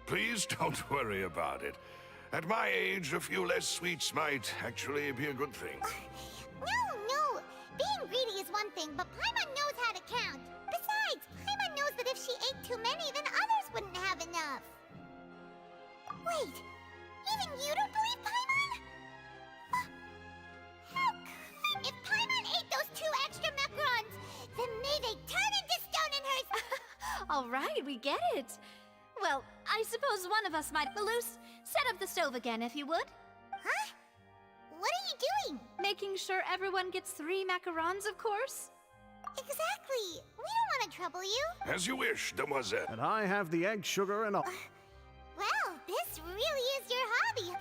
Please don't worry about it. At my age, a few less sweets might actually be a good thing. No. Being greedy is one thing, but Paimon knows how to count. Besides, Paimon knows that if she ate too many, then others wouldn't have enough. Wait, even you don't believe Paimon? How could... If Paimon ate those 2 extra macarons, then may they turn into stone in her... All right, we get it. Well, I suppose one of us might... Malus, set up the stove again, if you would. Huh? What are you doing? Making sure everyone gets 3 macarons, of course. Exactly. We don't want to trouble you. As you wish, demoiselle. And I have the egg, sugar, and all. Well, this really is your hobby.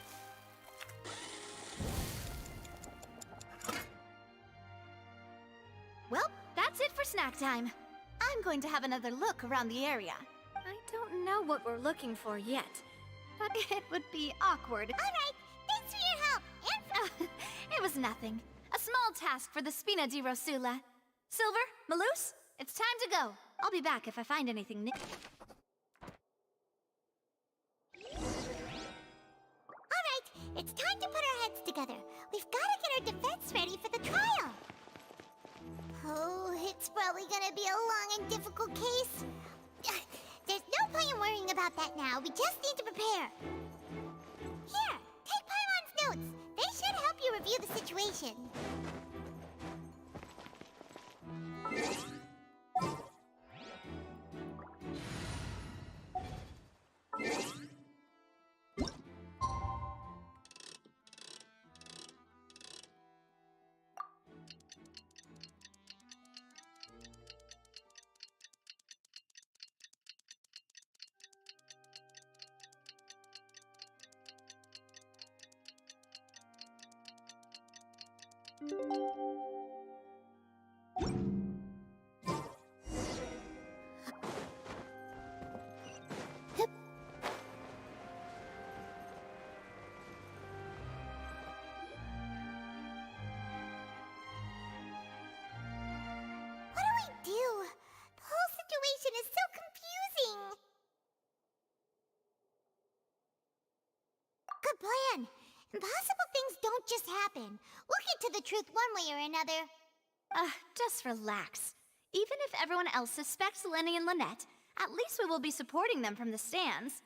Well, that's it for snack time. I'm going to have another look around the area. I don't know what we're looking for yet, but it would be awkward. All right, thanks for your help, and for... It was nothing. A small task for the Spina di Rosula. Silver, Malus, it's time to go. I'll be back if I find anything new. All right, it's time to put our heads together. We've got to get our defense ready for the trial. Oh, it's probably gonna be a long and difficult case. There's no point in worrying about that now. We just need to prepare. Here, take Paimon's notes. They should help you review the situation. Plan. Impossible things don't just happen. We'll get to the truth one way or another. Just relax. Even if everyone else suspects Lenny and Lynette, at least we will be supporting them from the stands.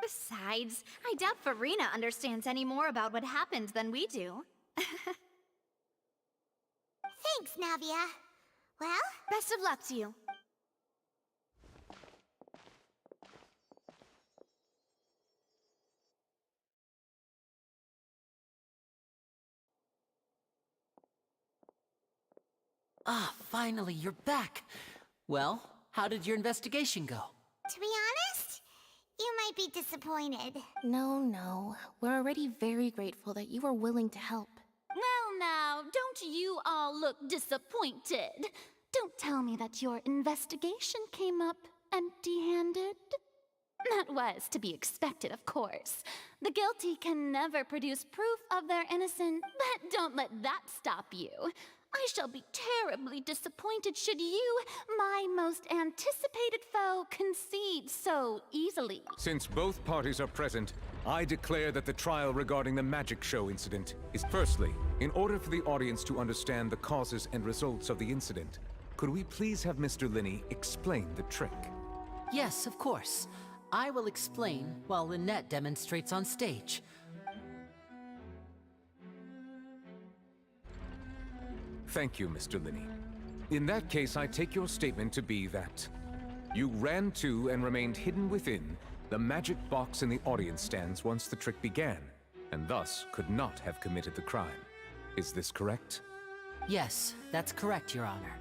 Besides, I doubt Farina understands any more about what happened than we do. Thanks, Navia. Well? Best of luck to you. Ah, finally, you're back. Well, how did your investigation go? To be honest, you might might be disappointed. No. We're already very grateful that you were willing to help. Well now, don't you all look disappointed. Don't tell me that your investigation came up empty-handed. That was to be expected, of course. The guilty can never produce proof of their innocence, but don't let that stop you. I shall be terribly disappointed should you, my most anticipated foe, concede so easily. Since both parties are present, I declare that the trial regarding the magic show incident is firstly, in order for the audience to understand the causes and results of the incident, could we please have Mr. Linney explain the trick? Yes, of course. I will explain while Lynette demonstrates on stage. Thank you, Mr. Linney. In that case, I take your statement to be that you ran to and remained hidden within the magic box in the audience stands once the trick began, and thus could not have committed the crime. Is this correct? Yes, that's correct, Your Honor.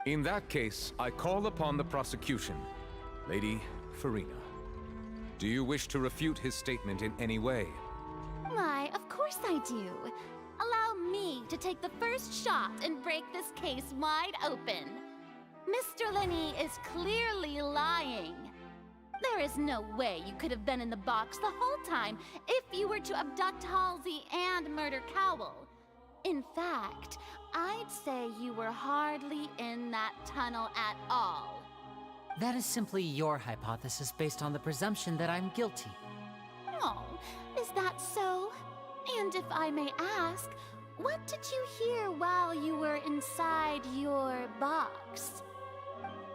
In that case, I call upon the prosecution. Lady Farina, do you wish to refute his statement in any way? Why, of course I do. Allow me to take the first shot and break this case wide open. Mr. Linney is clearly lying. There is no way you could have been in the box the whole time if you were to abduct Halsey and murder Cowell. In fact, I'd say you were hardly in that tunnel at all. That is simply your hypothesis based on the presumption that I'm guilty. Oh, is that so? And if I may ask, what did you hear while you were inside your box?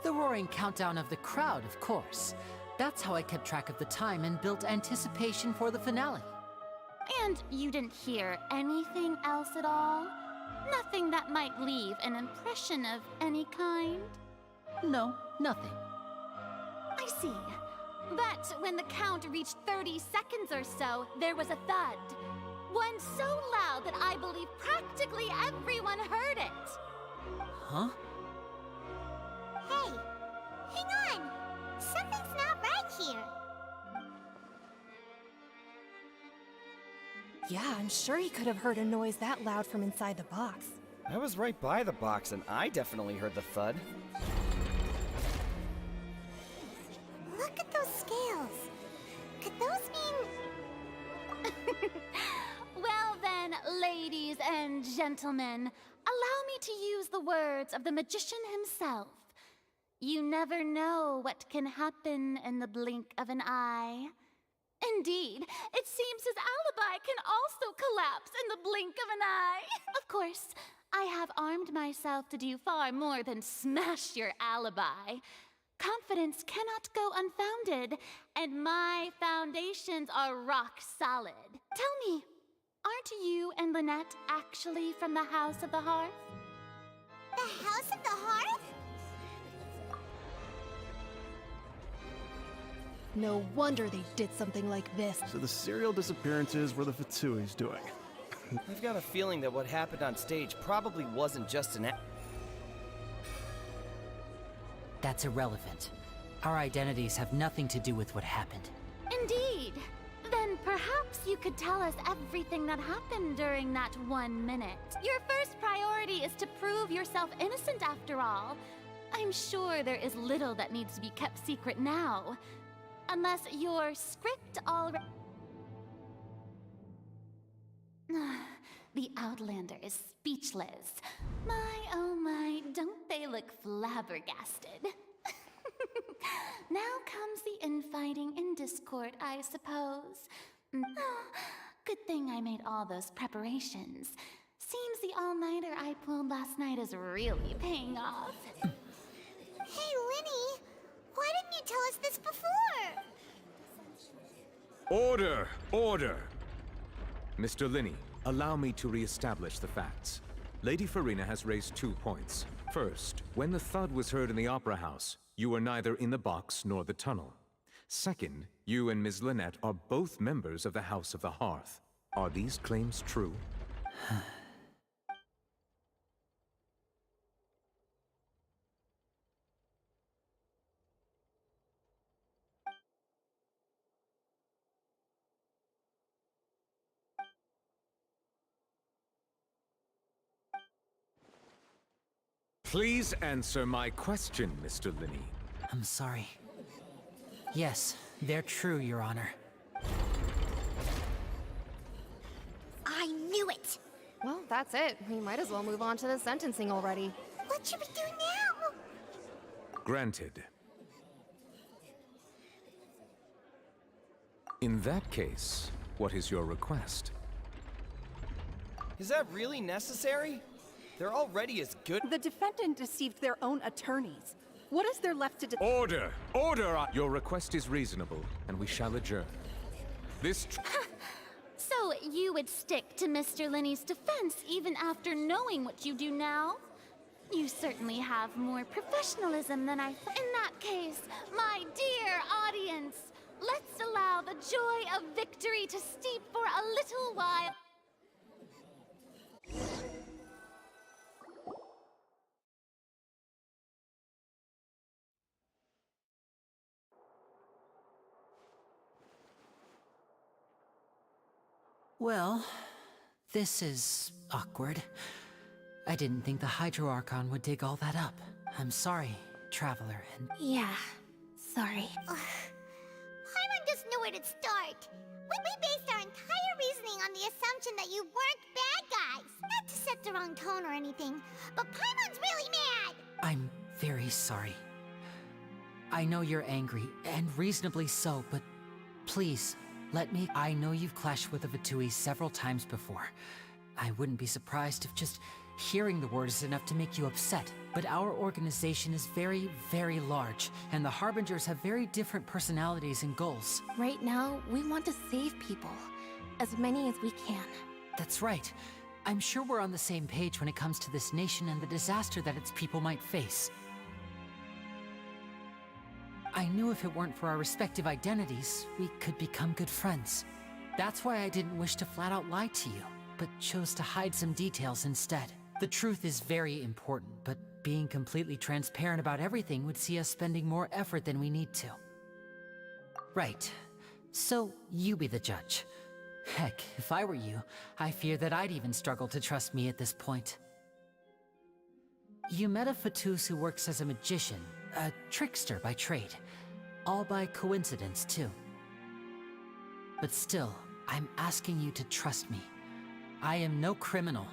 The roaring countdown of the crowd, of course. That's how I kept track of the time and built anticipation for the finale. And you didn't hear anything else at all? Nothing that might leave an impression of any kind? No, nothing. I see. But when the count reached 30 seconds or so, there was a thud. One so loud that I believe practically everyone heard it. Huh? Hey, hang on! Something's not right here. Yeah, I'm sure he could have heard a noise that loud from inside the box. I was right by the box, and I definitely heard the thud. Look at those scales. Could those mean... Well then, ladies and gentlemen, allow me to use the words of the magician himself. You never know what can happen in the blink of an eye. Indeed, it seems his alibi can also collapse in the blink of an eye. Of course, I have armed myself to do far more than smash your alibi. Confidence cannot go unfounded, and my foundations are rock solid. Tell me, aren't you and Lynette actually from the House of the Hearth? The House of the Hearth? No wonder they did something like this. So the serial disappearances were the Vtuber's doing. I've got a feeling that what happened on stage probably wasn't just an That's irrelevant. Our identities have nothing to do with what happened. Indeed. Then perhaps you could tell us everything that happened during that 1 minute. Your first priority is to prove yourself innocent after all. I'm sure there is little that needs to be kept secret now. Unless your script already... The Outlander is speechless. My, oh my, don't they look flabbergasted? Now comes the infighting and discord, I suppose. Good thing I made all those preparations. Seems the all-nighter I pulled last night is really paying off. Hey, Linny! Why didn't you tell us this before? Order! Order! Mr. Linney, allow me to re-establish the facts. Lady Farina has raised 2 points. First, when the thud was heard in the Opera House, you were neither in the box nor the tunnel. Second, you and Ms. Lynette are both members of the House of the Hearth. Are these claims true? Please answer my question, Mr. Linney. I'm sorry. Yes, they're true, Your Honor. I knew it! Well, that's it. We might as well move on to the sentencing already. What should we do now? Granted. In that case, what is your request? Is that really necessary? They're already as good. The defendant deceived their own attorneys. What is there left to Order! Order! Your request is reasonable, and we shall adjourn. This So you would stick to Mr. Linney's defense even after knowing what you do now? You certainly have more professionalism than I thought. In that case, my dear audience, let's allow the joy of victory to steep for a little while. Well, this is awkward. I didn't think the Hydro Archon would dig all that up. I'm sorry, Traveler, and... Yeah, sorry. Paimon doesn't know where to start. We based our entire reasoning on the assumption that you weren't bad guys. Not to set the wrong tone or anything, but Paimon's really mad! I'm very sorry. I know you're angry, and reasonably so, but please, let me... I know you've clashed with the Vtui several times before. I wouldn't be surprised if just hearing the word is enough to make you upset. But our organization is very, very large, and the Harbingers have very different personalities and goals. Right now, we want to save people. As many as we can. That's right. I'm sure we're on the same page when it comes to this nation and the disaster that its people might face. I knew if it weren't for our respective identities, we could become good friends. That's why I didn't wish to flat out lie to you, but chose to hide some details instead. The truth is very important, but being completely transparent about everything would see us spending more effort than we need to. Right. So, you be the judge. Heck, if I were you, I fear that I'd even struggle to trust me at this point. You met a Fatus who works as a magician, a trickster by trade. All by coincidence, too. But still, I'm asking you to trust me. I am no criminal.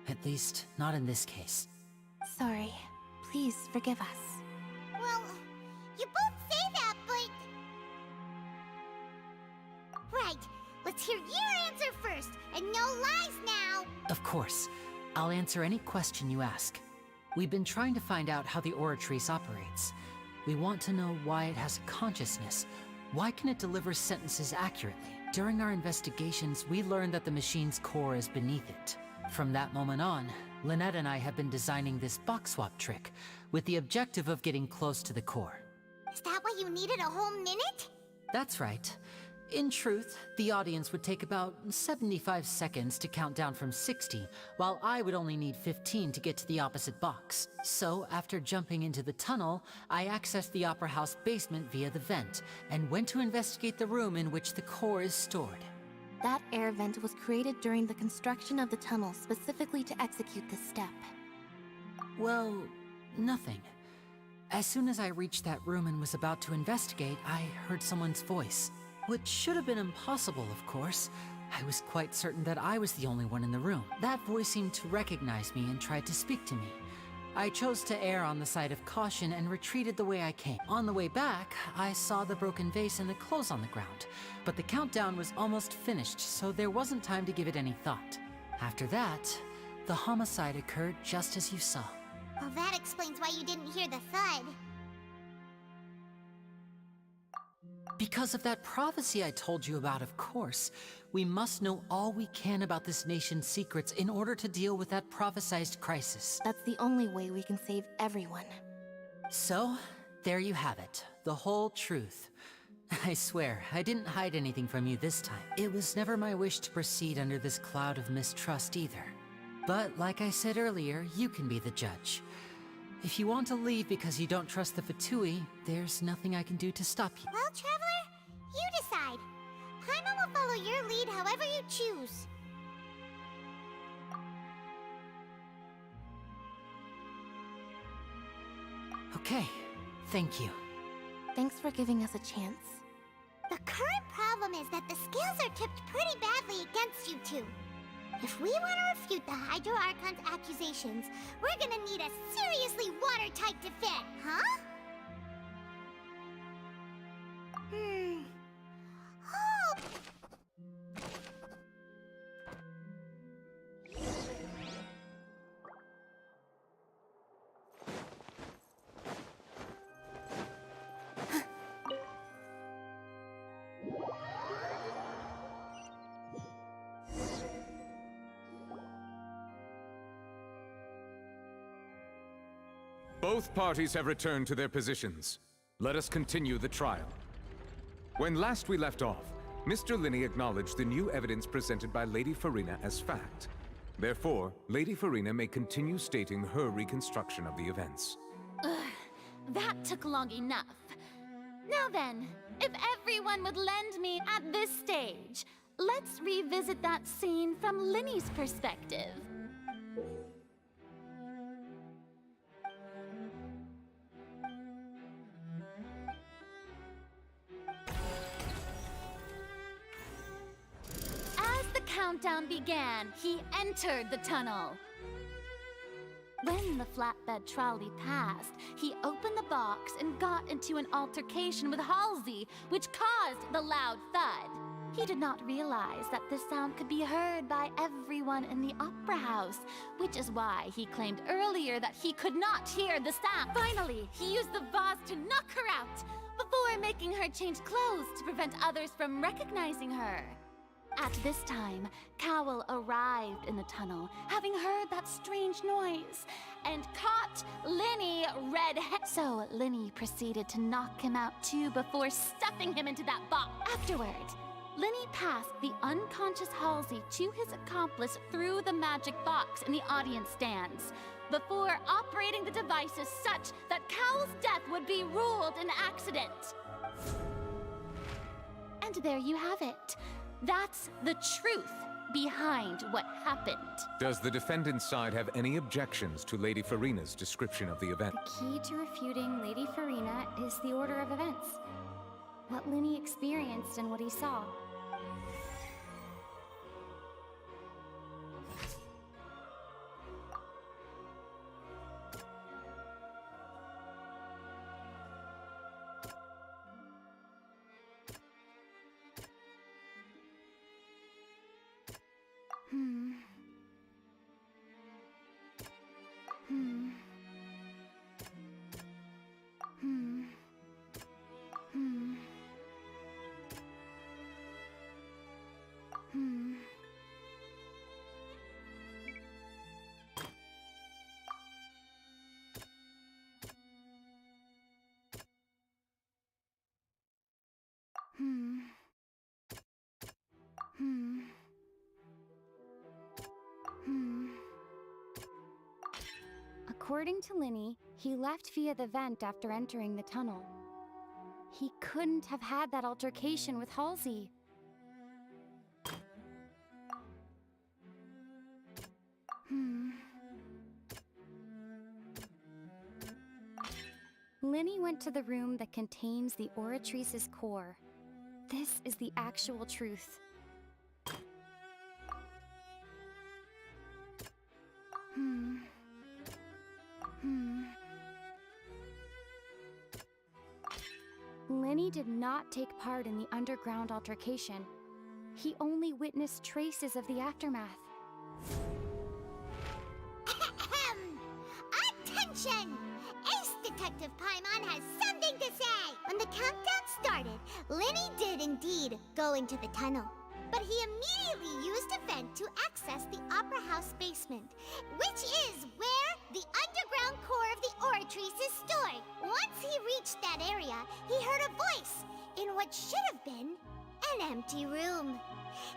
At least, not in this case. Sorry. Please forgive us. Well, you both say that, but... Right. Let's hear your answer first, and no lies now! Of course. I'll answer any question you ask. We've been trying to find out how the Oratrice operates. We want to know why it has consciousness. Why can it deliver sentences accurately? During our investigations, we learned that the machine's core is beneath it. From that moment on, Lynette and I have been designing this box swap trick, with the objective of getting close to the core. Is that why you needed a whole minute? That's right. In truth, the audience would take about 75 seconds to count down from 60, while I would only need 15 to get to the opposite box. So, after jumping into the tunnel, I accessed the Opera House basement via the vent, and went to investigate the room in which the core is stored. That air vent was created during the construction of the tunnel specifically to execute this step. Well, nothing. As soon as I reached that room and was about to investigate, I heard someone's voice. Which should have been impossible, of course. I was quite certain that I was the only one in the room. That voice seemed to recognize me and tried to speak to me. I chose to err on the side of caution and retreated the way I came. On the way back, I saw the broken vase and the clothes on the ground, but the countdown was almost finished, so there wasn't time to give it any thought. After that, the homicide occurred just as you saw. Well, that explains why you didn't hear the thud. Because of that prophecy I told you about, of course. We must know all we can about this nation's secrets in order to deal with that prophesized crisis. That's the only way we can save everyone. So, there you have it. The whole truth. I swear, I didn't hide anything from you this time. It was never my wish to proceed under this cloud of mistrust either. But like I said earlier, you can be the judge. If you want to leave because you don't trust the Vtui, there's nothing I can do to stop you. Well, Traveler, you decide. Paimon will follow your lead however you choose. Okay, thank you. Thanks for giving us a chance. The current problem is that the scales are tipped pretty badly against you two. If we want to refute the Hydro Archon's accusations, we're gonna need a seriously watertight defense, huh? Oh. Both parties have returned to their positions. Let us continue the trial. When last we left off, Mr. Linney acknowledged the new evidence presented by Lady Farina as fact. Therefore, Lady Farina may continue stating her reconstruction of the events. That took long enough. Now then, if everyone would lend me at this stage, let's revisit that scene from Linney's perspective. As the countdown began, he entered the tunnel. When the flatbed trolley passed, he opened the box and got into an altercation with Halsey, which caused the loud thud. He did not realize that the sound could be heard by everyone in the opera house, which is why he claimed earlier that he could not hear the sound. Finally, he used the vase to knock her out, before making her change clothes to prevent others from recognizing her. At this time, Cowell arrived in the tunnel, having heard that strange noise, and caught Linney red-handed. So Linney proceeded to knock him out too before stuffing him into that box. Afterward, Linney passed the unconscious Halsey to his accomplice through the magic box in the audience stands, before operating the devices such that Cowell's death would be ruled an accident. And there you have it. That's the truth behind what happened. Does the defendant's side have any objections to Lady Farina's description of the event? The key to refuting Lady Farina is the order of events. What Linney experienced and what he saw. According to Linney, he left via the vent after entering the tunnel. He couldn't have had that altercation with Halsey. Linney went to the room that contains the Oratrice's core. This is the actual truth. Linney did not take part in the underground altercation. He only witnessed traces of the aftermath. Attention! Ace Detective Paimon has something to say! When the countdown started, Linney did indeed go into the tunnel. But he immediately used a vent to access the Opera House basement, which is where the underground core of the Oratrice is stored. Once he reached that area, he heard a voice in what should have been an empty room.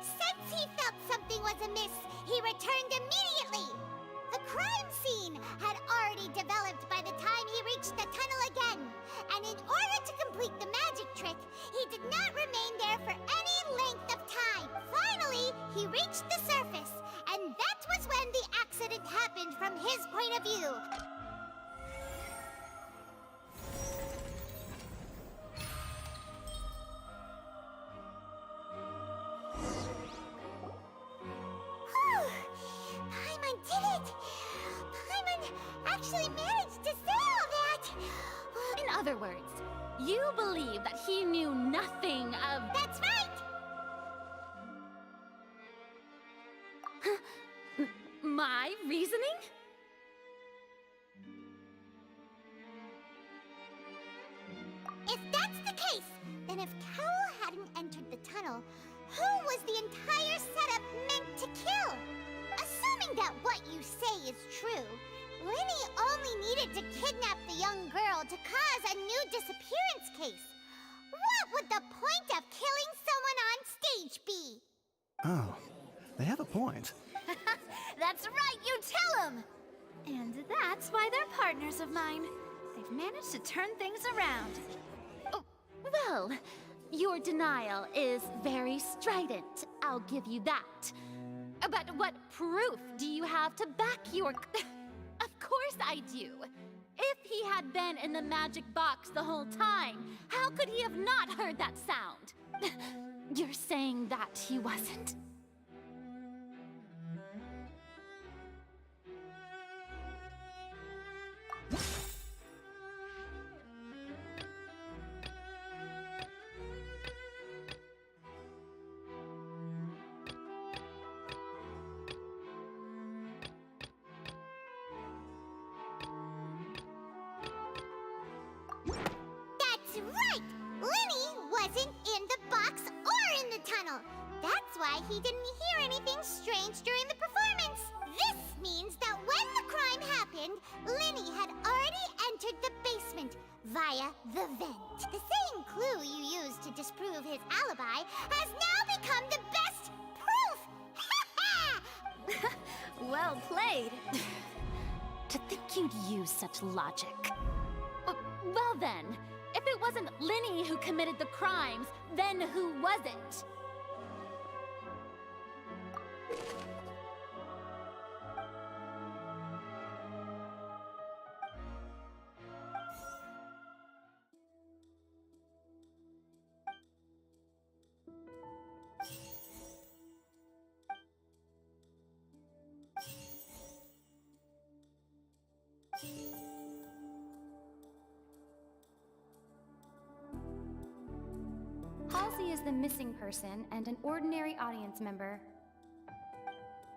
Since he felt something was amiss, he returned immediately. The crime scene had already developed by the time he reached the tunnel again, and in order to complete the magic trick, he did not remain there for any length of time. Finally, he reached the surface, and that was when the accident happened from his point of view. believe that he knew nothing of... That's right! My reasoning? If that's the case, then if Cowell hadn't entered the tunnel, who was the entire setup meant to kill? Assuming that what you say is true, Linny only needed to kidnap the young girl to cause a new disappearance case. What would the point of killing someone on stage be? Oh, they have a point. That's right, you tell them! And that's why they're partners of mine. They've managed to turn things around. Oh, well, your denial is very strident, I'll give you that. But what proof do you have to back your... Of course I do. If he had been in the magic box the whole time, how could he have not heard that sound? You're saying that he wasn't. That's right! Linny wasn't in the box or in the tunnel. That's why he didn't hear anything strange during the performance. This means that when the crime happened, Linny had already entered the basement via the vent. The same clue you used to disprove his alibi has now become the best proof! Well played. To think you'd use such logic. Well then, if it wasn't Linny who committed the crimes, then who was it? Halsey is the missing person and an ordinary audience member.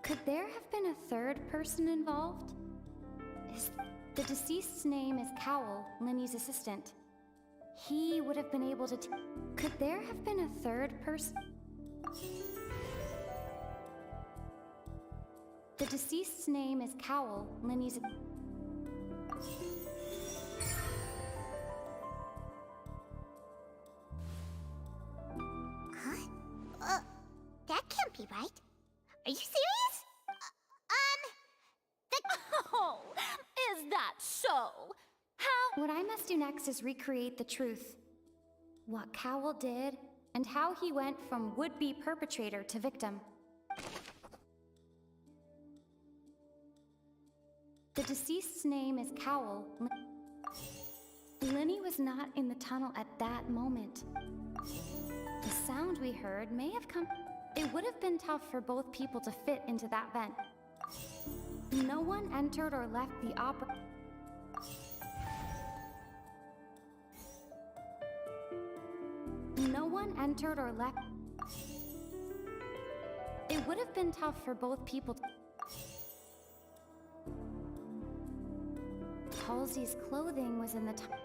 Could there have been a third person involved? The deceased's name is Cowell, Linny's assistant. He would have been able to... Could there have been a third person? The deceased's name is Cowell, Linny's... That can't be right. Are you serious? Oh, is that so? How? What I must do next is recreate the truth. What Cowell did, and how he went from would-be perpetrator to victim. The deceased's name is Cowell. Linny was not in the tunnel at that moment. The sound we heard may have come... It would have been tough for both people to fit into that vent. No one entered or left the opera... No one entered or left... It would have been tough for both people to... Halsey's clothing was in the tunnel.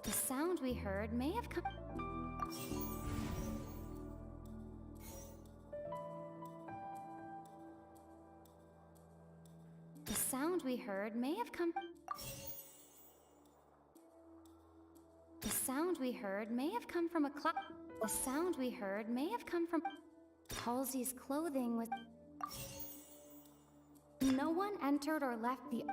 The sound we heard may have come... The sound we heard may have come... The sound we heard may have come from a cloud. The sound we heard may have come from... Halsey's clothing was... No one entered or left the...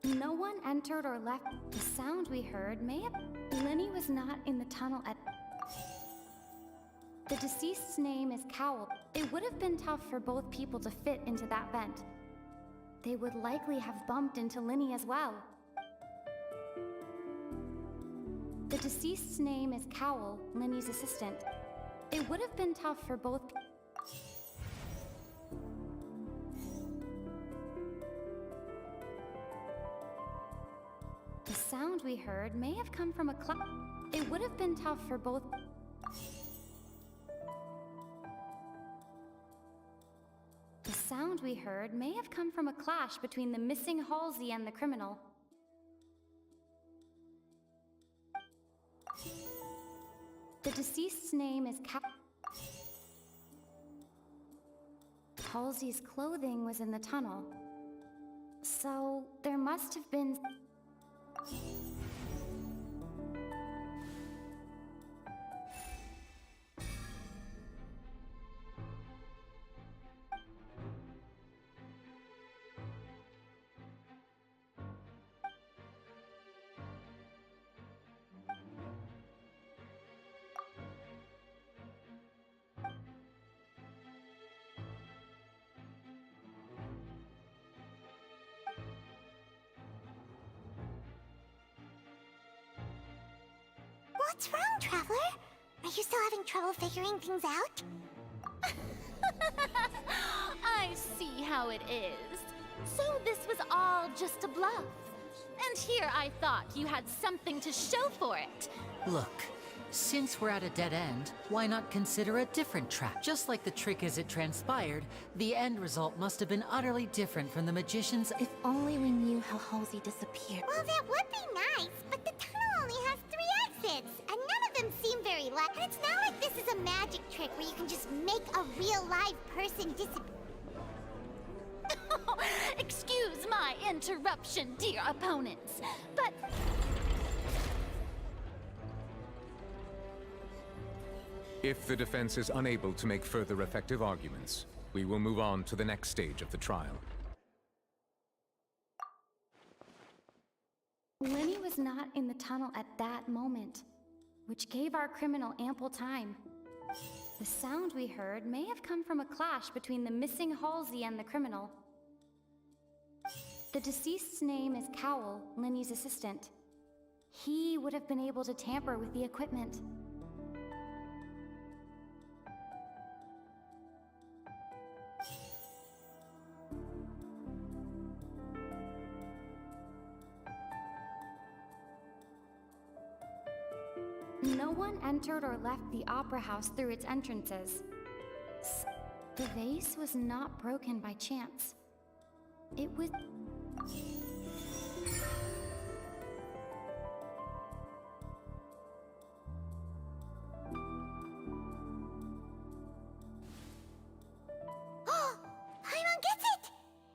No one entered or left. The sound we heard may have... Linny was not in the tunnel at... The deceased's name is Cowell. It would have been tough for both people to fit into that vent. They would likely have bumped into Linny as well. The deceased's name is Cowell, Linny's assistant. It would have been tough for both... The we heard may have come from a It would have been tough for both. The sound we heard may have come from a clash between the missing Halsey and the criminal. The deceased's name is Halsey's clothing was in the tunnel. So, there must have been... What's wrong, Traveler? Are you still having trouble figuring things out? I see how it is. So this was all just a bluff. And here I thought you had something to show for it. Look, since we're at a dead end, why not consider a different track? Just like the trick as it transpired, the end result must have been utterly different from the magician's. If only we knew how Halsey disappeared. Well, that would be nice, but the tunnel only has 3 exits, and none of them seem very light. And it's not like this is a magic trick where you can just make a real live person disappear. Excuse my interruption, dear opponents, but... If the defense is unable to make further effective arguments, we will move on to the next stage of the trial. Lenny was not in the tunnel at that moment, which gave our criminal ample time. The sound we heard may have come from a clash between the missing Halsey and the criminal. The deceased's name is Cowell, Lenny's assistant. He would have been able to tamper with the equipment. No one entered or left the Opera House through its entrances. The vase was not broken by chance. It was... Paimon gets it!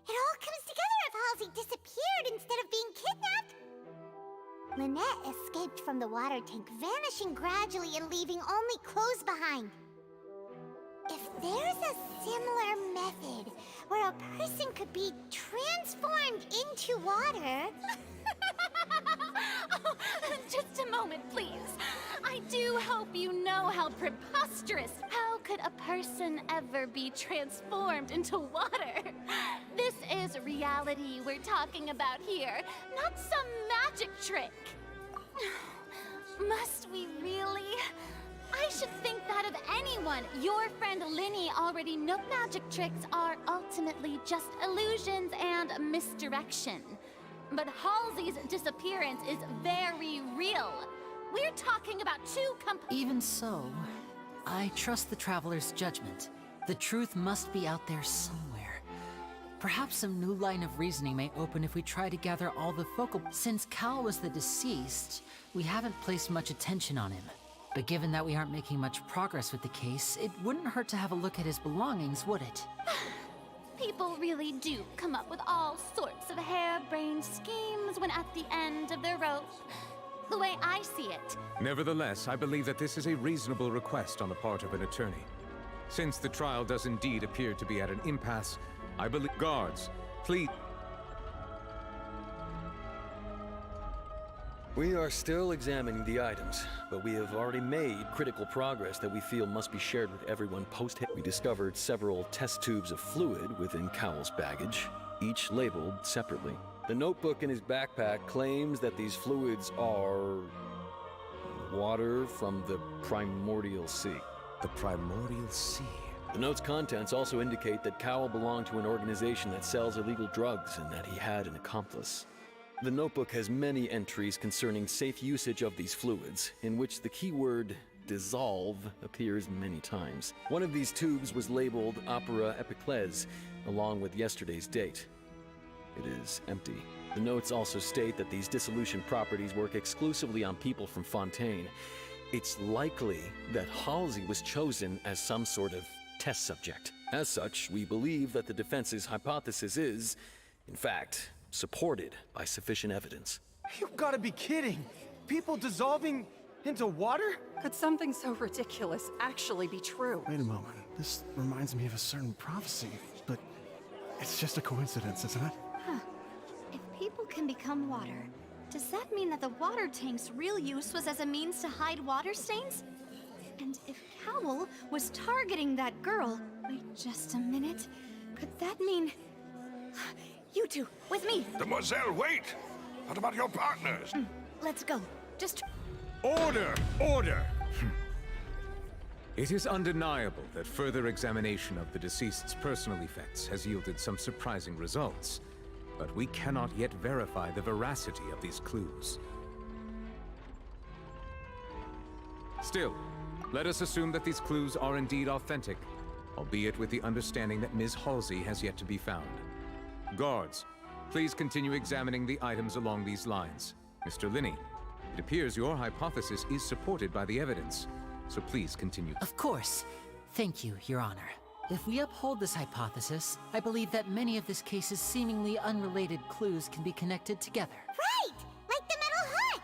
It all comes together if Halsey disappeared instead of being kidnapped. Lynette escaped from the water tank, vanishing gradually and leaving only clothes behind. If there's a similar method where a person could be transformed into water... Oh, just a moment, please. I do hope you know how preposterous. How could a person ever be transformed into water? This is reality we're talking about here, not some magic trick. Must we really? I should think that of anyone. Your friend Linny already knows magic tricks are ultimately just illusions and misdirection. But Halsey's disappearance is very real. We're talking about two Even so, I trust the Traveler's judgment. The truth must be out there somewhere. Perhaps some new line of reasoning may open if we try to gather all the focal... Since Cal was the deceased, we haven't placed much attention on him. But given that we aren't making much progress with the case, it wouldn't hurt to have a look at his belongings, would it? People really do come up with all sorts of harebrained schemes when at the end of their rope. The way I see it. Nevertheless, I believe that this is a reasonable request on the part of an attorney. Since the trial does indeed appear to be at an impasse, I believe... Guards, please... We are still examining the items, but we have already made critical progress that we feel must be shared with everyone post-hit. We discovered several test tubes of fluid within Cowell's baggage, each labeled separately. The notebook in his backpack claims that these fluids are... water from the primordial sea. The primordial sea? The note's contents also indicate that Cowell belonged to an organization that sells illegal drugs and that he had an accomplice. The notebook has many entries concerning safe usage of these fluids, in which the keyword dissolve appears many times. One of these tubes was labeled Opera Epiclese, along with yesterday's date. It is empty. The notes also state that these dissolution properties work exclusively on people from Fontaine. It's likely that Halsey was chosen as some sort of test subject. As such, we believe that the defense's hypothesis is, in fact, supported by sufficient evidence. You've got to be kidding! People dissolving into water? Could something so ridiculous actually be true? Wait a moment. This reminds me of a certain prophecy, but it's just a coincidence, isn't it? Huh. If people can become water, does that mean that the water tank's real use was as a means to hide water stains? And if Cowl was targeting that girl... Wait just a minute. Could that mean... You two, with me! Demoiselle, wait! What about your partners? Let's go. Just... Order! Order! It is undeniable that further examination of the deceased's personal effects has yielded some surprising results, but we cannot yet verify the veracity of these clues. Still, let us assume that these clues are indeed authentic, albeit with the understanding that Ms. Halsey has yet to be found. Guards, please continue examining the items along these lines. Mr. Linney, it appears your hypothesis is supported by the evidence, so please continue. Of course. Thank you, Your Honor. If we uphold this hypothesis, I believe that many of this case's seemingly unrelated clues can be connected together. Right! Like the metal hook!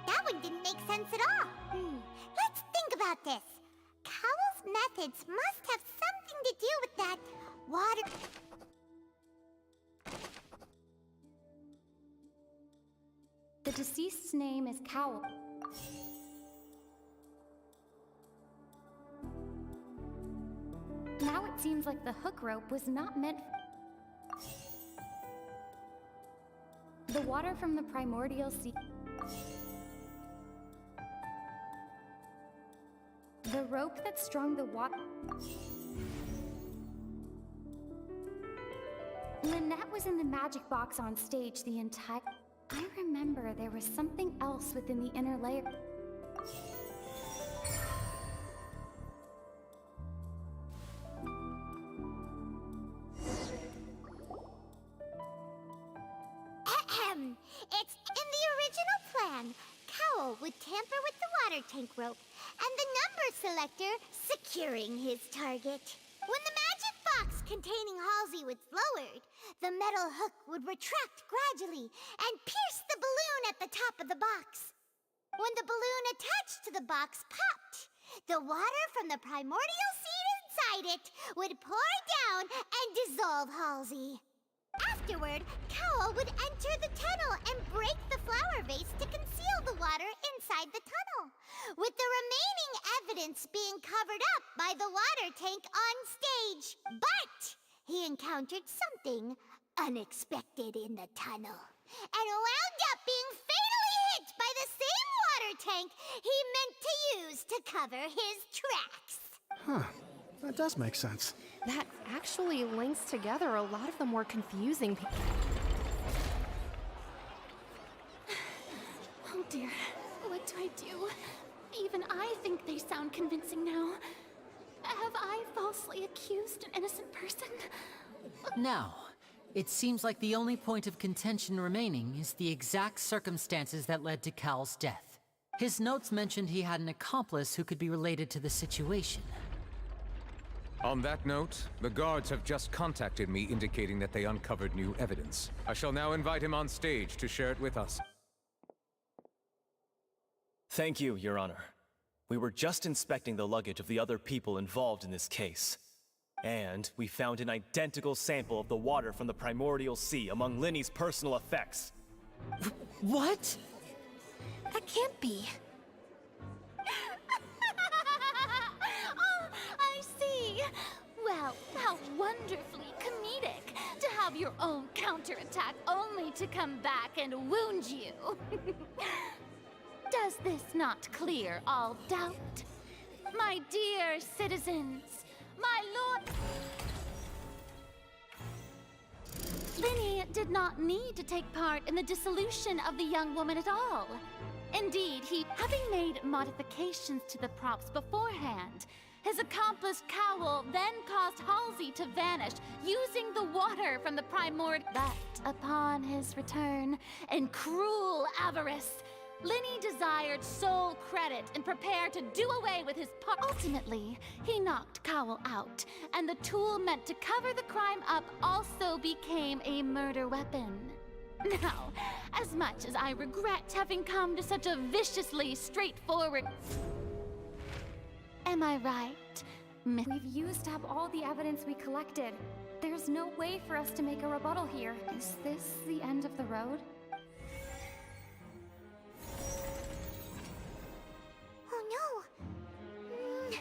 That one didn't make sense at all. Let's think about this. Cowell's methods must have something to do with that water... The deceased's name is Cowl. Now it seems like the hook rope was not meant for... The water from the primordial sea... The rope that strung the water... Lynette was in the magic box on stage the entire... I remember there was something else within the inner layer. It's in the original plan. Cowell would tamper with the water tank rope, and the number selector securing his target. When the magic box containing Halsey was lowered, the metal hook would retract gradually and pierce the balloon at the top of the box. When the balloon attached to the box popped, the water from the primordial seed inside it would pour down and dissolve Halsey. Afterward, Cowell would enter the tunnel and break the flower vase to conceal the water inside the tunnel, with the remaining evidence being covered up by the water tank on stage. But he encountered something unexpected in the tunnel, and wound up being fatally hit by the same water tank he meant to use to cover his tracks. Huh. That does make sense. That actually links together a lot of the more confusing Oh dear, what do I do? Even I think they sound convincing now. Have I falsely accused an innocent person? Now, it seems like the only point of contention remaining is the exact circumstances that led to Cal's death. His notes mentioned he had an accomplice who could be related to the situation. On that note, the guards have just contacted me indicating that they uncovered new evidence. I shall now invite him on stage to share it with us. Thank you, Your Honor. We were just inspecting the luggage of the other people involved in this case. And we found an identical sample of the water from the primordial sea among Linny's personal effects. What? That can't be. Oh, I see. Well, how wonderfully comedic to have your own counterattack only to come back and wound you. Does this not clear all doubt? My dear citizens, my lord... Linny did not need to take part in the dissolution of the young woman at all. Indeed, having made modifications to the props beforehand, his accomplice Cowl then caused Halsey to vanish using the water from the primordial. But upon his return, in cruel avarice, Linny desired sole credit and prepared to do away with his part. Ultimately, he knocked Cowl out, and the tool meant to cover the crime up also became a murder weapon. Now, as much as I regret having come to such a viciously straightforward... Am I right, Miss? We've used up all the evidence we collected. There's no way for us to make a rebuttal here. Is this the end of the road? Oh no!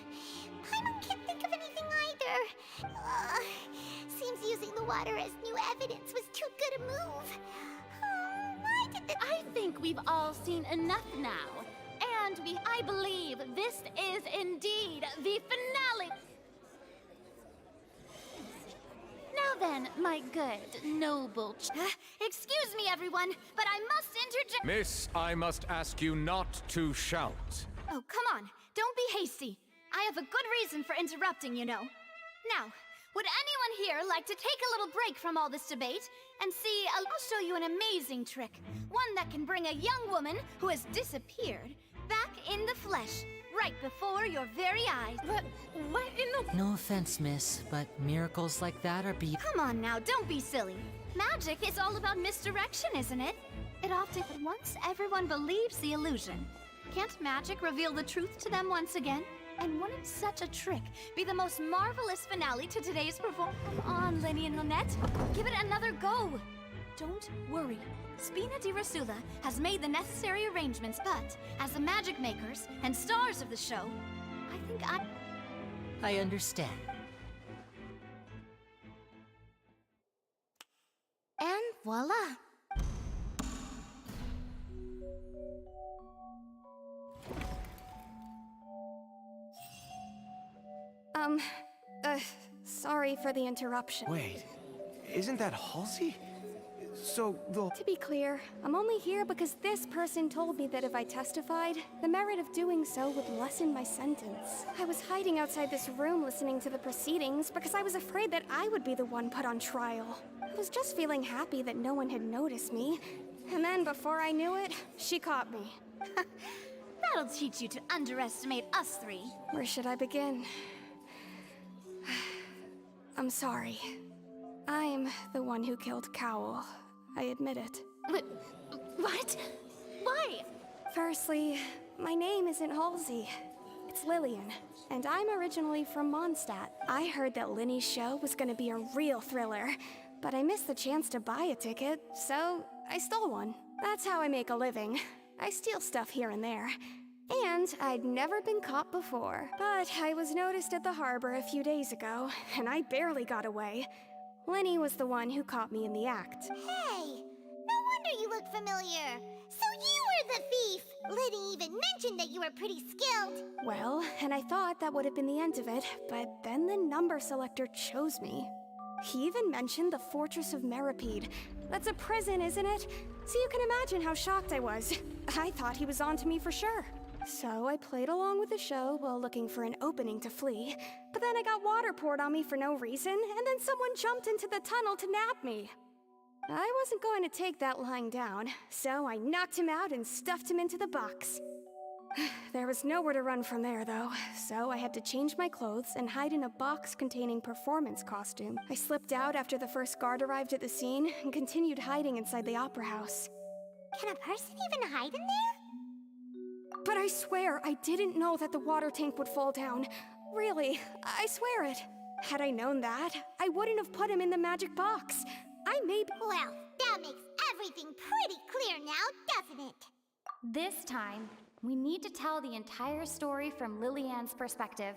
Paimon can't think of anything either. Seems using the water as new evidence was too good a move. Why did the... I think we've all seen enough now. And I believe this is indeed the finale. Now then, my good, noble Excuse me, everyone, but I must interject. Miss, I must ask you not to shout. Oh, come on. Don't be hasty. I have a good reason for interrupting, you know. Now, would anyone here like to take a little break from all this debate and see, I'll show you an amazing trick. One that can bring a young woman who has disappeared back in the flesh, right before your very eyes. What in the... No offense, miss, but miracles like that are Come on now, don't be silly. Magic is all about misdirection, isn't it? It often... Once everyone believes the illusion, can't magic reveal the truth to them once again? And wouldn't such a trick be the most marvelous finale to today's performance? Come on, Linny and Lynette. Give it another go. Don't worry. Spina di Rosula has made the necessary arrangements, but as the magic makers and stars of the show, I think I understand. And voila! Sorry for the interruption. Wait, isn't that Halsey? So, To be clear, I'm only here because this person told me that if I testified, the merit of doing so would lessen my sentence. I was hiding outside this room listening to the proceedings because I was afraid that I would be the one put on trial. I was just feeling happy that no one had noticed me. And then before I knew it, she caught me. that'll teach you to underestimate us three. Where should I begin? I'm sorry. I'm the one who killed Cowl. I admit it. What? Why? Firstly, my name isn't Halsey. It's Lillian, and I'm originally from Mondstadt. I heard that Linny's show was gonna be a real thriller, but I missed the chance to buy a ticket, so I stole one. That's how I make a living. I steal stuff here and there. And I'd never been caught before. But I was noticed at the harbor a few days ago, and I barely got away. Linny was the one who caught me in the act. Hey, no wonder you look familiar. So you were the thief. Liddy even mentioned that you were pretty skilled. Well, and I thought that would have been the end of it, but then the number selector chose me. He even mentioned the Fortress of Meripede. That's a prison, isn't it? So you can imagine how shocked I was. I thought he was onto me for sure. So I played along with the show while looking for an opening to flee. But then I got water poured on me for no reason, and then someone jumped into the tunnel to nab me. I wasn't going to take that lying down, so I knocked him out and stuffed him into the box. There was nowhere to run from there, though, so I had to change my clothes and hide in a box containing performance costume. I slipped out after the first guard arrived at the scene and continued hiding inside the opera house. Can a person even hide in there? But I swear I didn't know that the water tank would fall down. Really, I swear it. Had I known that, I wouldn't have put him in the magic box. I may be— Well, that makes everything pretty clear now, doesn't it? This time, we need to tell the entire story from Lillian's perspective.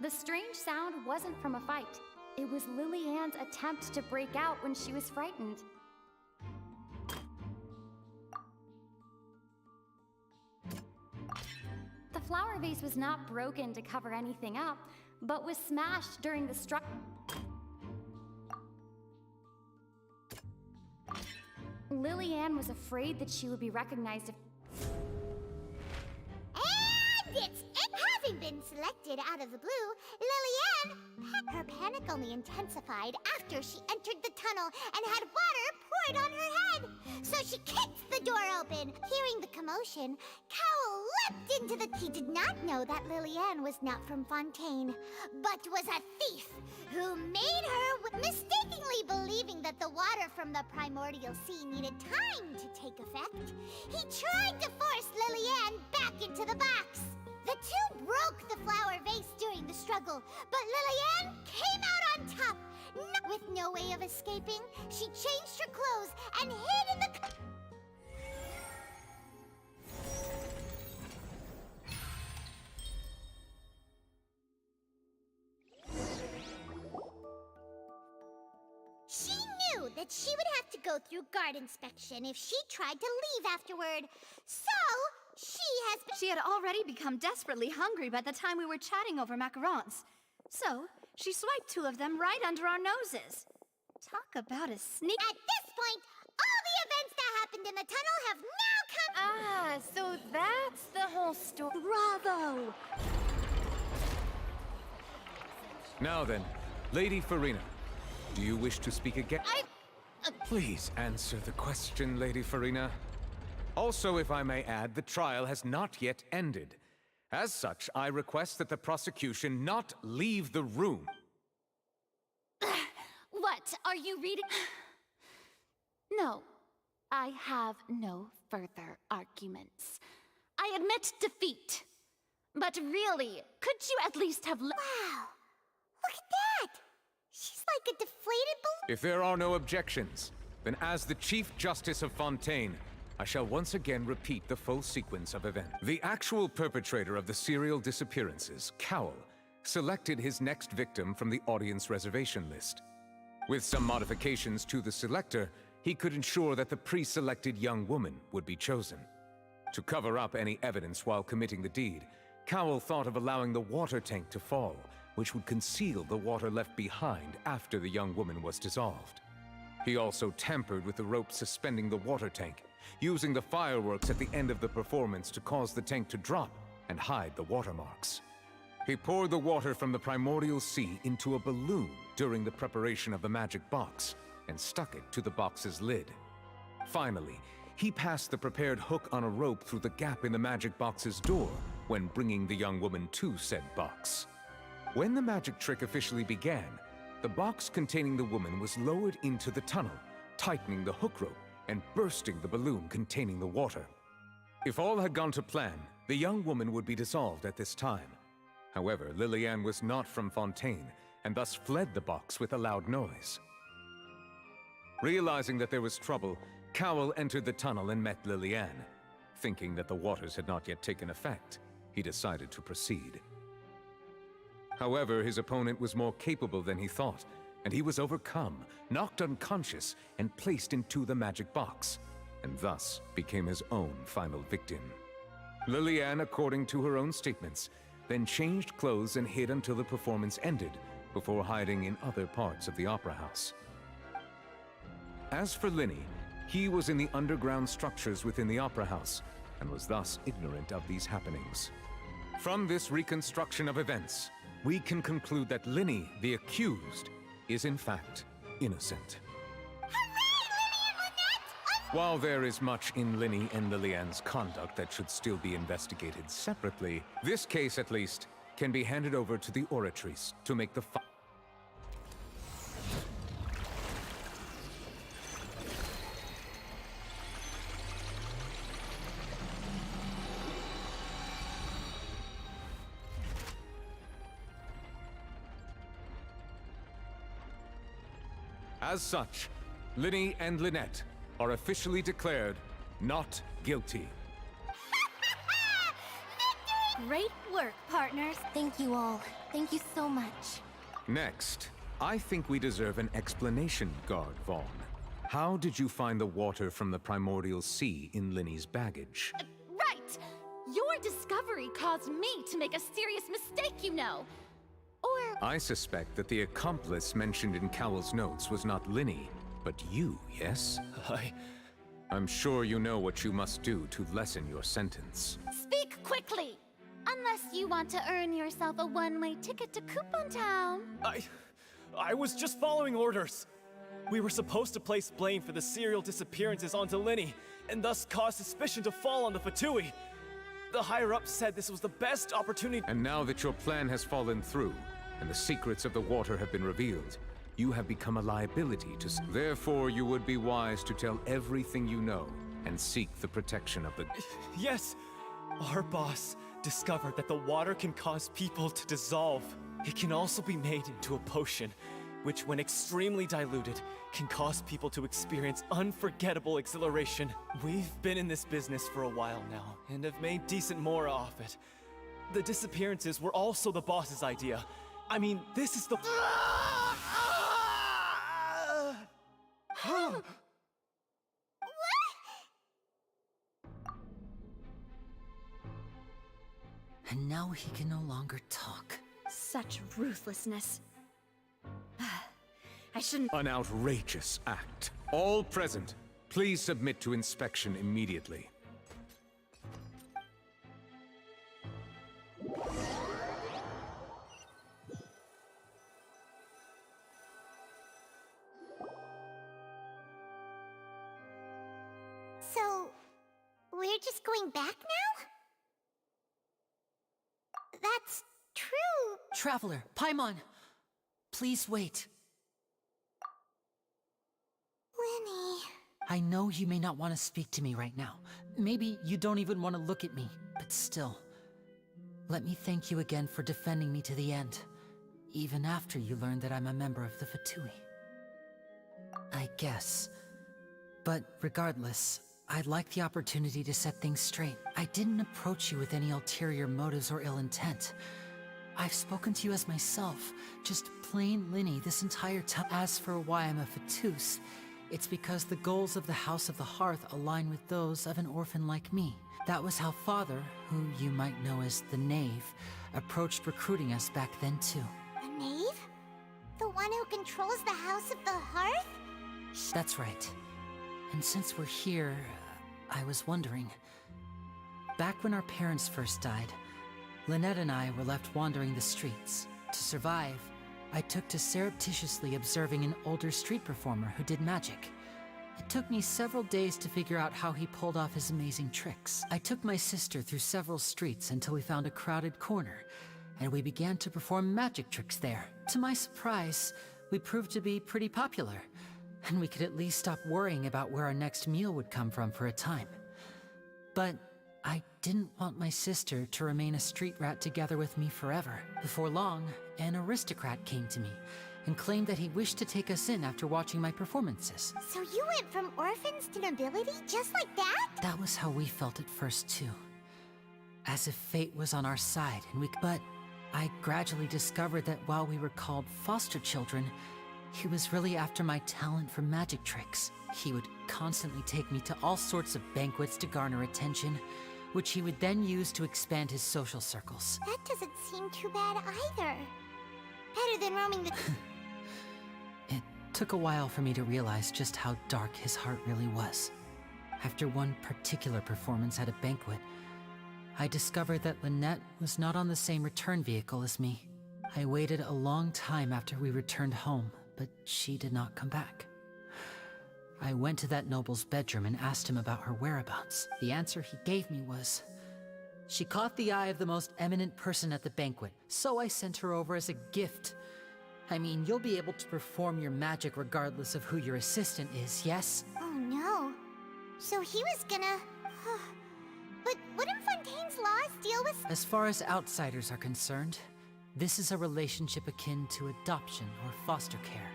The strange sound wasn't from a fight. It was Lily-Ann's attempt to break out when she was frightened. The flower vase was not broken to cover anything up, but was smashed during the Lily-Ann was afraid that she would be recognized if... And it's having been selected out of the blue, Lily-Ann, her panic only intensified after she entered the tunnel and had water poured on her head. So she kicked the door open. Hearing the commotion, Cowl leapt into the... He did not know that Lily-Ann was not from Fontaine, but was a thief who made her mistakenly believing that the water from the primordial sea needed time to take effect. He tried to force Lily-Ann back into the box. The two broke the flower vase during the struggle, but Lily-Ann came out on top. With no way of escaping, she changed her clothes and hid in the... She knew that she would have to go through guard inspection if she tried to leave afterward. So, She had already become desperately hungry by the time we were chatting over macarons. So, she swiped 2 of them right under our noses. Talk about a sneak... At this point, all the events that happened in the tunnel have now come... Ah, so that's the whole story. Bravo! Now then, Lady Farina, do you wish to speak again? Please answer the question, Lady Farina. Also, if I may add, the trial has not yet ended. As such, I request that the prosecution not leave the room. What? Are you reading? No. I have no further arguments. I admit defeat. But really, could you at least have... Wow! Look at that! She's like a deflated balloon. If there are no objections, then as the Chief Justice of Fontaine, I shall once again repeat the full sequence of events. The actual perpetrator of the serial disappearances, Cowl, selected his next victim from the audience reservation list. With some modifications to the selector, he could ensure that the pre-selected young woman would be chosen. To cover up any evidence while committing the deed, Cowl thought of allowing the water tank to fall, which would conceal the water left behind after the young woman was dissolved. He also tampered with the rope suspending the water tank, using the fireworks at the end of the performance to cause the tank to drop and hide the watermarks. He poured the water from the primordial sea into a balloon during the preparation of the magic box and stuck it to the box's lid. Finally, he passed the prepared hook on a rope through the gap in the magic box's door when bringing the young woman to said box. When the magic trick officially began, the box containing the woman was lowered into the tunnel, tightening the hook rope and bursting the balloon containing the water. If all had gone to plan, the young woman would be dissolved at this time. However, Lily-Ann was not from Fontaine, and thus fled the box with a loud noise. Realizing that there was trouble, Cowl entered the tunnel and met Lily-Ann. Thinking that the waters had not yet taken effect, he decided to proceed. However, his opponent was more capable than he thought, and he was overcome, knocked unconscious, and placed into the magic box, and thus became his own final victim. Lily-Ann, according to her own statements, then changed clothes and hid until the performance ended, before hiding in other parts of the opera house. As for Linny, he was in the underground structures within the opera house, and was thus ignorant of these happenings. From this reconstruction of events, we can conclude that Linny, the accused, is in fact innocent. While there is much in Linny and Lily-Ann's conduct that should still be investigated separately, this case at least can be handed over to the Oratrice to make the As such, Linny and Lynette are officially declared not guilty. Great work, partners. Thank you all. Thank you so much. Next, I think we deserve an explanation, Guard Vaughn. How did you find the water from the primordial sea in Linny's baggage? Right! Your discovery caused me to make a serious mistake, you know. Or... I suspect that the accomplice mentioned in Cowell's notes was not Linny, but you, yes? I'm sure you know what you must do to lessen your sentence. Speak quickly! Unless you want to earn yourself a one-way ticket to Coupon Town. I was just following orders. We were supposed to place blame for the serial disappearances onto Linny, and thus cause suspicion to fall on the Fatui. The higher-ups said this was the best opportunity. And now that your plan has fallen through, and the secrets of the water have been revealed, you have become a liability to... Therefore, you would be wise to tell everything you know, and seek the protection of the... Yes! Our boss discovered that the water can cause people to dissolve. It can also be made into a potion, which when extremely diluted, can cause people to experience unforgettable exhilaration. We've been in this business for a while now, and have made decent mora off it. The disappearances were also the boss's idea. I mean, this is the... And now he can no longer talk. Such ruthlessness. I shouldn't... An outrageous act. All present, please submit to inspection immediately. So, we're just going back now? That's true. Traveler, Paimon, please wait. Linny. I know you may not want to speak to me right now. Maybe you don't even want to look at me, but still. Let me thank you again for defending me to the end, even after you learned that I'm a member of the Fatui. I guess. But regardless, I'd like the opportunity to set things straight. I didn't approach you with any ulterior motives or ill intent. I've spoken to you as myself, just plain Linny this entire time. As for why I'm a Fatus, it's because the goals of the House of the Hearth align with those of an orphan like me. That was how Father, who you might know as the Knave, approached recruiting us back then too. The Knave? The one who controls the House of the Hearth? That's right. And since we're here, I was wondering. Back when our parents first died, Lynette and I were left wandering the streets. To survive, I took to surreptitiously observing an older street performer who did magic. It took me several days to figure out how he pulled off his amazing tricks. I took my sister through several streets until we found a crowded corner, and we began to perform magic tricks there. To my surprise, we proved to be pretty popular, and we could at least stop worrying about where our next meal would come from for a time. But I didn't want my sister to remain a street rat together with me forever. Before long, an aristocrat came to me and claimed that he wished to take us in after watching my performances. So you went from orphans to nobility just like that? That was how we felt at first too. As if fate was on our side and But I gradually discovered that while we were called foster children, he was really after my talent for magic tricks. He would constantly take me to all sorts of banquets to garner attention, which he would then use to expand his social circles. That doesn't seem too bad either. Better than roaming the... It took a while for me to realize just how dark his heart really was. After one particular performance at a banquet, I discovered that Lynette was not on the same return vehicle as me. I waited a long time after we returned home, but she did not come back. I went to that noble's bedroom and asked him about her whereabouts. The answer he gave me was, she caught the eye of the most eminent person at the banquet, so I sent her over as a gift. I mean, you'll be able to perform your magic regardless of who your assistant is, yes? Oh no. So he was gonna... But wouldn't Fontaine's laws deal with... As far as outsiders are concerned, this is a relationship akin to adoption or foster care.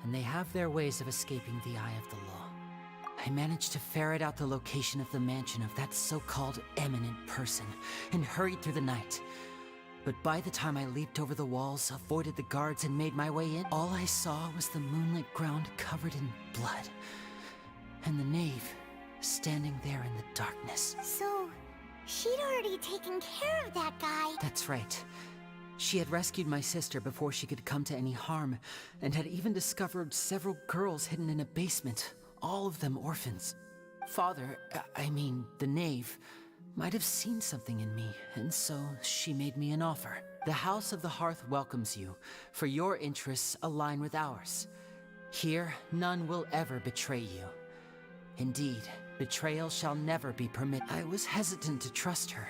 and they have their ways of escaping the eye of the law. I managed to ferret out the location of the mansion of that so-called eminent person and hurried through the night. But by the time I leaped over the walls, avoided the guards, and made my way in, all I saw was the moonlit ground covered in blood. And the knave standing there in the darkness. So, she'd already taken care of that guy. That's right. She had rescued my sister before she could come to any harm, and had even discovered several girls hidden in a basement, all of them orphans. Father, I mean, the knave, might have seen something in me, and so she made me an offer. The House of the Hearth welcomes you, for your interests align with ours. Here, none will ever betray you. Indeed, betrayal shall never be permitted. I was hesitant to trust her.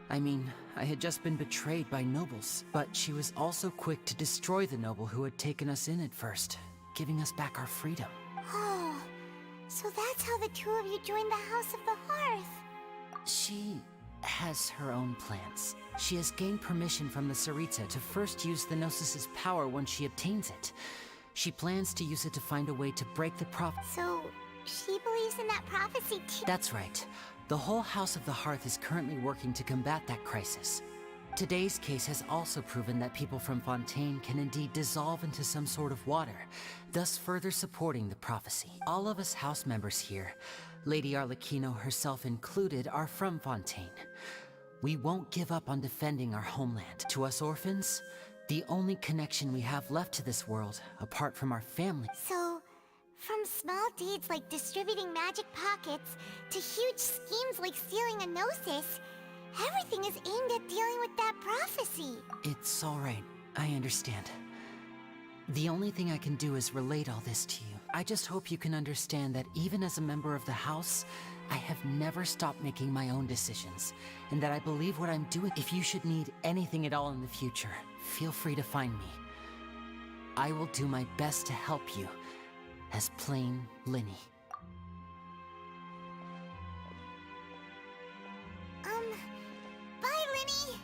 I mean, I had just been betrayed by nobles, but she was also quick to destroy the noble who had taken us in at first, giving us back our freedom. Oh, so that's how the two of you joined the House of the Hearth. She has her own plans. She has gained permission from the Sarita to first use the Gnosis' power when she obtains it. She plans to use it to find a way to break the prophecy. So, she believes in that prophecy too? That's right. The whole House of the Hearth is currently working to combat that crisis. Today's case has also proven that people from Fontaine can indeed dissolve into some sort of water, thus further supporting the prophecy. All of us house members here, Lady Arlecchino herself included, are from Fontaine. We won't give up on defending our homeland. To us orphans, the only connection we have left to this world, apart from our family. So, from small deeds like distributing magic pockets to huge schemes like stealing a Gnosis, everything is aimed at dealing with that prophecy. It's all right. I understand. The only thing I can do is relate all this to you. I just hope you can understand that even as a member of the House, I have never stopped making my own decisions, and that I believe what I'm doing. If you should need anything at all in the future, feel free to find me. I will do my best to help you, as plain Linny. Bye, Linny!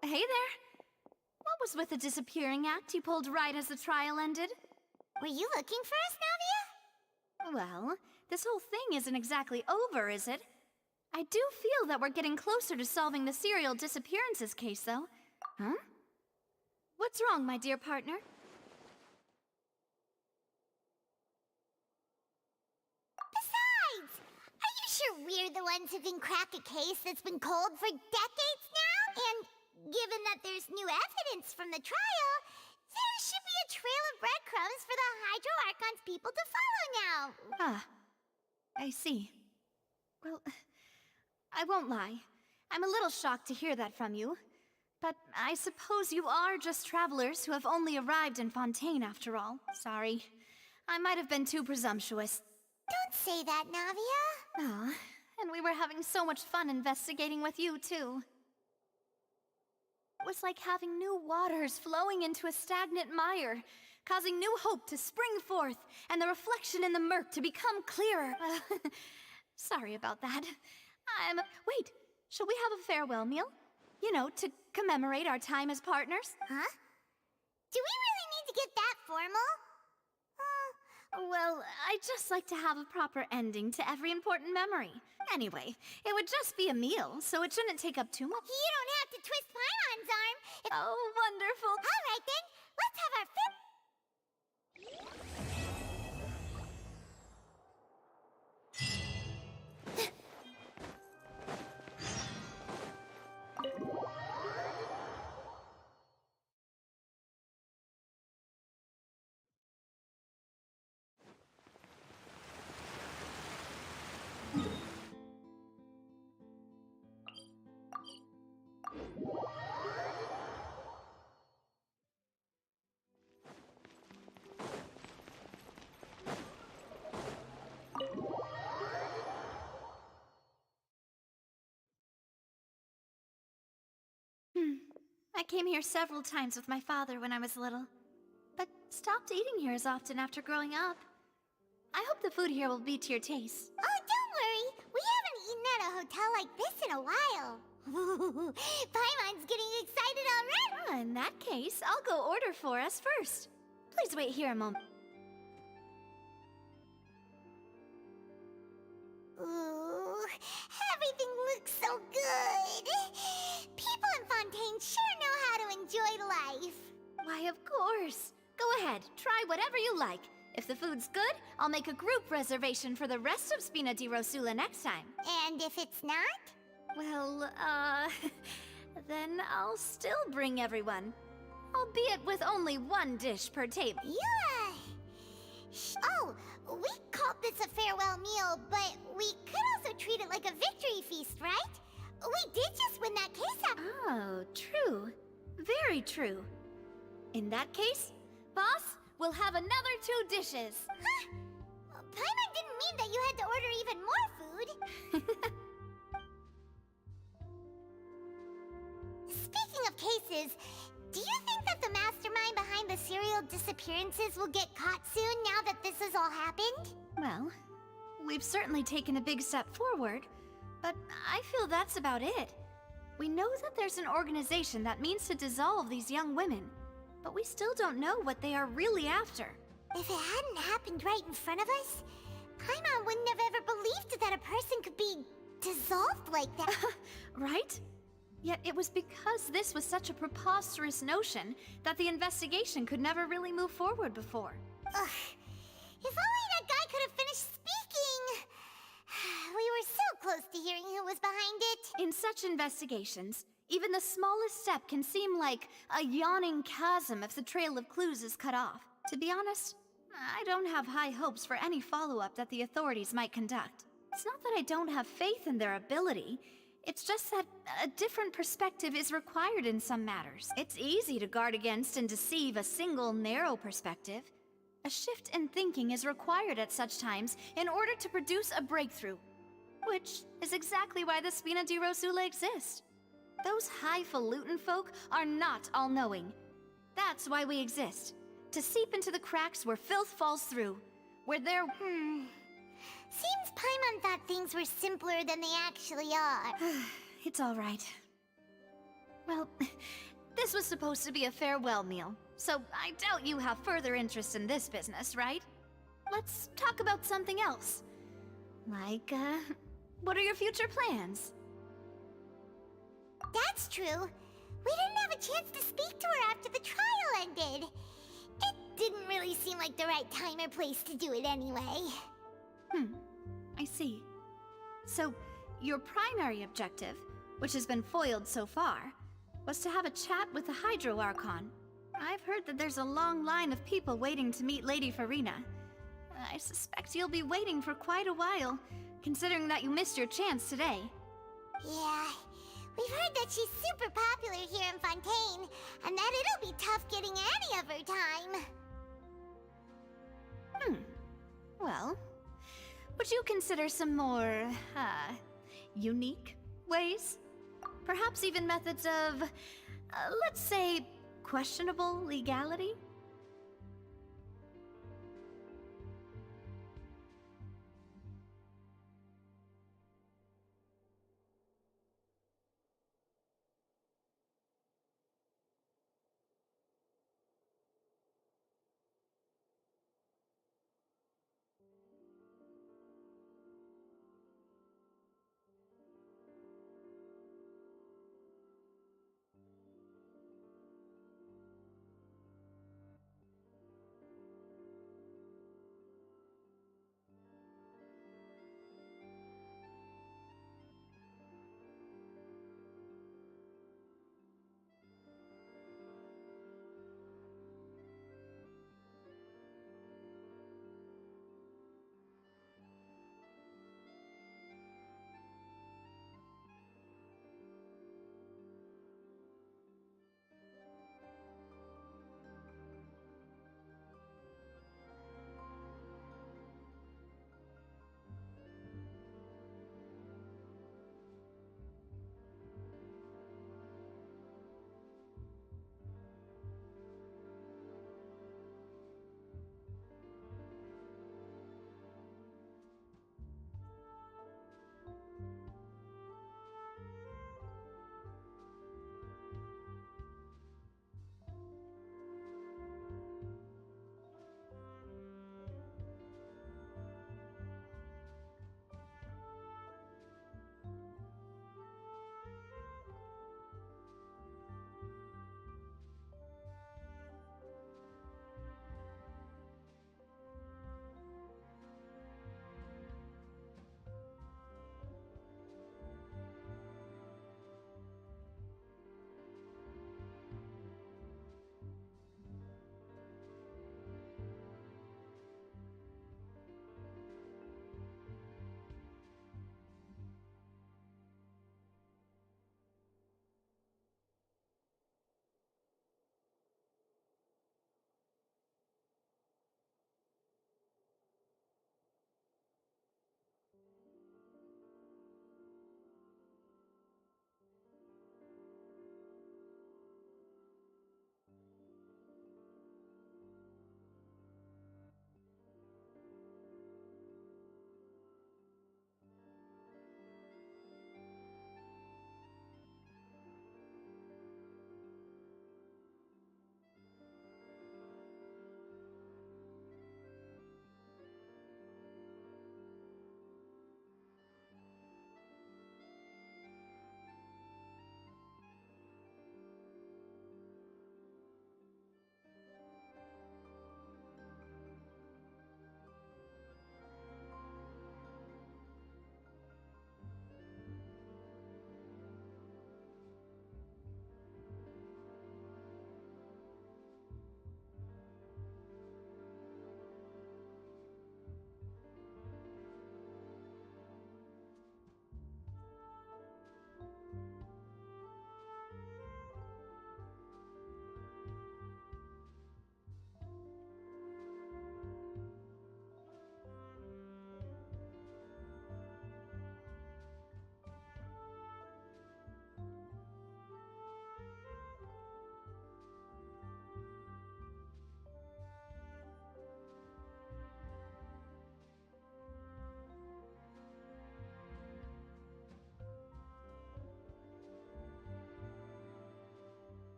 Hey there. What was with the disappearing act you pulled right as the trial ended? Were you looking for us, Navia? Well, this whole thing isn't exactly over, is it? I do feel that we're getting closer to solving the serial disappearances case, though. Huh? What's wrong, my dear partner? Besides, are you sure we're the ones who can crack a case that's been cold for decades now? And given that there's new evidence from the trial, there should be a trail of breadcrumbs for the Hydro Archon's people to follow now. Ah, I see. Well, I won't lie. I'm a little shocked to hear that from you. But I suppose you are just travelers who have only arrived in Fontaine after all. Sorry. I might have been too presumptuous. Don't say that, Navia. Ah, and we were having so much fun investigating with you, too. It was like having new waters flowing into a stagnant mire, causing new hope to spring forth, and the reflection in the murk to become clearer. Sorry about that. Wait, shall we have a farewell meal? You know, to commemorate our time as partners? Huh? Do we really need to get that formal? Well, I'd just like to have a proper ending to every important memory. Anyway, it would just be a meal, so it shouldn't take up too much. You don't have to twist Paimon's arm. Oh, wonderful. All right, then. Let's have our I came here several times with my father when I was little, but stopped eating here as often after growing up. I hope the food here will be to your taste. Oh, don't worry. We haven't eaten at a hotel like this in a while. Paimon's getting excited already. In that case, I'll go order for us first. Please wait here a moment. Ooh, everything looks so good. People in Fontaine sure know how to enjoy life. Why, of course. Go ahead, try whatever you like. If the food's good, I'll make a group reservation for the rest of Spina di Rosula next time. And if it's not? Well, then I'll still bring everyone. Albeit with only one dish per table. Yeah. Oh, we called this a farewell meal, but we could also treat it like a victory feast, right? We did just win that case up. Oh, true. Very true. In that case, boss, we'll have another 2 dishes. Huh? Paimon didn't mean that you had to order even more food. Speaking of cases, do you think that the mastermind behind the serial disappearances will get caught soon now that this has all happened? Well, we've certainly taken a big step forward, but I feel that's about it. We know that there's an organization that means to dissolve these young women, but we still don't know what they are really after. If it hadn't happened right in front of us, Paimon wouldn't have ever believed that a person could be dissolved like that. Right? Yet it was because this was such a preposterous notion that the investigation could never really move forward before. Ugh. If only that guy could have finished speaking! We were so close to hearing who was behind it. In such investigations, even the smallest step can seem like a yawning chasm if the trail of clues is cut off. To be honest, I don't have high hopes for any follow-up that the authorities might conduct. It's not that I don't have faith in their ability. It's just that a different perspective is required in some matters. It's easy to guard against and deceive a single narrow perspective. A shift in thinking is required at such times in order to produce a breakthrough, which is exactly why the Spina di Rosula exist. Those highfalutin folk are not all-knowing. That's why we exist. To seep into the cracks where filth falls through, where there... Seems Paimon thought things were simpler than they actually are. It's all right. Well, this was supposed to be a farewell meal, so I doubt you have further interest in this business, right? Let's talk about something else. Like, what are your future plans? That's true. We didn't have a chance to speak to her after the trial ended. It didn't really seem like the right time or place to do it anyway. I see. So, your primary objective, which has been foiled so far, was to have a chat with the Hydro Archon. I've heard that there's a long line of people waiting to meet Lady Farina. I suspect you'll be waiting for quite a while, considering that you missed your chance today. Yeah, we've heard that she's super popular here in Fontaine, and that it'll be tough getting any of her time. Well, would you consider some more, unique ways? Perhaps even methods of, let's say, questionable legality?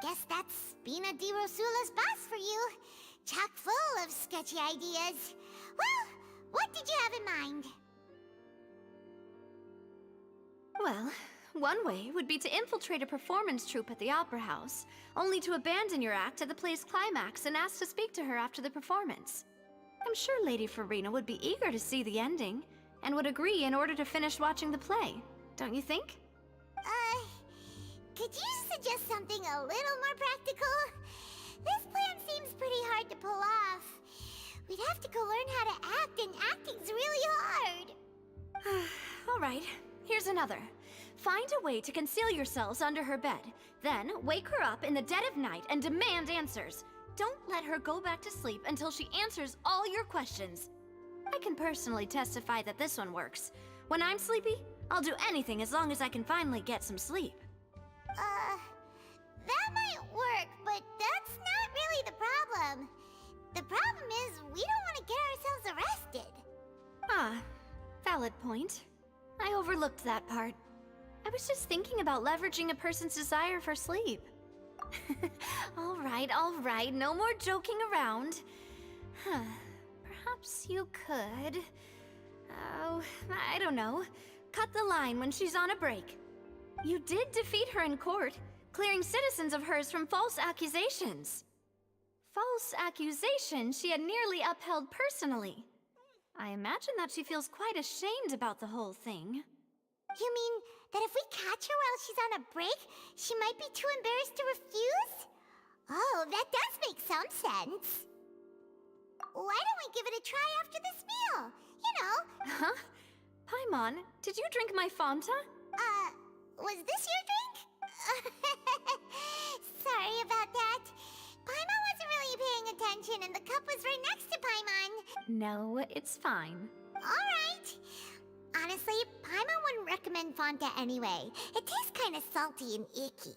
guess that's Spina di Rosula's boss for you. Chock full of sketchy ideas. Well, what did you have in mind? Well, one way would be to infiltrate a performance troupe at the Opera House, only to abandon your act at the play's climax and ask to speak to her after the performance. I'm sure Lady Farina would be eager to see the ending, and would agree in order to finish watching the play. Don't you think? Could you suggest something a little more practical? This plan seems pretty hard to pull off. We'd have to go learn how to act, and acting's really hard. All right, here's another. Find a way to conceal yourselves under her bed. Then, wake her up in the dead of night and demand answers. Don't let her go back to sleep until she answers all your questions. I can personally testify that this one works. When I'm sleepy, I'll do anything as long as I can finally get some sleep. That might work, but that's not really the problem. The problem is we don't want to get ourselves arrested. Ah, valid point. I overlooked that part. I was just thinking about leveraging a person's desire for sleep. All right, no more joking around. Perhaps you could... Oh, I don't know. Cut the line when she's on a break. You did defeat her in court, clearing citizens of hers from false accusations. False accusations she had nearly upheld personally. I imagine that she feels quite ashamed about the whole thing. You mean that if we catch her while she's on a break, she might be too embarrassed to refuse? Oh, that does make some sense. Why don't we give it a try after this meal? You know. Huh? Paimon, did you drink my Fanta? Was this your drink? Sorry about that. Paimon wasn't really paying attention and the cup was right next to Paimon. No, it's fine. Alright. Honestly, Paimon wouldn't recommend Fanta anyway. It tastes kind of salty and icky.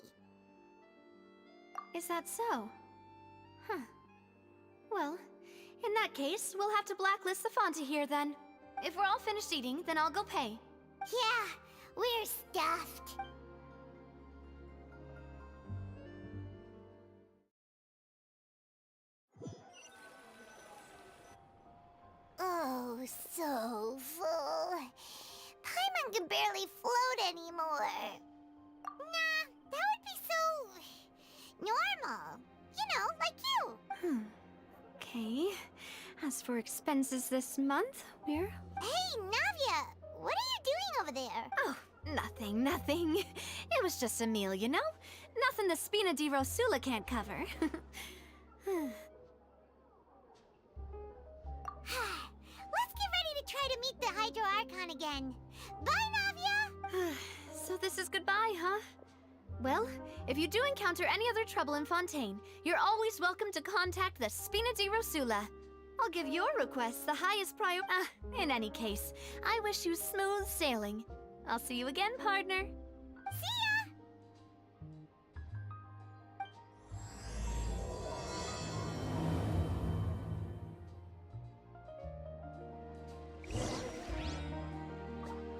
Is that so? Huh. Well, in that case, we'll have to blacklist the Fanta here then. If we're all finished eating, then I'll go pay. Yeah, we're stuffed. Oh, so full. Paimon can barely float anymore. Nah, that would be so... normal. You know, like you. Okay. As for expenses this month, we're... Hey, Navia! What are you doing over there? Oh, nothing. It was just a meal, you know? Nothing the Spina di Rosula can't cover. Let's get ready to try to meet the Hydro Archon again. Bye, Navia! So this is goodbye, huh? Well, if you do encounter any other trouble in Fontaine, you're always welcome to contact the Spina di Rosula. I'll give your requests the highest priority. In any case, I wish you smooth sailing. I'll see you again, partner. See